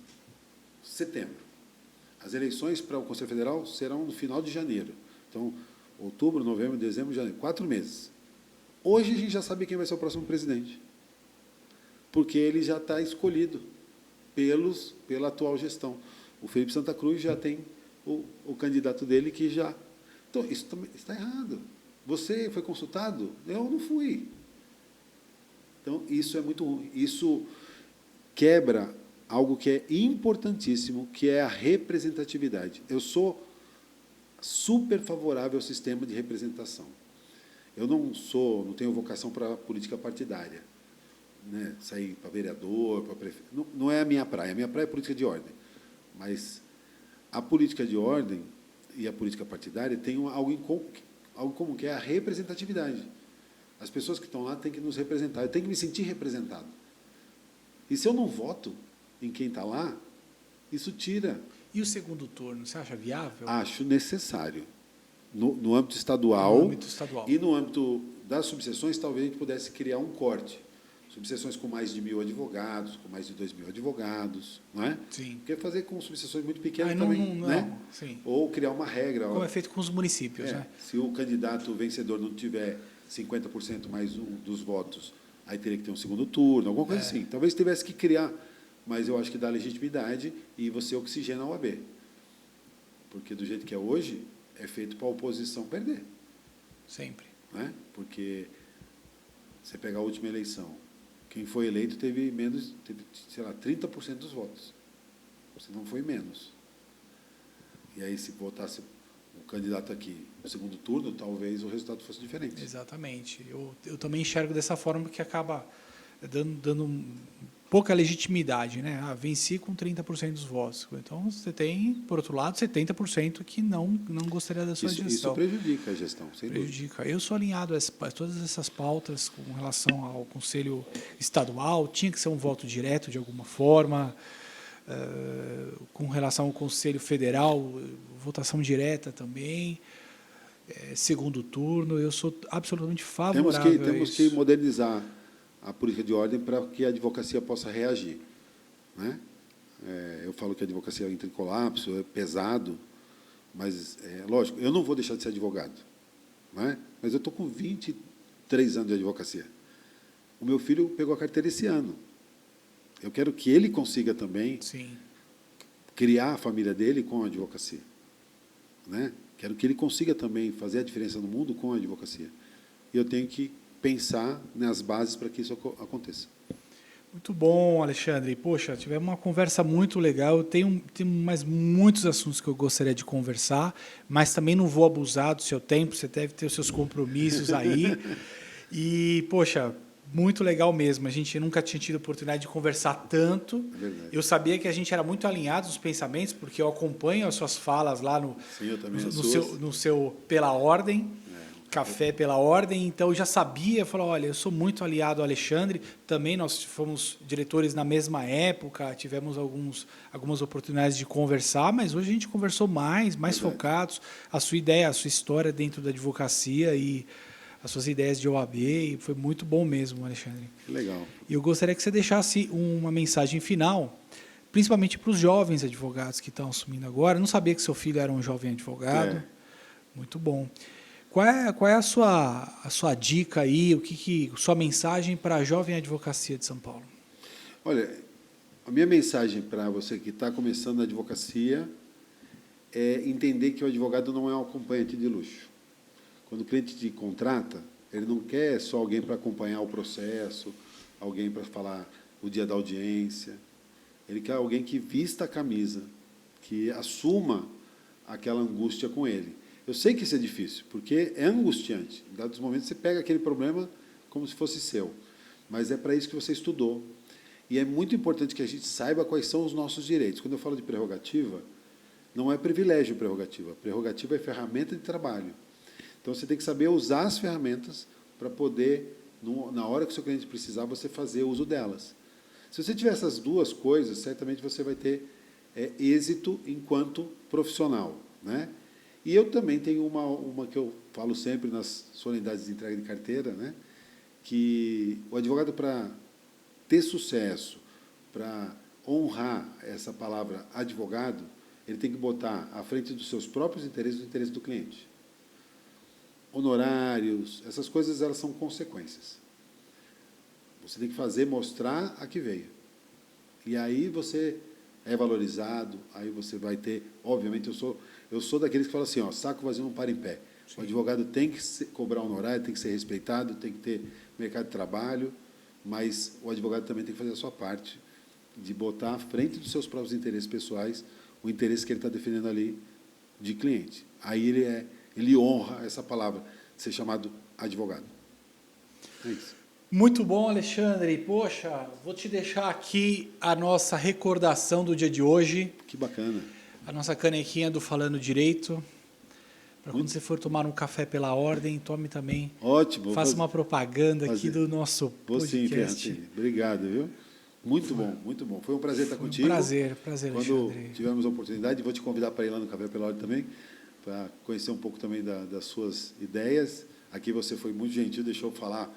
setembro. As eleições para o Conselho Federal serão no final de janeiro. Então, outubro, novembro, dezembro, janeiro, 4 meses. Hoje a gente já sabe quem vai ser o próximo presidente, porque ele já está escolhido pela atual gestão. O Felipe Santa Cruz já tem o candidato dele que já... Então, isso está errado. Você foi consultado? Eu não fui. Então, isso é muito ruim. Isso quebra algo que é importantíssimo, que é a representatividade. Eu sou super favorável ao sistema de representação. Eu não tenho vocação para a política partidária, né? Sair para vereador, para prefeito. Não é a minha praia. A minha praia é política de ordem. Mas a política de ordem e a política partidária têm algo em comum, que é a representatividade. As pessoas que estão lá têm que nos representar. Eu tenho que me sentir representado. E se eu não voto em quem está lá, isso tira. E o segundo turno, você acha viável? Acho necessário. No âmbito estadual, e no âmbito das subseções, talvez a gente pudesse criar um corte. Subseções com mais de 1.000 advogados, com mais de 2.000 advogados, não é? Sim. Porque fazer com subseções muito pequenas também, né? Sim. Ou criar uma regra. Como é feito com os municípios, né? Se o candidato vencedor não tiver 50% mais um dos votos, aí teria que ter um segundo turno, alguma coisa assim. Talvez tivesse que criar, mas eu acho que dá legitimidade e você oxigena a OAB. Porque do jeito que é hoje, é feito para a oposição perder. Sempre. Né? Porque você pegar a última eleição, quem foi eleito teve, sei lá, 30% dos votos. Se não foi menos. E aí, se votasse o candidato aqui no segundo turno, talvez o resultado fosse diferente. Exatamente. Eu também enxergo dessa forma, porque acaba dando pouca legitimidade, né? Venci com 30% dos votos. Então, você tem, por outro lado, 70% que não gostaria da sua gestão. Isso prejudica a gestão, sem prejudica. Dúvida. Eu sou alinhado a todas essas pautas com relação ao Conselho Estadual. Tinha que ser um voto direto, de alguma forma. Com relação ao Conselho Federal, votação direta também. Segundo turno, eu sou absolutamente favorável temos que modernizar a política de ordem para que a advocacia possa reagir, né? Eu falo que a advocacia entra em colapso, é pesado, mas, lógico, eu não vou deixar de ser advogado, né? Mas eu estou com 23 anos de advocacia. O meu filho pegou a carteira esse ano. Eu quero que ele consiga também criar a família dele com a advocacia, né? Quero que ele consiga também fazer a diferença no mundo com a advocacia. E eu tenho que pensar nas bases para que isso aconteça. Muito bom, Alexandre. Poxa, tivemos uma conversa muito legal. Eu tenho mais muitos assuntos que eu gostaria de conversar, mas também não vou abusar do seu tempo. Você deve ter os seus compromissos aí. E, poxa, Muito legal mesmo. A gente nunca tinha tido oportunidade de conversar tanto. É verdade. Eu sabia que a gente era muito alinhados nos pensamentos, porque eu acompanho as suas falas lá Sim, eu também, no seu Pela Ordem, Café Pela Ordem. Então eu já sabia, eu falei, olha, eu sou muito aliado ao Alexandre. Também nós fomos diretores na mesma época, tivemos algumas oportunidades de conversar, mas hoje a gente conversou mais focados. A sua ideia, a sua história dentro da advocacia e as suas ideias de OAB, e foi muito bom mesmo, Alexandre. Legal. E eu gostaria que você deixasse uma mensagem final, principalmente para os jovens advogados que estão assumindo agora. Eu não sabia que seu filho era um jovem advogado. Muito bom. Qual é a sua dica aí, sua mensagem para a jovem advocacia de São Paulo? Olha, a minha mensagem para você que está começando na advocacia é entender que o advogado não é um acompanhante de luxo. Quando o cliente te contrata, ele não quer só alguém para acompanhar o processo, alguém para falar o dia da audiência. Ele quer alguém que vista a camisa, que assuma aquela angústia com ele. Eu sei que isso é difícil, porque é angustiante. Em dados momentos, você pega aquele problema como se fosse seu. Mas é para isso que você estudou. E é muito importante que a gente saiba quais são os nossos direitos. Quando eu falo de prerrogativa, não é privilégio prerrogativa. Prerrogativa é ferramenta de trabalho. Então, você tem que saber usar as ferramentas para poder, na hora que o seu cliente precisar, você fazer uso delas. Se você tiver essas duas coisas, certamente você vai ter êxito enquanto profissional, né? E eu também tenho uma que eu falo sempre nas solenidades de entrega de carteira, né? Que o advogado, para ter sucesso, para honrar essa palavra advogado, ele tem que botar à frente dos seus próprios interesses os interesses do cliente. Honorários, essas coisas, elas são consequências. Você tem que mostrar a que veio. E aí você é valorizado, aí você vai ter... Obviamente, eu sou daqueles que falam assim, saco vazio não para em pé. Sim. O advogado tem que cobrar honorário, tem que ser respeitado, tem que ter mercado de trabalho, mas o advogado também tem que fazer a sua parte de botar à frente dos seus próprios interesses pessoais o interesse que ele está defendendo ali de cliente. Aí ele honra essa palavra, ser chamado advogado. É isso. Muito bom, Alexandre. Poxa, vou te deixar aqui a nossa recordação do dia de hoje. Que bacana. A nossa canequinha do Falando Direito. Para quando você for tomar um café pela ordem, tome também. Ótimo. Faça uma propaganda aqui do nosso podcast. Sim, obrigado, viu? Muito bom, muito bom. Foi um prazer estar contigo. Prazer, Quando Alexandre. tivermos a oportunidade, vou te convidar para ir lá no Café pela Ordem também, para conhecer um pouco também das suas ideias. Aqui você foi muito gentil, deixou eu falar.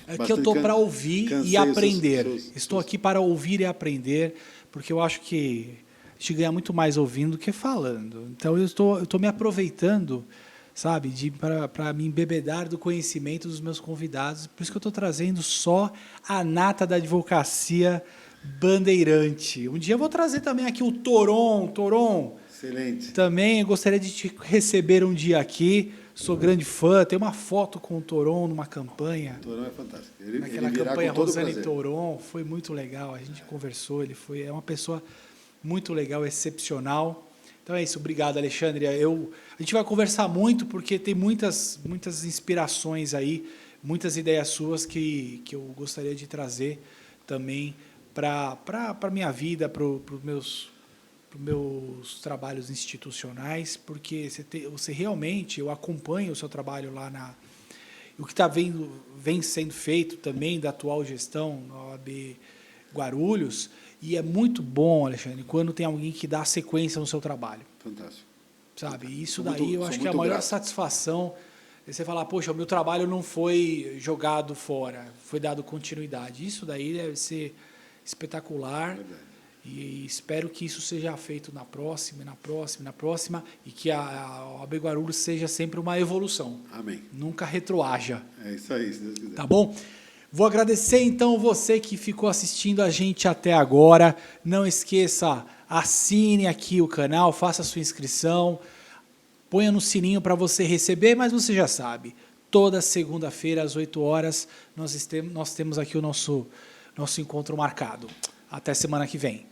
Aqui eu estou para ouvir e aprender. Estou aqui para ouvir e aprender, porque eu acho que a gente ganha muito mais ouvindo do que falando. Então, eu estou me aproveitando, sabe, para me embebedar do conhecimento dos meus convidados. Por isso que eu estou trazendo só a nata da advocacia bandeirante. Um dia eu vou trazer também aqui o Toron. Toron. Excelente. Também eu gostaria de te receber um dia aqui. Sou grande fã. Tem uma foto com o Toron numa campanha. O Toron é fantástico. Naquela campanha Rosane Toron. Foi muito legal. A gente conversou. É uma pessoa muito legal, excepcional. Então é isso. Obrigado, Alexandre. A gente vai conversar muito porque tem muitas inspirações aí, muitas ideias suas que eu gostaria de trazer também para a minha vida, para os meus trabalhos institucionais, porque você realmente, eu acompanho o seu trabalho lá o que vem sendo feito também da atual gestão na OAB Guarulhos, e é muito bom, Alexandre, quando tem alguém que dá sequência no seu trabalho. Fantástico. Sabe? Isso daí eu acho que é a maior satisfação. Você falar, poxa, o meu trabalho não foi jogado fora, foi dado continuidade. Isso daí deve ser espetacular. Verdade. E espero que isso seja feito na próxima, e que a OAB Guarulhos seja sempre uma evolução. Amém. Nunca retroaja. É isso aí, se Deus quiser. Tá bom? Vou agradecer, então, você que ficou assistindo a gente até agora. Não esqueça, assine aqui o canal, faça a sua inscrição, ponha no sininho para você receber, mas você já sabe, toda segunda-feira, às 8 horas, nós temos aqui o nosso encontro marcado. Até semana que vem.